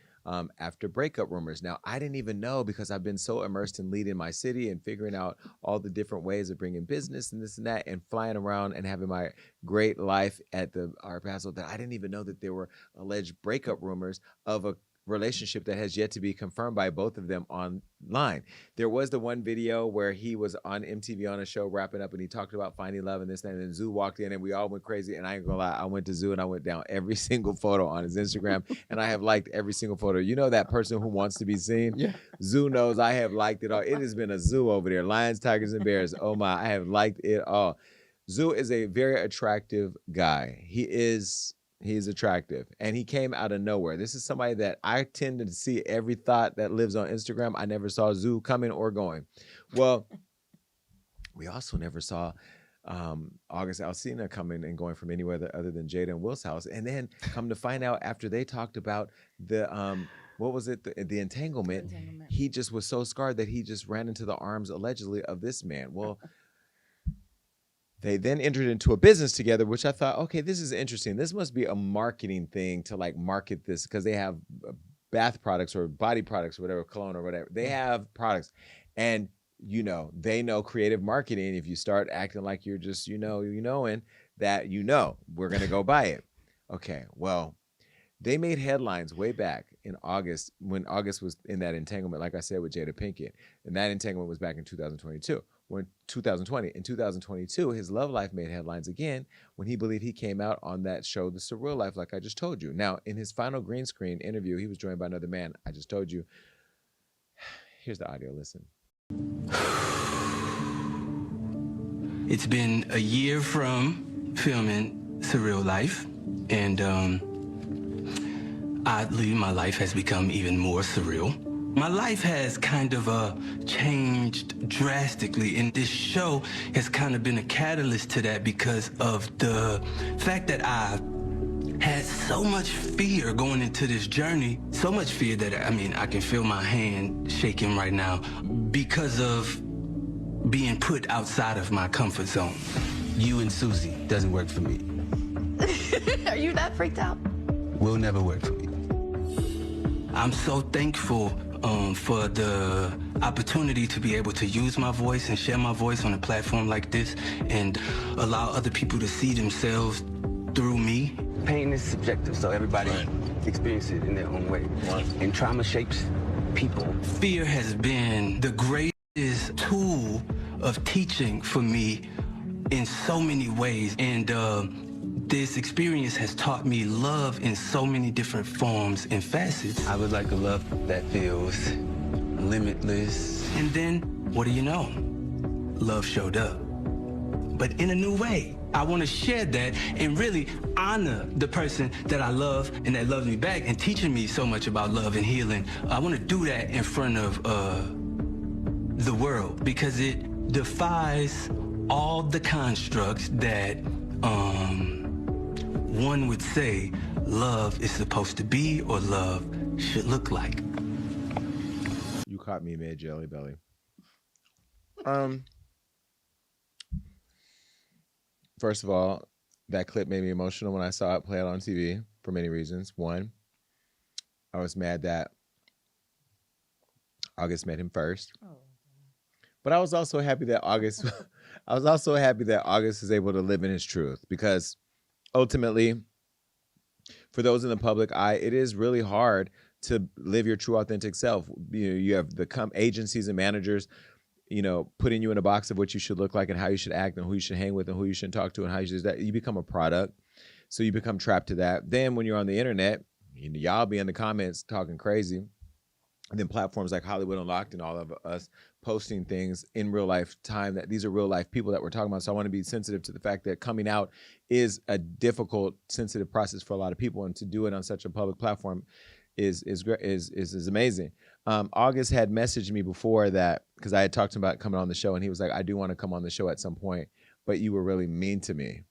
after breakup rumors. Now, I didn't even know because I've been so immersed in leading my city and figuring out all the different ways of bringing business and this and that and flying around and having my great life at our Basel that I didn't even know that there were alleged breakup rumors of a relationship that has yet to be confirmed by both of them online. There was the one video where he was on MTV on a show wrapping up and he talked about finding love and this and that, and Zoo walked in and we all went crazy, and I ain't gonna lie, I went to Zoo and I went down every single photo on his Instagram and I have liked every single photo. You know that person who wants to be seen? Yeah. Zoo knows I have liked it all. It has been a zoo over there. Lions, tigers, and bears. Oh my, I have liked it all. Zoo is a very attractive guy. He's attractive, and he came out of nowhere. This is somebody that I tend to see every thought that lives on Instagram. I never saw Zoo coming or going. Well, we also never saw August Alsina coming and going from anywhere other than Jada and Will's house. And then come to find out after they talked about the, what was it? The entanglement. He just was so scarred that he just ran into the arms allegedly of this man. Well, they then entered into a business together, which I thought, okay, this is interesting. This must be a marketing thing to like market this because they have bath products or body products or whatever, cologne or whatever. They have products. And, you know, they know creative marketing. If you start acting like you're just, knowing that, we're going to go buy it. Okay, well, they made headlines way back in August when August was in that entanglement, like I said, with Jada Pinkett. And that entanglement was back in 2022. In 2022, his love life made headlines again when he believed he came out on that show, The Surreal Life, like I just told you. Now, in his final green screen interview, he was joined by another man. I just told you. Here's the audio. Listen. It's been a year from filming Surreal Life, and oddly, my life has become even more surreal. My life has kind of changed drastically, and this show has kind of been a catalyst to that because of the fact that I had so much fear going into this journey, so much fear that, I can feel my hand shaking right now because of being put outside of my comfort zone. You and Susie doesn't work for me. Are you that freaked out? Will never work for me. I'm so thankful for the opportunity to be able to use my voice and share my voice on a platform like this and allow other people to see themselves through me. Pain is subjective, so everybody experiences it in their own way. And trauma shapes people. Fear has been the greatest tool of teaching for me in so many ways. And this experience has taught me love in so many different forms and facets. I would like a love that feels limitless. And then, what do you know? Love showed up, but in a new way. I want to share that and really honor the person that I love and that loves me back and teaching me so much about love and healing. I want to do that in front of the world because it defies all the constructs that one would say love is supposed to be or love should look like. You caught me mid jelly belly. First of all, that clip made me emotional when I saw it play out on TV for many reasons. One, I was mad that August met him first. But I was also happy that August is able to live in his truth, because ultimately, for those in the public eye, it is really hard to live your true, authentic self. You have the agencies and managers, putting you in a box of what you should look like and how you should act and who you should hang with and who you shouldn't talk to and how you should. You become a product, so you become trapped to that. Then when you're on the internet, y'all be in the comments talking crazy. And then platforms like Hollywood Unlocked and all of us posting things in real life time that these are real life people that we're talking about. So I want to be sensitive to the fact that coming out is a difficult, sensitive process for a lot of people, and to do it on such a public platform is amazing. August had messaged me before that, because I had talked to him about coming on the show, and he was like, I do want to come on the show at some point, but you were really mean to me.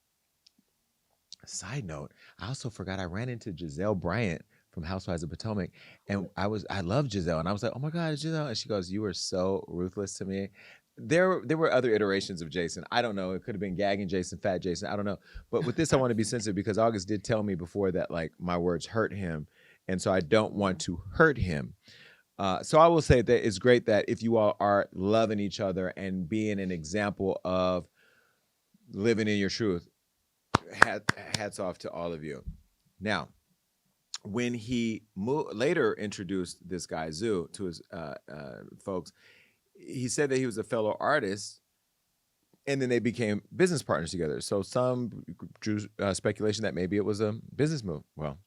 Side note, I also forgot I ran into Giselle Bryant from Housewives of Potomac, and I love Giselle, and I was like, oh my God, it's Giselle, and she goes, you were so ruthless to me. There were other iterations of Jason. I don't know. It could have been gagging Jason, fat Jason. I don't know. But with this, I want to be sensitive, because August did tell me before that like my words hurt him, and so I don't want to hurt him. So I will say that it's great that if you all are loving each other and being an example of living in your truth, hats off to all of you. Now, when he later introduced this guy, Zoo, to his folks, he said that he was a fellow artist, and then they became business partners together. So some drew speculation that maybe it was a business move. Well,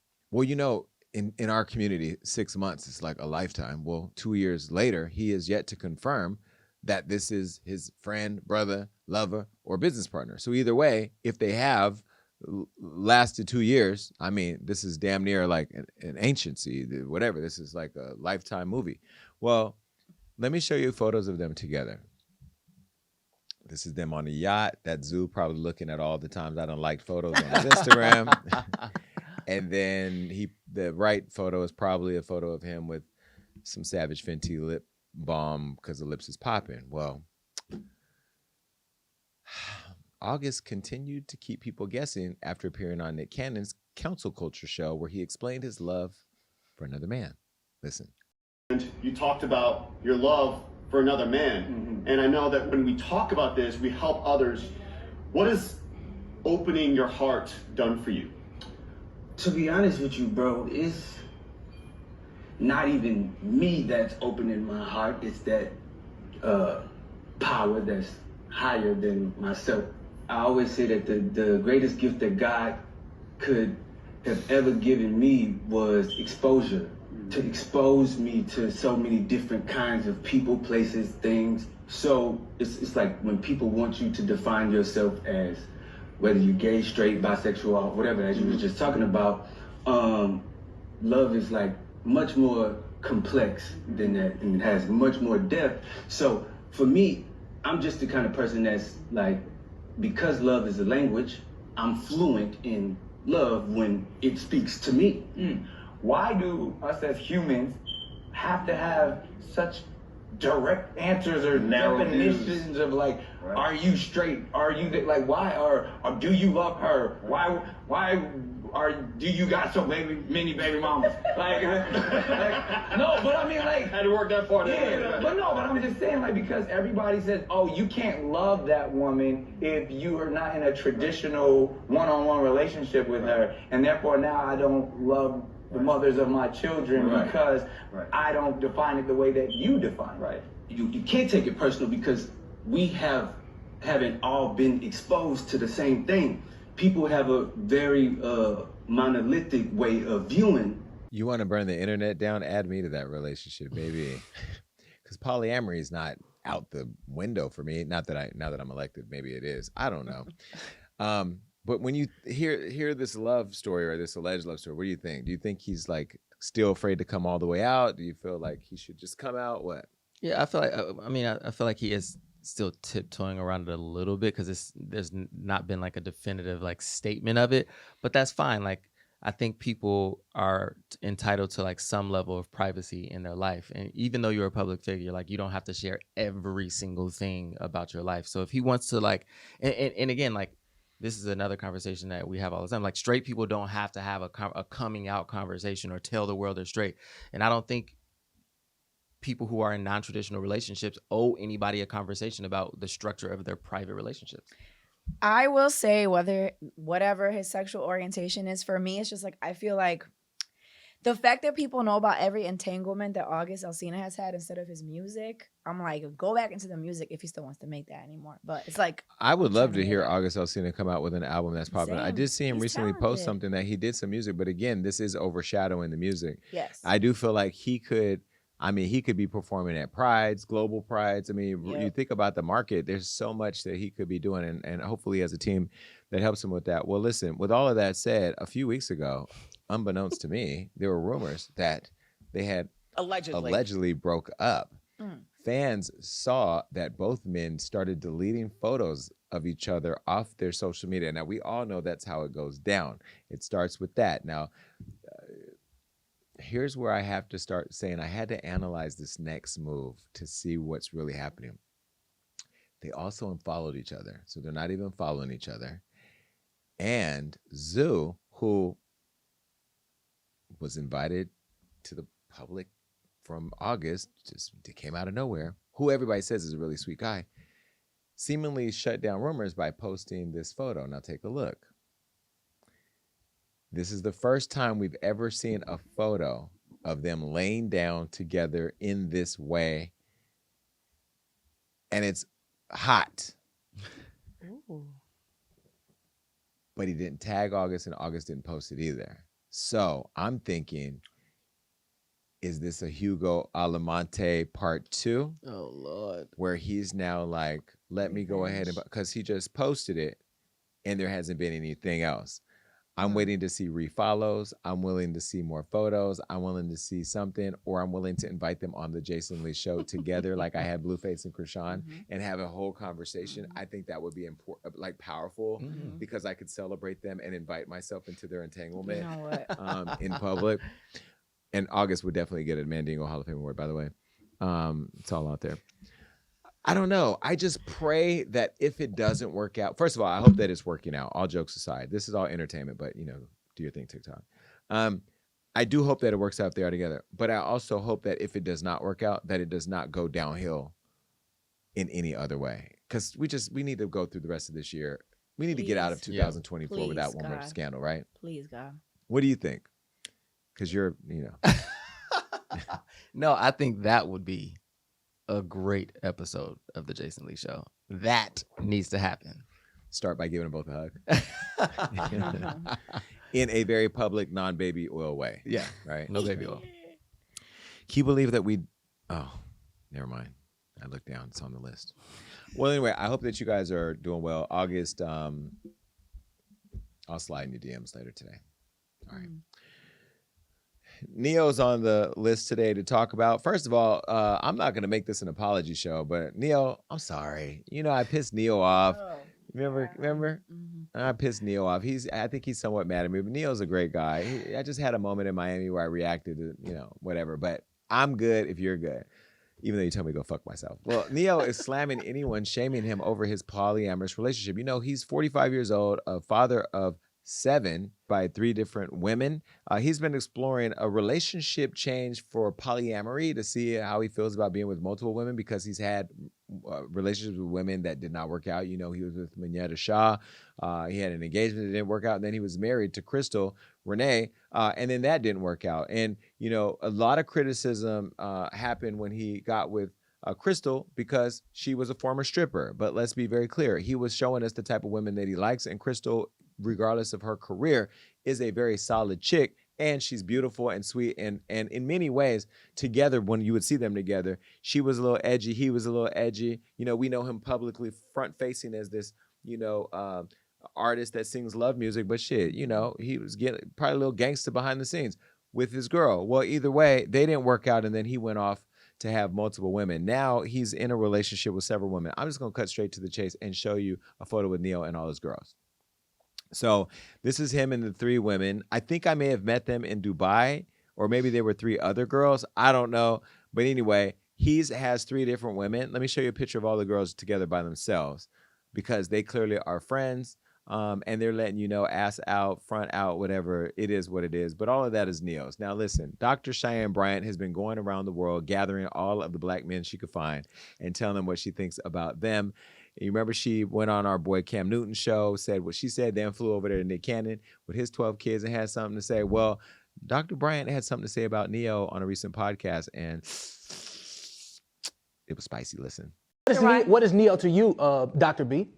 in our community, 6 months is like a lifetime. Well, 2 years later, he is yet to confirm that this is his friend, brother, lover, or business partner. So either way, if they have lasted 2 years, I mean, this is damn near like an anciency, whatever. This is like a lifetime movie. Well, let me show you photos of them together. This is them on a yacht that Zoo probably looking at all the times I don't like photos on his Instagram. And then the right photo is probably a photo of him with some Savage Fenty lip balm because the lips is popping. Well, August continued to keep people guessing after appearing on Nick Cannon's Council Culture show, where he explained his love for another man. Listen. And you talked about your love for another man. Mm-hmm. And I know that when we talk about this, we help others. What has opening your heart done for you? To be honest with you, bro, it's not even me that's opening my heart. It's that power that's higher than myself. I always say that the greatest gift that God could have ever given me was exposure. To expose me to so many different kinds of people, places, things. So it's like when people want you to define yourself as whether you're gay, straight, bisexual, or whatever, as you were just talking about, love is like much more complex than that, and it has much more depth. So for me, I'm just the kind of person that's like, because love is a language, I'm fluent in love when it speaks to me. Why do us as humans have to have such direct answers or definitions of like, are you straight? Are you like, why? Or do you love her? Why? Do you got so many baby mamas? Like, no, but I mean, like, had to work that part. Yeah, but no, but I'm just saying, like, because everybody says, oh, you can't love that woman if you are not in a traditional one-on-one relationship with her, and therefore now I don't love the mothers of my children because I don't define it the way that you define it. You can't take it personal because we haven't all been exposed to the same thing. People have a very monolithic way of viewing. You want to burn the internet down? Add me to that relationship, baby. Because polyamory is not out the window for me. Now that I'm elected, maybe it is. I don't know. But when you hear this love story or this alleged love story, what do you think? Do you think he's like still afraid to come all the way out? Do you feel like he should just come out? What? Yeah, I feel like. I feel like he is still tiptoeing around it a little bit because there's not been like a definitive like statement of it, but that's fine. Like I think people are entitled to like some level of privacy in their life, and even though you're a public figure, like you don't have to share every single thing about your life. So if he wants to like, and again, like this is another conversation that we have all the time. Like straight people don't have to have a coming out conversation or tell the world they're straight, and I don't think people who are in non-traditional relationships owe anybody a conversation about the structure of their private relationships. I will say whatever his sexual orientation is, for me, it's just like, I feel like the fact that people know about every entanglement that August Alsina has had instead of his music, I'm like, go back into the music if he still wants to make that anymore. But it's like, I would love to hear August Alsina come out with an album that's popular. I did see him recently post something that he did some music, but again, this is overshadowing the music. Yes. I do feel like he could be performing at Prides, global Prides. I mean, you think about the market, there's so much that he could be doing, and hopefully he has a team that helps him with that. Well, listen, with all of that said, a few weeks ago, unbeknownst to me, there were rumors that they had allegedly broke up. Fans saw that both men started deleting photos of each other off their social media. Now, we all know that's how it goes down. It starts with that. Now, here's where I have to start saying I had to analyze this next move to see what's really happening. They also unfollowed each other, so they're not even following each other. And Zoo, who was invited to the public from August, just came out of nowhere, who everybody says is a really sweet guy, seemingly shut down rumors by posting this photo. Now take a look. This is the first time we've ever seen a photo of them laying down together in this way. And it's hot. Ooh. But he didn't tag August, and August didn't post it either. So I'm thinking, is this a Hugo Alamonte part 2? Oh, Lord. Where he's now like, let me go ahead and, because he just posted it and there hasn't been anything else. I'm waiting to see refollows. I'm willing to see more photos. I'm willing to see something, or I'm willing to invite them on the Jason Lee show together, like I had Blueface and Krishan, and have a whole conversation. I think that would be important, like powerful, because I could celebrate them and invite myself into their entanglement in public. And August would definitely get a Mandingo Hall of Fame award, by the way. It's all out there. I don't know. I just pray that if it doesn't work out, first of all, I hope that it's working out. All jokes aside, this is all entertainment, but do your thing, TikTok. I do hope that it works out if they are together, but I also hope that if it does not work out, that it does not go downhill in any other way. Because we need to go through the rest of this year. We need to get out of 2024 without one more scandal, right? Please, God. What do you think? Because you're. No, I think that would be a great episode of the Jason Lee Show. That needs to happen. Start by giving them both a hug. In a very public, non-baby oil way. Yeah. Right? No baby oil. Can you believe that oh, never mind. I looked down. It's on the list. Well, anyway, I hope that you guys are doing well. August, I'll slide in your DMs later today. All right. Neo's on the list today to talk about. First of all, I'm not going to make this an apology show, but Neo, I'm sorry. I pissed Neo off. Remember? Mm-hmm. I pissed Neo off. I think he's somewhat mad at me, but Neo's a great guy. I just had a moment in Miami where I reacted to, whatever, but I'm good if you're good. even though you tell me to go fuck myself. Well, Neo is slamming anyone shaming him over his polyamorous relationship. You know, he's 45 years old, a father of 7 by 3 different women. He's been exploring a relationship change for polyamory to see how he feels about being with multiple women, because he's had relationships with women that did not work out. You know, he was with Minetta Shaw. He had an engagement that didn't work out. And then he was married to Crystal Renee. And then that didn't work out. And, you know, a lot of criticism happened when he got with Crystal, because she was a former stripper. But let's be very clear. He was showing us the type of women that he likes. And Crystal, regardless of her career, is a very solid chick, and she's beautiful and sweet, and in many ways together, when you would see them together, she was a little edgy, he was a little edgy. You know, we know him publicly front facing as this, you know, artist that sings love music, but shit, you know, he was getting probably a little gangster behind the scenes with his girl. Well, either way, they didn't work out, and then he went off to have multiple women. Now he's in a relationship with several women. I'm just gonna cut straight to the chase and show you a photo with Neo and all his girls. So this is him and the 3 women. I think I may have met them in Dubai, or maybe there were 3 other girls. I don't know. But anyway, he has 3 different women. Let me show you a picture of all the girls together by themselves, because they clearly are friends. And they're letting you know, ass out, front out, whatever. It is what it is. But all of that is Neo's. Now listen, Dr. Cheyenne Bryant has been going around the world gathering all of the black men she could find and telling them what she thinks about them. You remember she went on our boy Cam Newton's show, said what she said, then flew over there to Nick Cannon with his 12 kids and had something to say. Well, Dr. Bryant had something to say about Neo on a recent podcast, and it was spicy. Listen. What is Neo to you, Dr. B?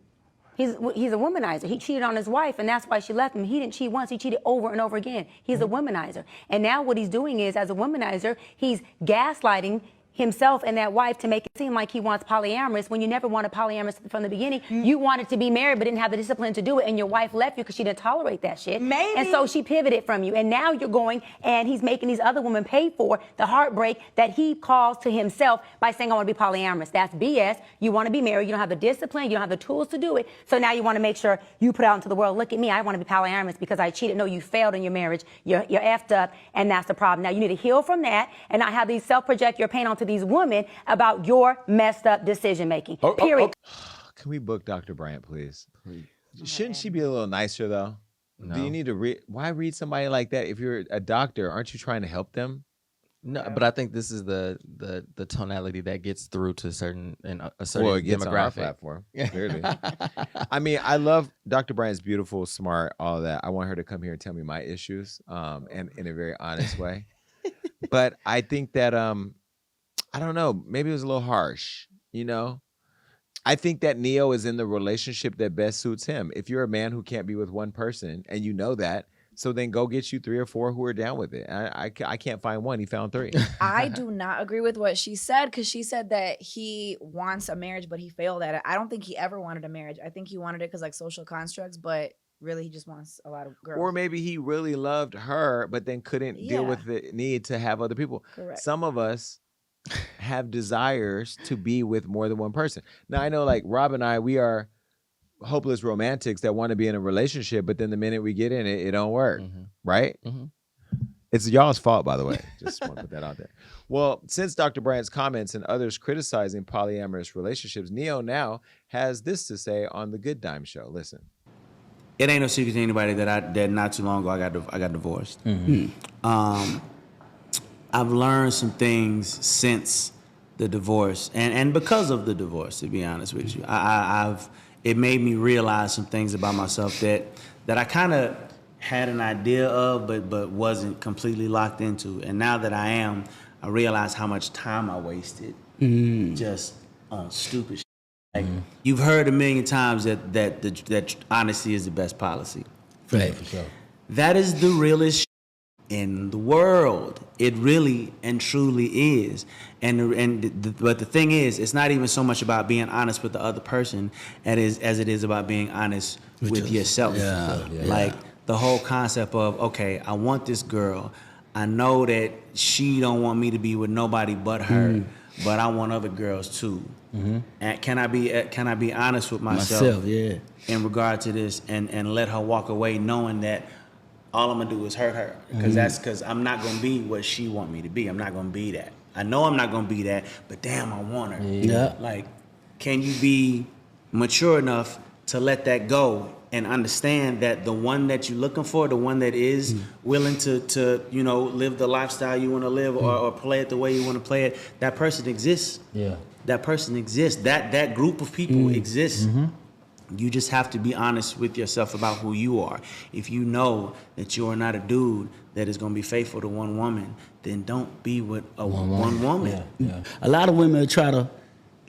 He's a womanizer. He cheated on his wife, and that's why she left him. He didn't cheat once. He cheated over and over again. He's a womanizer. And now what he's doing is, as a womanizer, he's gaslighting himself and that wife to make it seem like he wants polyamorous, when you never wanted polyamorous from the beginning. You wanted to be married but didn't have the discipline to do it, and your wife left you because she didn't tolerate that shit. Maybe. And so she pivoted from you, and now you're going and he's making these other women pay for the heartbreak that he caused to himself by saying, I want to be polyamorous. That's BS. You want to be married, you don't have the discipline, you don't have the tools to do it, so now you want to make sure you put out into the world, look at me, I want to be polyamorous because I cheated. No, you failed in your marriage, you're effed up, and that's the problem. Now you need to heal from that and not have these self-project your pain onto these women about your messed up decision making. Period. Can we book Dr. Bryant, please? Shouldn't she be a little nicer, though? No. Do you need to read? Why read somebody like that? If you're a doctor, aren't you trying to help them? No, but I think this is the tonality that gets through to a certain Well, it gets demographic. on our platform, clearly. I mean, I love Dr. Bryant's beautiful, smart, all of that. I want her to come here and tell me my issues, and in a very honest way. But I think that I don't know, maybe it was a little harsh, you know? I think that Neo is in the relationship that best suits him. If you're a man who can't be with one person and you know that, so then go get you 3 or 4 who are down with it. I can't find one. He found 3. I do not agree with what she said, because she said that he wants a marriage, but he failed at it. I don't think he ever wanted a marriage. I think he wanted it because like social constructs, but really he just wants a lot of girls. Or maybe he really loved her, but then couldn't deal with the need to have other people. Correct. Some of us have desires to be with more than one person. Now, I know like Rob and I, we are hopeless romantics that want to be in a relationship, but then the minute we get in it, it don't work, right? It's y'all's fault, by the way. Just want to put that out there. Well, since Dr. Bryant's comments and others criticizing polyamorous relationships, Neo now has this to say on the Good Dime Show. Listen. It ain't no secret to anybody that not too long ago I got divorced. I've learned some things since the divorce, and because of the divorce, to be honest with you, it made me realize some things about myself that I kind of had an idea of, but wasn't completely locked into. And now that I am, I realize how much time I wasted just on stupid shit. Like, you've heard a million times that honesty is the best policy. Right, for sure. That is the realest shit in the world. It really and truly is. But the thing is, it's not even so much about being honest with the other person as it is about being honest with yourself. Like the whole concept of, okay, I want this girl. I know that she don't want me to be with nobody but her, but I want other girls too. And can I be honest with myself in regard to this and let her walk away knowing that all I'm gonna do is hurt her, because I'm not gonna be what she want me to be. I'm not gonna be that. I know I'm not gonna be that, but damn, I want her. Yeah. Like, can you be mature enough to let that go and understand that the one that you're looking for, the one that is willing to live the lifestyle you want to live or play it the way you want to play it, that person exists. Yeah. That person exists. That group of people exists. You just have to be honest with yourself about who you are. If you know that you are not a dude that is going to be faithful to one woman, then don't be with one woman. Yeah. A lot of women try to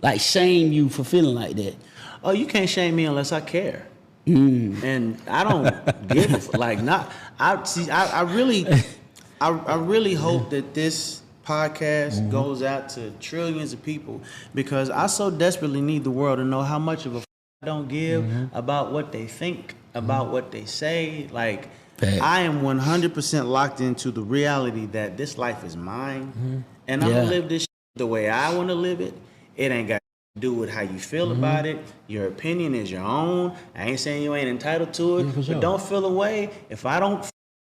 like shame you for feeling like that. Oh, you can't shame me unless I care. And I don't give like not. I really hope that this podcast goes out to trillions of people, because I so desperately need the world to know how much of a I don't give about what they think, about what they say. Like, I am 100% locked into the reality that this life is mine, and I'm gonna live this the way I want to live it. It ain't got to do with how you feel about it. Your opinion is your own. I ain't saying you ain't entitled to it, but don't feel away if I don't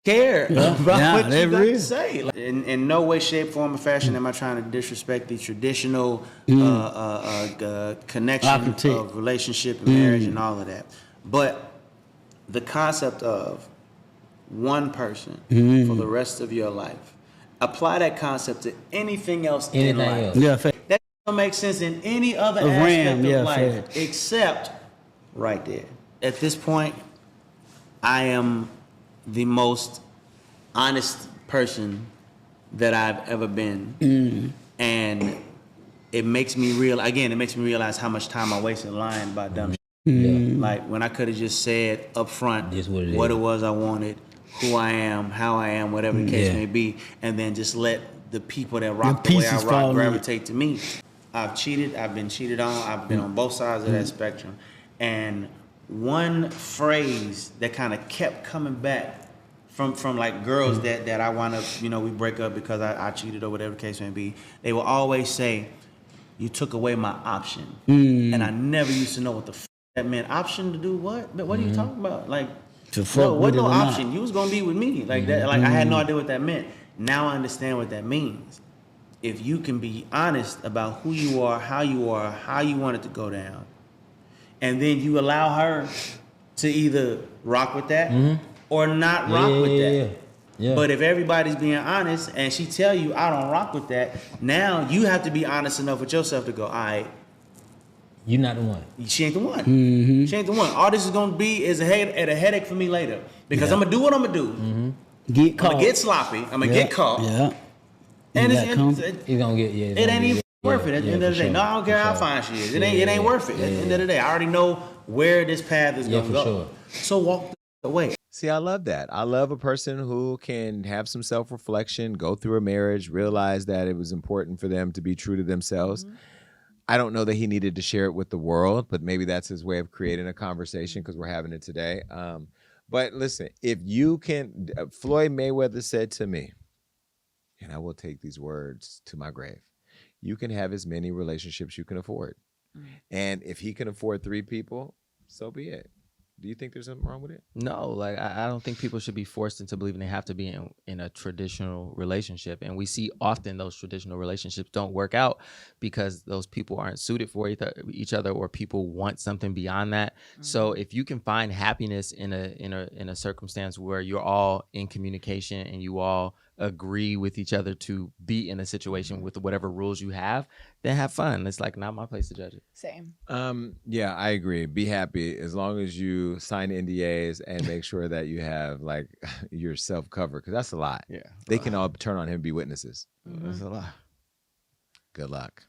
care about what you got to say. Like, in no way, shape, form, or fashion am I trying to disrespect the traditional connection of relationship and marriage and all of that. But the concept of one person for the rest of your life, apply that concept to anything else in life. That don't make sense in any other aspect of life except right there. At this point, I am the most honest person that I've ever been. And it makes me realize how much time I wasted lying about dumb shit. Like, when I could have just said up front what it was I wanted, who I am, how I am, whatever the case may be, and then just let the people that rock the way I rock gravitate to me. I've cheated, I've been cheated on, I've been on both sides of that spectrum. And one phrase that kind of kept coming back from like girls that I wound up, we break up because I cheated or whatever the case may be, they will always say, you took away my option. And I never used to know what the that meant. Option to do what? But what are you talking about? Like, what no option? You was gonna be with me. Like that. Like, I had no idea what that meant. Now I understand what that means. If you can be honest about who you are, how you want it to go down, and then you allow her to either rock with that or not rock with that. Yeah. But if everybody's being honest and she tell you, I don't rock with that, now you have to be honest enough with yourself to go, all right, you're not the one. She ain't the one. She ain't the one. All this is gonna be is a headache for me later, because I'm gonna do what I'm gonna do. Get caught. I'm gonna get sloppy. I'm gonna get caught. Yeah. And it's gonna get it ain't even worth it at the end of the day. No, I don't care how fine she is. It ain't worth it at the end of the day. I already know where this path is gonna go. So walk the way. See, I love that. I love a person who can have some self-reflection, go through a marriage, realize that it was important for them to be true to themselves. I don't know that he needed to share it with the world, but maybe that's his way of creating a conversation, because we're having it today. But listen, if you can, Floyd Mayweather said to me, and I will take these words to my grave, you can have as many relationships you can afford. And if he can afford 3 people, so be it. Do you think there's something wrong with it? No, like I don't think people should be forced into believing they have to be in a traditional relationship. And we see often those traditional relationships don't work out because those people aren't suited for each other, or people want something beyond that. So if you can find happiness in a circumstance where you're all in communication and you all agree with each other to be in a situation with whatever rules you have, then have fun. It's like not my place to judge it. Same. Yeah, I agree. Be happy as long as you sign NDAs and make sure that you have like your self-covered, because that's a lot. Yeah. They can all turn on him and be witnesses. That's a lot. Good luck.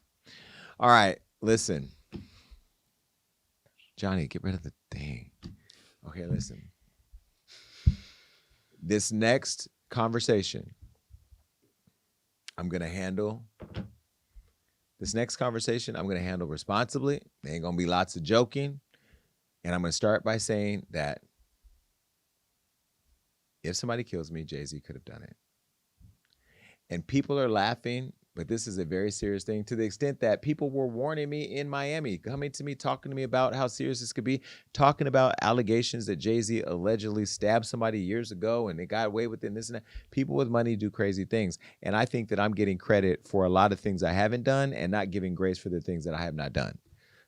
All right, listen. Johnny, get rid of the thing. Okay, listen. This next conversation, I'm going to handle responsibly. There ain't going to be lots of joking. And I'm going to start by saying that if somebody kills me, Jay-Z could have done it. And people are laughing But this is a very serious thing, to the extent that people were warning me in Miami, coming to me, talking to me about how serious this could be, talking about allegations that Jay-Z allegedly stabbed somebody years ago and they got away with it and this and that. People with money do crazy things. And I think that I'm getting credit for a lot of things I haven't done and not giving grace for the things that I have not done.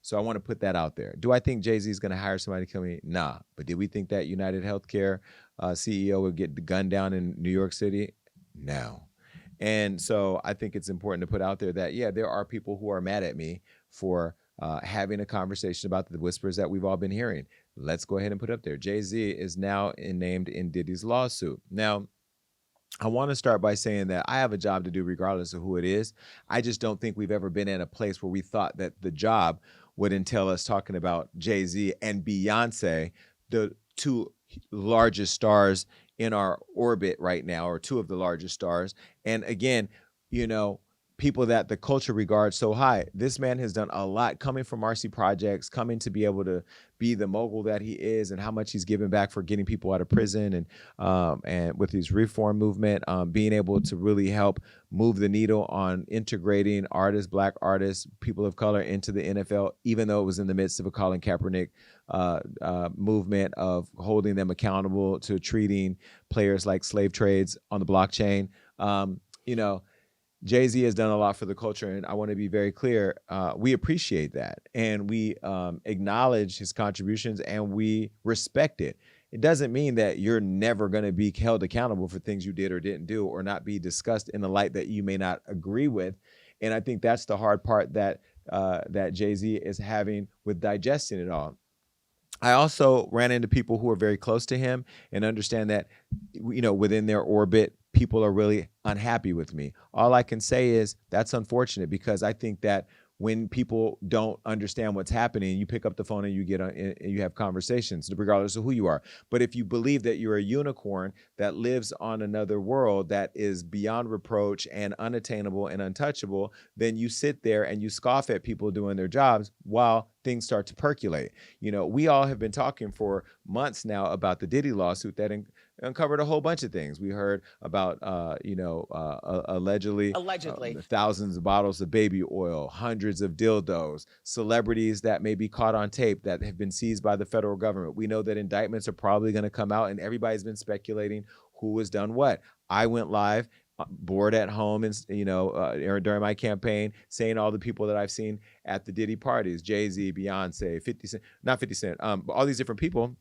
So I want to put that out there. Do I think Jay-Z is going to hire somebody to come in? Nah. But did we think that United Healthcare CEO would get gunned down in New York City? No. And so I think it's important to put out there that, yeah, there are people who are mad at me for having a conversation about the whispers that we've all been hearing. Let's go ahead and put up there. Jay-Z is now named in Diddy's lawsuit. Now, I want to start by saying that I have a job to do regardless of who it is. I just don't think we've ever been in a place where we thought that the job would entail us talking about Jay-Z and Beyonce, the two largest stars in our orbit right now, or two of the largest stars. And again, you know, people that the culture regards so high. This man has done a lot, coming from RC Projects, coming to be able to be the mogul that he is, and how much he's given back for getting people out of prison, and with his reform movement, being able to really help move the needle on integrating artists, Black artists, people of color into the NFL, even though it was in the midst of a Colin Kaepernick movement of holding them accountable to treating players like slave trades on the blockchain. You know, Jay-Z has done a lot for the culture, and I want to be very clear. We appreciate that, and we acknowledge his contributions, and we respect it. It doesn't mean that you're never going to be held accountable for things you did or didn't do, or not be discussed in a light that you may not agree with. And I think that's the hard part that that Jay-Z is having with digesting it all. I also ran into people who are very close to him and understand that, you know, within their orbit, people are really unhappy with me. All I can say is that's unfortunate, because I think that when people don't understand what's happening, you pick up the phone and you get on, and you have conversations, regardless of who you are. But if you believe that you're a unicorn that lives on another world that is beyond reproach and unattainable and untouchable, then you sit there and you scoff at people doing their jobs while things start to percolate. You know, we all have been talking for months now about the Diddy lawsuit that uncovered a whole bunch of things. We heard about, allegedly thousands of bottles of baby oil, hundreds of dildos, celebrities that may be caught on tape that have been seized by the federal government. We know that indictments are probably going to come out, and everybody's been speculating who has done what. I went live, bored at home, and during my campaign, saying all the people that I've seen at the Diddy parties: Jay-Z, Beyonce, 50 Cent, not 50 Cent, all these different people.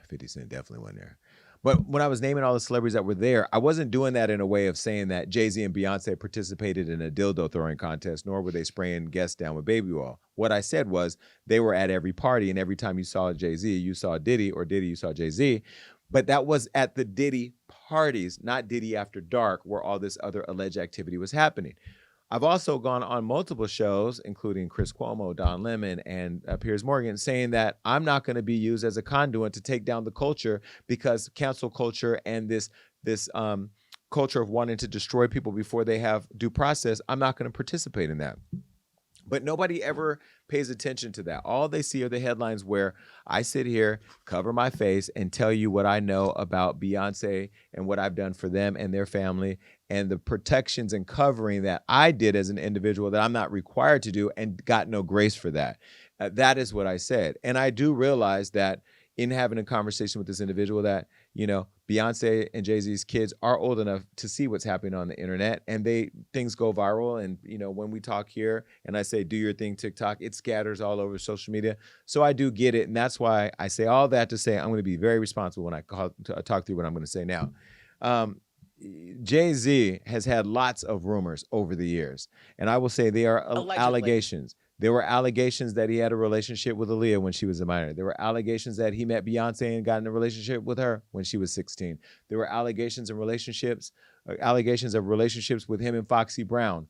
50 Cent definitely wasn't there. But when I was naming all the celebrities that were there, I wasn't doing that in a way of saying that Jay-Z and Beyonce participated in a dildo throwing contest, nor were they spraying guests down with baby oil. What I said was they were at every party, and every time you saw Jay-Z, you saw Diddy, or Diddy, you saw Jay-Z. But that was at the Diddy parties, not Diddy After Dark, where all this other alleged activity was happening. I've also gone on multiple shows, including Chris Cuomo, Don Lemon, and Piers Morgan, saying that I'm not going to be used as a conduit to take down the culture, because cancel culture and this culture of wanting to destroy people before they have due process, I'm not going to participate in that. But nobody ever pays attention to that. All they see are the headlines where I sit here, cover my face, and tell you what I know about Beyonce and what I've done for them and their family, and the protections and covering that I did as an individual that I'm not required to do, and got no grace for that. That is what I said. And I do realize that in having a conversation with this individual that, you know, Beyonce and Jay-Z's kids are old enough to see what's happening on the internet, and things go viral. And, you know, when we talk here and I say, do your thing, TikTok, it scatters all over social media. So I do get it. And that's why I say all that to say I'm going to be very responsible when I talk through what I'm going to say now. Jay-Z has had lots of rumors over the years, and I will say they are allegations. There were allegations that he had a relationship with Aaliyah when she was a minor. There were allegations that he met Beyonce and got in a relationship with her when she was 16. There were allegations of relationships with him and Foxy Brown.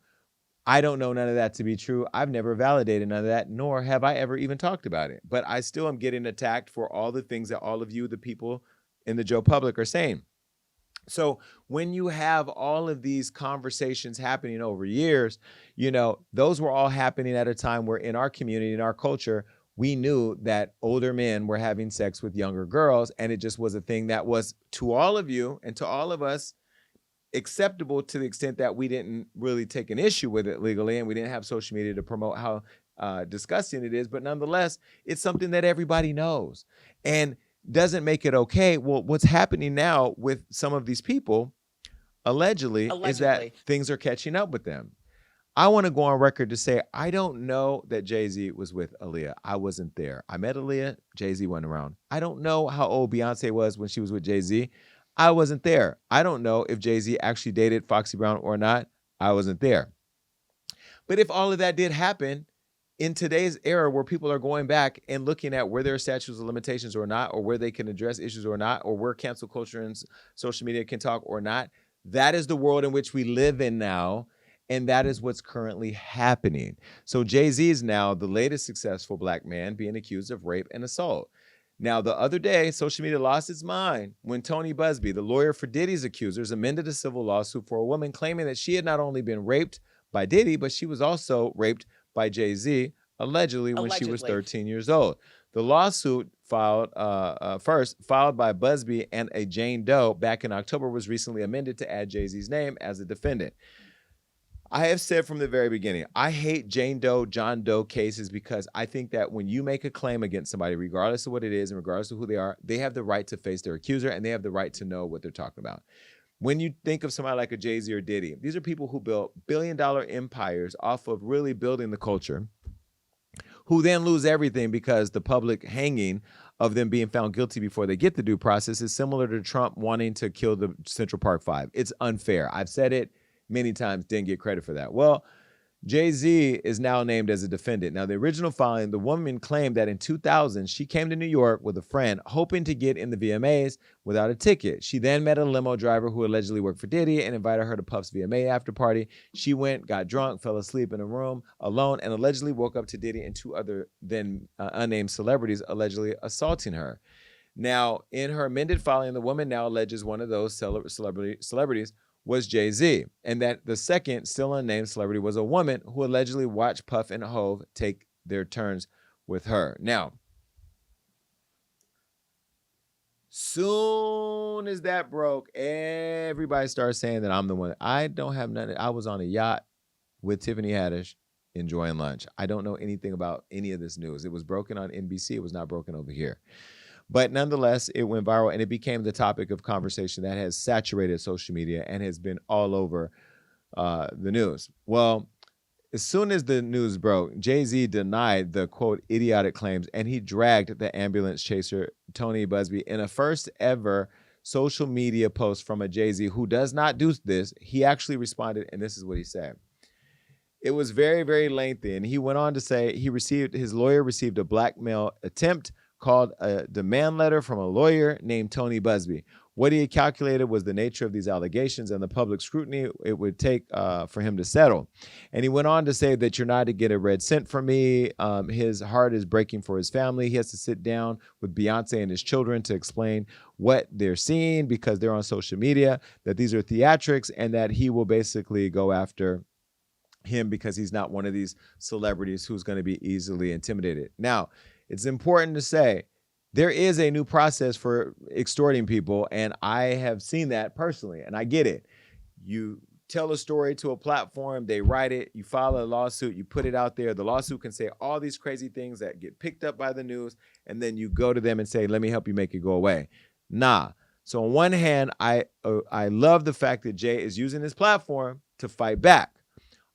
I don't know none of that to be true. I've never validated none of that, nor have I ever even talked about it. But I still am getting attacked for all the things that all of you, the people in the Joe public, are saying. So when you have all of these conversations happening over years, you know, those were all happening at a time where in our community, in our culture, we knew that older men were having sex with younger girls. And it just was a thing that was, to all of you and to all of us, acceptable to the extent that we didn't really take an issue with it legally, and we didn't have social media to promote how disgusting it is. But nonetheless, it's something that everybody knows and doesn't make it okay. Well, what's happening now with some of these people, allegedly, is that things are catching up with them. I want to go on record to say, I don't know that Jay-Z was with Aaliyah. I wasn't there. I met Aaliyah. Jay-Z went around. I don't know how old Beyonce was when she was with Jay-Z. I wasn't there. I don't know if Jay-Z actually dated Foxy Brown or not. I wasn't there. But if all of that did happen in today's era where people are going back and looking at where there are statutes of limitations or not, or where they can address issues or not, or where cancel culture and social media can talk or not, that is the world in which we live in now. And that is what's currently happening. So Jay-Z is now the latest successful black man being accused of rape and assault. Now, the other day, social media lost its mind when Tony Busby, the lawyer for Diddy's accusers, amended a civil lawsuit for a woman claiming that she had not only been raped by Diddy, but she was also raped by Jay-Z, allegedly when she was 13 years old. The lawsuit filed by Busby and a Jane Doe back in October was recently amended to add Jay-Z's name as a defendant. I have said from the very beginning, I hate Jane Doe, John Doe cases because I think that when you make a claim against somebody, regardless of what it is and regardless of who they are, they have the right to face their accuser and they have the right to know what they're talking about. When you think of somebody like a Jay-Z or Diddy, these are people who built billion-dollar empires off of really building the culture, who then lose everything because the public hanging of them being found guilty before they get the due process is similar to Trump wanting to kill the Central Park Five. It's unfair. I've said it many times, didn't get credit for that. Well, Jay-Z is now named as a defendant. Now, the original filing, the woman claimed that in 2000, she came to New York with a friend hoping to get in the VMAs without a ticket. She then met a limo driver who allegedly worked for Diddy and invited her to Puff's VMA after party. She went, got drunk, fell asleep in a room alone, and allegedly woke up to Diddy and two other then unnamed celebrities allegedly assaulting her. Now, in her amended filing, the woman now alleges one of those celebrities was Jay-Z, and that the second, still unnamed celebrity was a woman who allegedly watched Puff and Hove take their turns with her. Now, soon as that broke, everybody started saying that I'm the one. I don't have nothing. I was on a yacht with Tiffany Haddish enjoying lunch. I don't know anything about any of this news. It was broken on NBC. It was not broken over here. But nonetheless, it went viral and it became the topic of conversation that has saturated social media and has been all over the news. Well, as soon as the news broke, Jay-Z denied the, quote, idiotic claims, and he dragged the ambulance chaser, Tony Busby, in a first ever social media post from a Jay-Z who does not do this. He actually responded, and this is what he said. It was very, very lengthy, and he went on to say his lawyer received a blackmail attempt called a demand letter from a lawyer named Tony Busby. What he had calculated was the nature of these allegations and the public scrutiny it would take for him to settle. And he went on to say that you're not to get a red cent from me. His heart is breaking for his family. He has to sit down with Beyonce and his children to explain what they're seeing because they're on social media, that these are theatrics, and that he will basically go after him because he's not one of these celebrities who's going to be easily intimidated. Now, it's important to say there is a new process for extorting people, and I have seen that personally, and I get it. You tell a story to a platform, they write it, you file a lawsuit, you put it out there. The lawsuit can say all these crazy things that get picked up by the news, and then you go to them and say, let me help you make it go away. Nah. So on one hand, I love the fact that Jay is using his platform to fight back.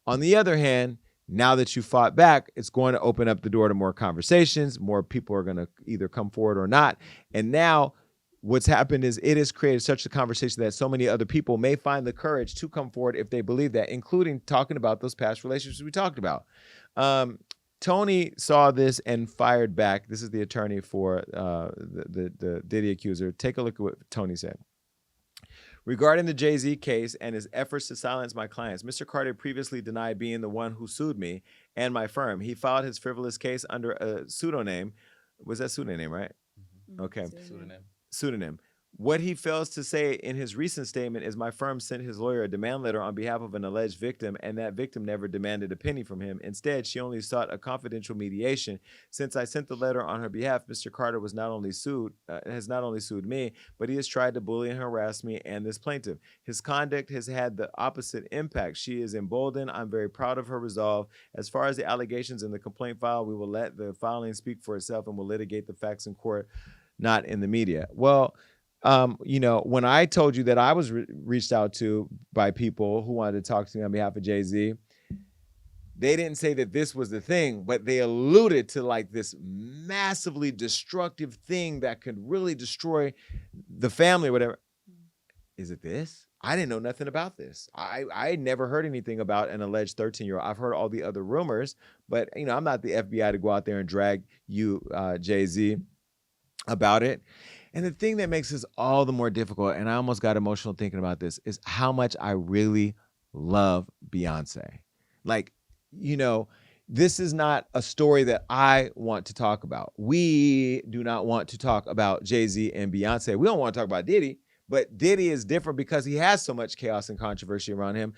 On the other hand, now that you fought back, it's going to open up the door to more conversations. More people are going to either come forward or not. And now what's happened is it has created such a conversation that so many other people may find the courage to come forward if they believe that, including talking about those past relationships we talked about. Tony saw this and fired back. This is the attorney for the Diddy accuser. Take a look at what Tony said. Regarding the Jay-Z case and his efforts to silence my clients, Mr. Carter previously denied being the one who sued me and my firm. He filed his frivolous case under a pseudonym. Was that pseudonym, right? Mm-hmm. Okay. Pseudonym. What he fails to say in his recent statement is my firm sent his lawyer a demand letter on behalf of an alleged victim, and that victim never demanded a penny from him. Instead, she only sought a confidential mediation. Since I sent the letter on her behalf, Mr. Carter has not only sued me, but he has tried to bully and harass me and this plaintiff. His conduct has had the opposite impact. She is emboldened. I'm very proud of her resolve. As far as the allegations in the complaint file, we will let the filing speak for itself and will litigate the facts in court, not in the media. Well, when I told you that I was reached out to by people who wanted to talk to me on behalf of Jay-Z, they didn't say that this was the thing, but they alluded to like this massively destructive thing that could really destroy the family or whatever. Is it this? I didn't know nothing about this. I never heard anything about an alleged 13-year-old. I've heard all the other rumors, but I'm not the FBI to go out there and drag you, Jay-Z, about it. And the thing that makes this all the more difficult, and I almost got emotional thinking about this, is how much I really love Beyonce. Like, this is not a story that I want to talk about. We do not want to talk about Jay-Z and Beyonce. We don't want to talk about Diddy, but Diddy is different because he has so much chaos and controversy around him.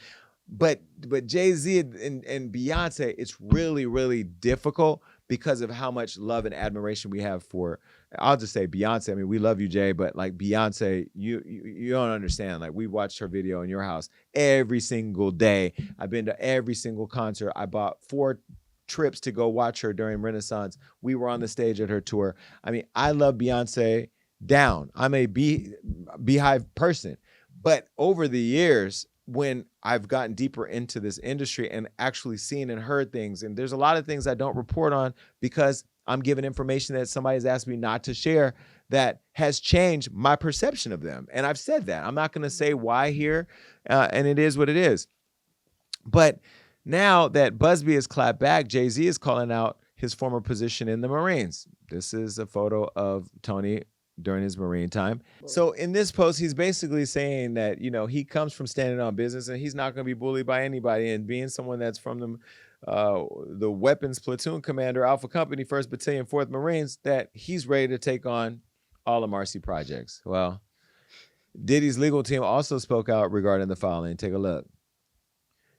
But Jay-Z and Beyonce, it's really, really difficult because of how much love and admiration we have for, I'll just say Beyonce. I mean, we love you, Jay, but like Beyonce, you don't understand. Like, we watched her video in your house every single day. I've been to every single concert. I bought 4 trips to go watch her during Renaissance. We were on the stage at her tour. I mean, I love Beyonce down. I'm a Beehive person. But over the years, when I've gotten deeper into this industry and actually seen and heard things, and there's a lot of things I don't report on because I'm given information that somebody's asked me not to share that has changed my perception of them. And I've said that. I'm not going to say why here, and it is what it is. But now that Busby has clapped back, Jay-Z is calling out his former position in the Marines. This is a photo of Tony during his Marine time. So in this post, he's basically saying that, he comes from standing on business and he's not going to be bullied by anybody. And being someone that's from the weapons platoon commander, Alpha Company, 1st Battalion, 4th Marines, that he's ready to take on all the Marcy projects. Well, Diddy's legal team also spoke out regarding the filing. Take a look.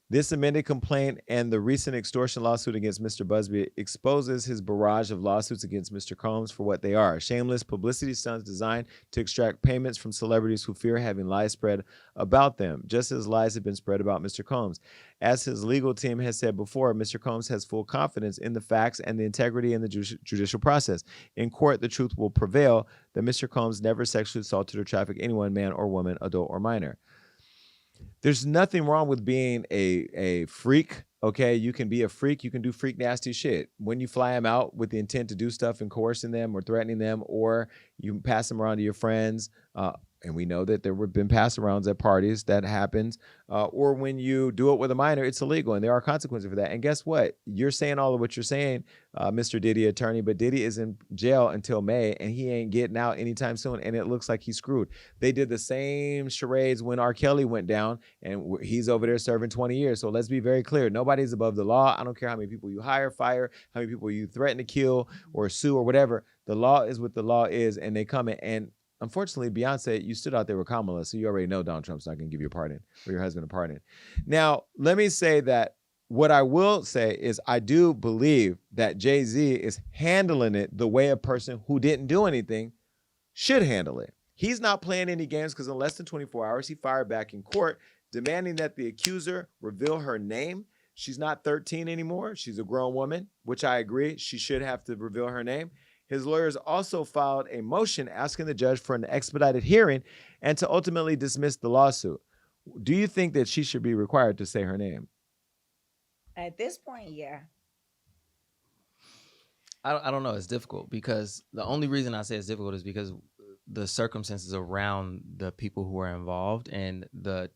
This amended complaint and the recent extortion lawsuit against Mr. Busby exposes his barrage of lawsuits against Mr. Combs for what they are: shameless publicity stunts designed to extract payments from celebrities who fear having lies spread about them, just as lies have been spread about Mr. Combs. As his legal team has said before, Mr. Combs has full confidence in the facts and the integrity in the judicial process. In court, the truth will prevail that Mr. Combs never sexually assaulted or trafficked anyone, man or woman, adult or minor. There's nothing wrong with being a freak, okay? You can be a freak. You can do freak nasty shit. When you fly them out with the intent to do stuff and coercing them or threatening them, or you pass them around to your friends, and we know that there have been pass-arounds at parties that happens, or when you do it with a minor, it's illegal, and there are consequences for that. And guess what? You're saying all of what you're saying, Mr. Diddy attorney, but Diddy is in jail until May, and he ain't getting out anytime soon, and it looks like he's screwed. They did the same charades when R. Kelly went down, and he's over there serving 20 years. So let's be very clear. Nobody's above the law. I don't care how many people you hire, fire, how many people you threaten to kill or sue or whatever. The law is what the law is, and they come in. And unfortunately, Beyonce, you stood out there with Kamala, so you already know Donald Trump's not going to give you a pardon or your husband a pardon. Now, let me say that what I will say is I do believe that Jay-Z is handling it the way a person who didn't do anything should handle it. He's not playing any games because in less than 24 hours, he fired back in court, demanding that the accuser reveal her name. She's not 13 anymore. She's a grown woman, which I agree. She should have to reveal her name. His lawyers also filed a motion asking the judge for an expedited hearing and to ultimately dismiss the lawsuit. Do you think that she should be required to say her name? At this point, yeah. I don't know. It's difficult because the only reason I say it's difficult is because the circumstances around the people who are involved and the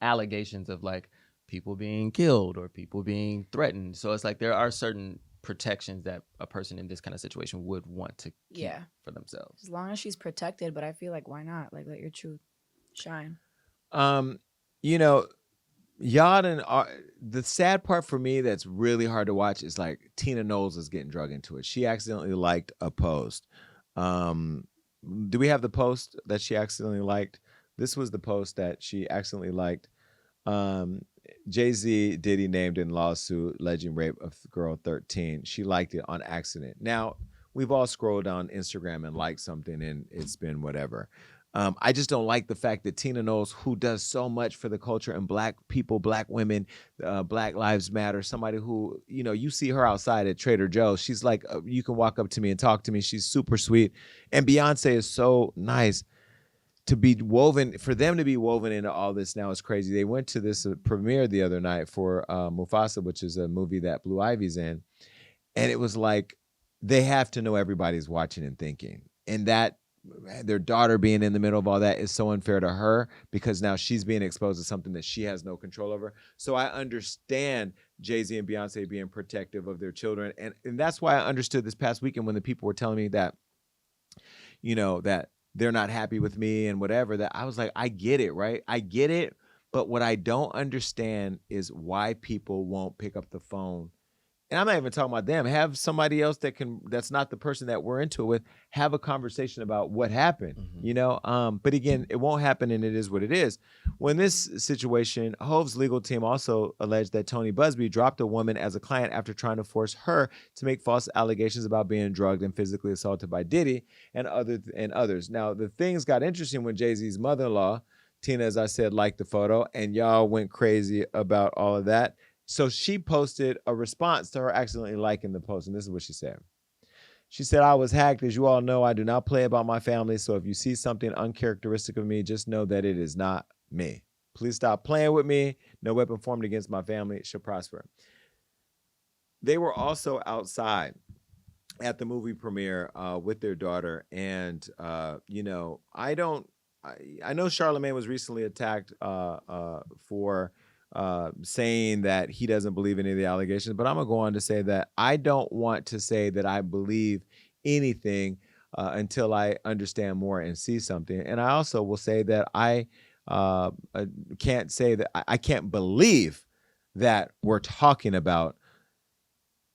allegations of like people being killed or people being threatened. So it's like there are certain protections that a person in this kind of situation would want to keep for themselves. As long as she's protected, but I feel like why not? Like, let your truth shine. Y'all and the sad part for me that's really hard to watch is like Tina Knowles is getting drug into it. She accidentally liked a post. do we have the post that she accidentally liked? This was the post that she accidentally liked. Jay-Z, Diddy named in lawsuit, alleging rape of girl 13. She liked it on accident. Now, we've all scrolled on Instagram and liked something, and it's been whatever. I just don't like the fact that Tina Knowles, who does so much for the culture and black people, black women, Black Lives Matter, somebody who, you see her outside at Trader Joe's. She's like, you can walk up to me and talk to me. She's super sweet. And Beyonce is so nice. To be woven, for them to be woven into all this now is crazy. They went to this premiere the other night for Mufasa, which is a movie that Blue Ivy's in. And it was like, they have to know everybody's watching and thinking. And that their daughter being in the middle of all that is so unfair to her, because now she's being exposed to something that she has no control over. So I understand Jay-Z and Beyonce being protective of their children. And that's why I understood this past weekend when the people were telling me that, that they're not happy with me and whatever, that I was like, I get it, right? I get it. But what I don't understand is why people won't pick up the phone. And I'm not even talking about them. Have somebody else that's not the person that we're into it with, have a conversation about what happened, But again, it won't happen, and it is what it is. When this situation, Hove's legal team also alleged that Tony Busby dropped a woman as a client after trying to force her to make false allegations about being drugged and physically assaulted by Diddy and others. Now, the things got interesting when Jay-Z's mother-in-law, Tina, as I said, liked the photo, and y'all went crazy about all of that. So she posted a response to her accidentally liking the post, and this is what she said. She said, I was hacked. As you all know, I do not play about my family, so if you see something uncharacteristic of me, just know that it is not me. Please stop playing with me. No weapon formed against my family shall prosper. They were also outside at the movie premiere with their daughter, and, I know Charlamagne was recently attacked for saying that he doesn't believe any of the allegations, but I'm gonna go on to say that I don't want to say that I believe anything until I understand more and see something. And I also will say that I can't say that I can't believe that we're talking about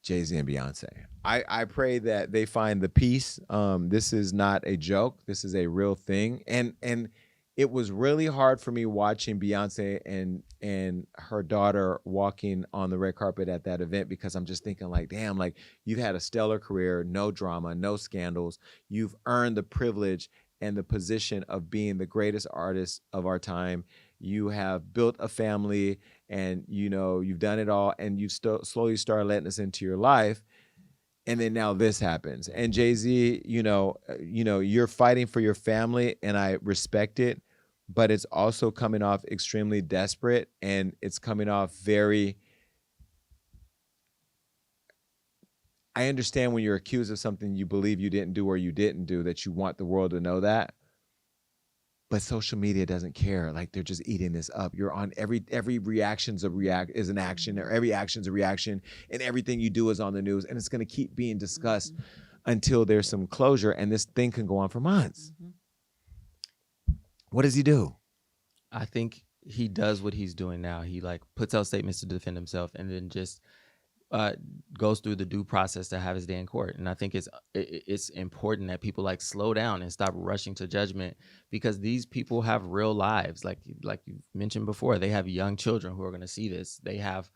Jay-Z and Beyonce. I pray that they find the peace. This is not a joke. This is a real thing. And it was really hard for me watching Beyonce and her daughter walking on the red carpet at that event, because I'm just thinking like, damn, like you've had a stellar career, no drama, no scandals. You've earned the privilege and the position of being the greatest artist of our time. You have built a family, and you've done it all, and you've slowly started letting us into your life. And then now this happens. And Jay-Z, you're fighting for your family, and I respect it. But it's also coming off extremely desperate, and it's coming off very, I understand when you're accused of something you believe you didn't do or you didn't do, that you want the world to know that. But social media doesn't care. Like, they're just eating this up. You're on every reaction's is an action, or every action's a reaction, and everything you do is on the news, and it's going to keep being discussed until there's some closure, and this thing can go on for months. What does he do? I think he does what he's doing now. He puts out statements to defend himself, and then just goes through the due process to have his day in court. And I think it's important that people slow down and stop rushing to judgment, because these people have real lives. Like you mentioned before, they have young children who are going to see this. They have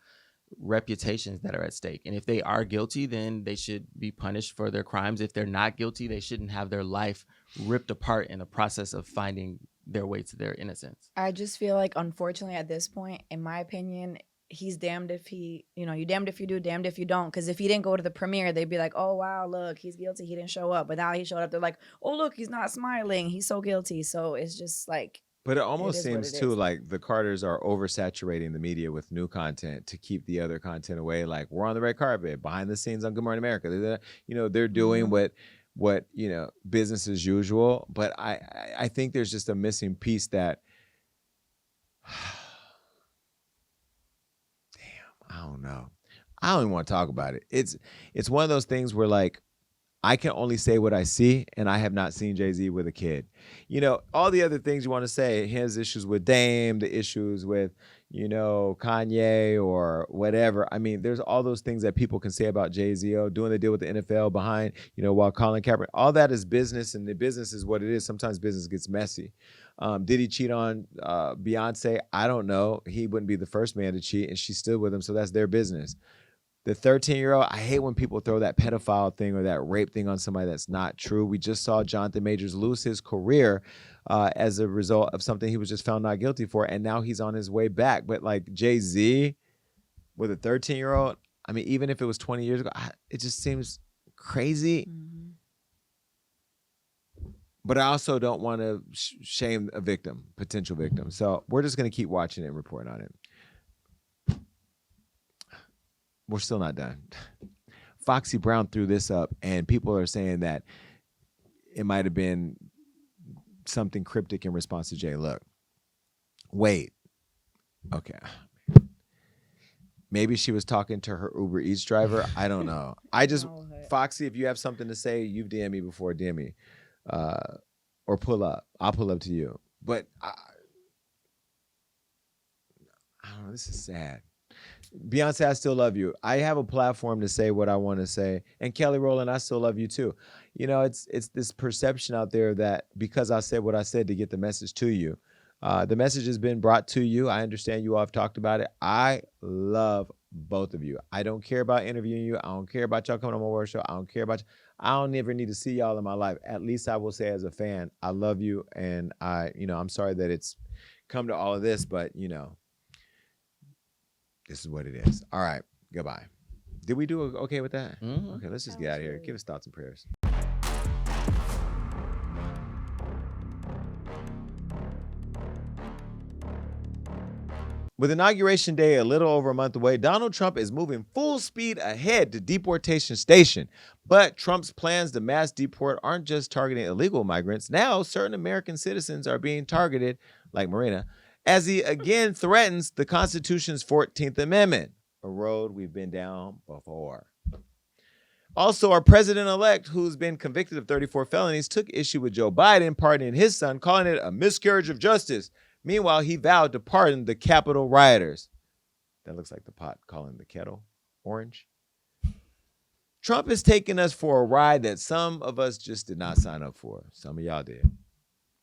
reputations that are at stake. And if they are guilty, then they should be punished for their crimes. If they're not guilty, they shouldn't have their life ripped apart in the process of finding their way to their innocence. I just feel like, unfortunately, at this point, in my opinion, he's damned if he, you damned if you do, damned if you don't. Because if he didn't go to the premiere, they'd be like, oh, wow, look, he's guilty. He didn't show up. But now he showed up. They're like, oh, look, he's not smiling. He's so guilty. So it's just like. But it almost seems, too, like the Carters are oversaturating the media with new content to keep the other content away. Like, we're on the red carpet, behind the scenes on Good Morning America. They're doing what business as usual. But I think there's just a missing piece that, damn, I don't know. I don't even want to talk about it. It's one of those things where, like, I can only say what I see, and I have not seen Jay-Z with a kid. You know, all the other things you want to say, his issues with Dame, the issues with, you know, Kanye or whatever. I mean, there's all those things that people can say about Jay-Z, doing the deal with the NFL behind, you know, while Colin Kaepernick. All that is business, and the business is what it is. Sometimes business gets messy. Did he cheat on Beyonce? I don't know. He wouldn't be the first man to cheat, and she's still with him, so that's their business. The 13-year-old, I hate when people throw that pedophile thing or that rape thing on somebody that's not true. We just saw Jonathan Majors lose his career as a result of something he was just found not guilty for, and now he's on his way back. But like Jay-Z with a 13-year-old, I mean, even if it was 20 years ago, it just seems crazy. Mm-hmm. But I also don't want to shame a victim, potential victim. So we're just going to keep watching it and reporting on it. We're still not done. Foxy Brown threw this up, and people are saying that it might have been something cryptic in response to Jay. Look, wait. Okay. Maybe she was talking to her Uber Eats driver. I don't know. Foxy, if you have something to say, you've DM'd me before, DM me. Or pull up. I'll pull up to you. But I don't know. This is sad. Beyonce, I still love you. I have a platform to say what I want to say. And Kelly Rowland, I still love you too. You know, it's this perception out there that because I said what I said to get the message to you, the message has been brought to you. I understand you all have talked about it. I love both of you. I don't care about interviewing you. I don't care about y'all coming on my work show. I don't care about you. I don't ever need to see y'all in my life. At least I will say as a fan, I love you. And I'm sorry that it's come to all of this, but this is what it is. All right. Goodbye. Did we do okay with that? Mm-hmm. Okay, let's just get out of here. Give us thoughts and prayers. With Inauguration Day a little over a month away, Donald Trump is moving full speed ahead to deportation station. But Trump's plans to mass deport aren't just targeting illegal migrants. Now, certain American citizens are being targeted, like Marina, as he again threatens the Constitution's 14th Amendment, a road we've been down before. Also, our president-elect, who's been convicted of 34 felonies, took issue with Joe Biden pardoning his son, calling it a miscarriage of justice. Meanwhile, he vowed to pardon the Capitol rioters. That looks like the pot calling the kettle orange. Trump is taking us for a ride that some of us just did not sign up for. Some of y'all did.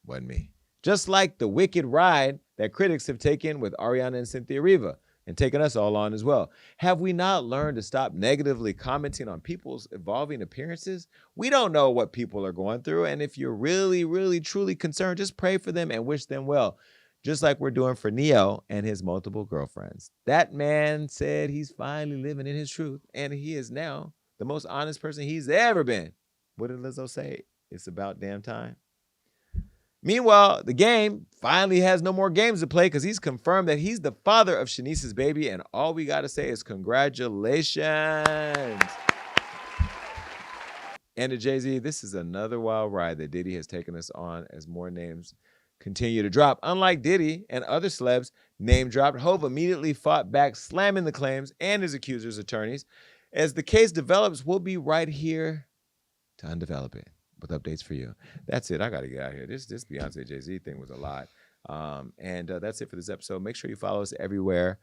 Wasn't me. Just like the wicked ride that critics have taken with Ariana and Cynthia Erivo and taken us all on as well. Have we not learned to stop negatively commenting on people's evolving appearances? We don't know what people are going through. And if you're really, really, truly concerned, just pray for them and wish them well. Just like we're doing for Neo and his multiple girlfriends. That man said he's finally living in his truth, and he is now the most honest person he's ever been. What did Lizzo say? It's about damn time. Meanwhile, the game finally has no more games to play because he's confirmed that he's the father of Shanice's baby, and all we got to say is congratulations. And to Jay-Z, this is another wild ride that Diddy has taken us on as more names continue to drop. Unlike Diddy and other celebs name dropped, Hov immediately fought back, slamming the claims and his accusers' attorneys. As the case develops, we'll be right here to undevelop it with updates for you. That's it. I got to get out of here. This Beyonce Jay-Z thing was a lot. And that's it for this episode. Make sure you follow us everywhere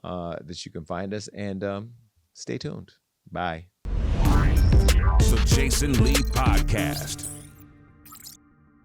that you can find us, and stay tuned. Bye. The Jason Lee Podcast.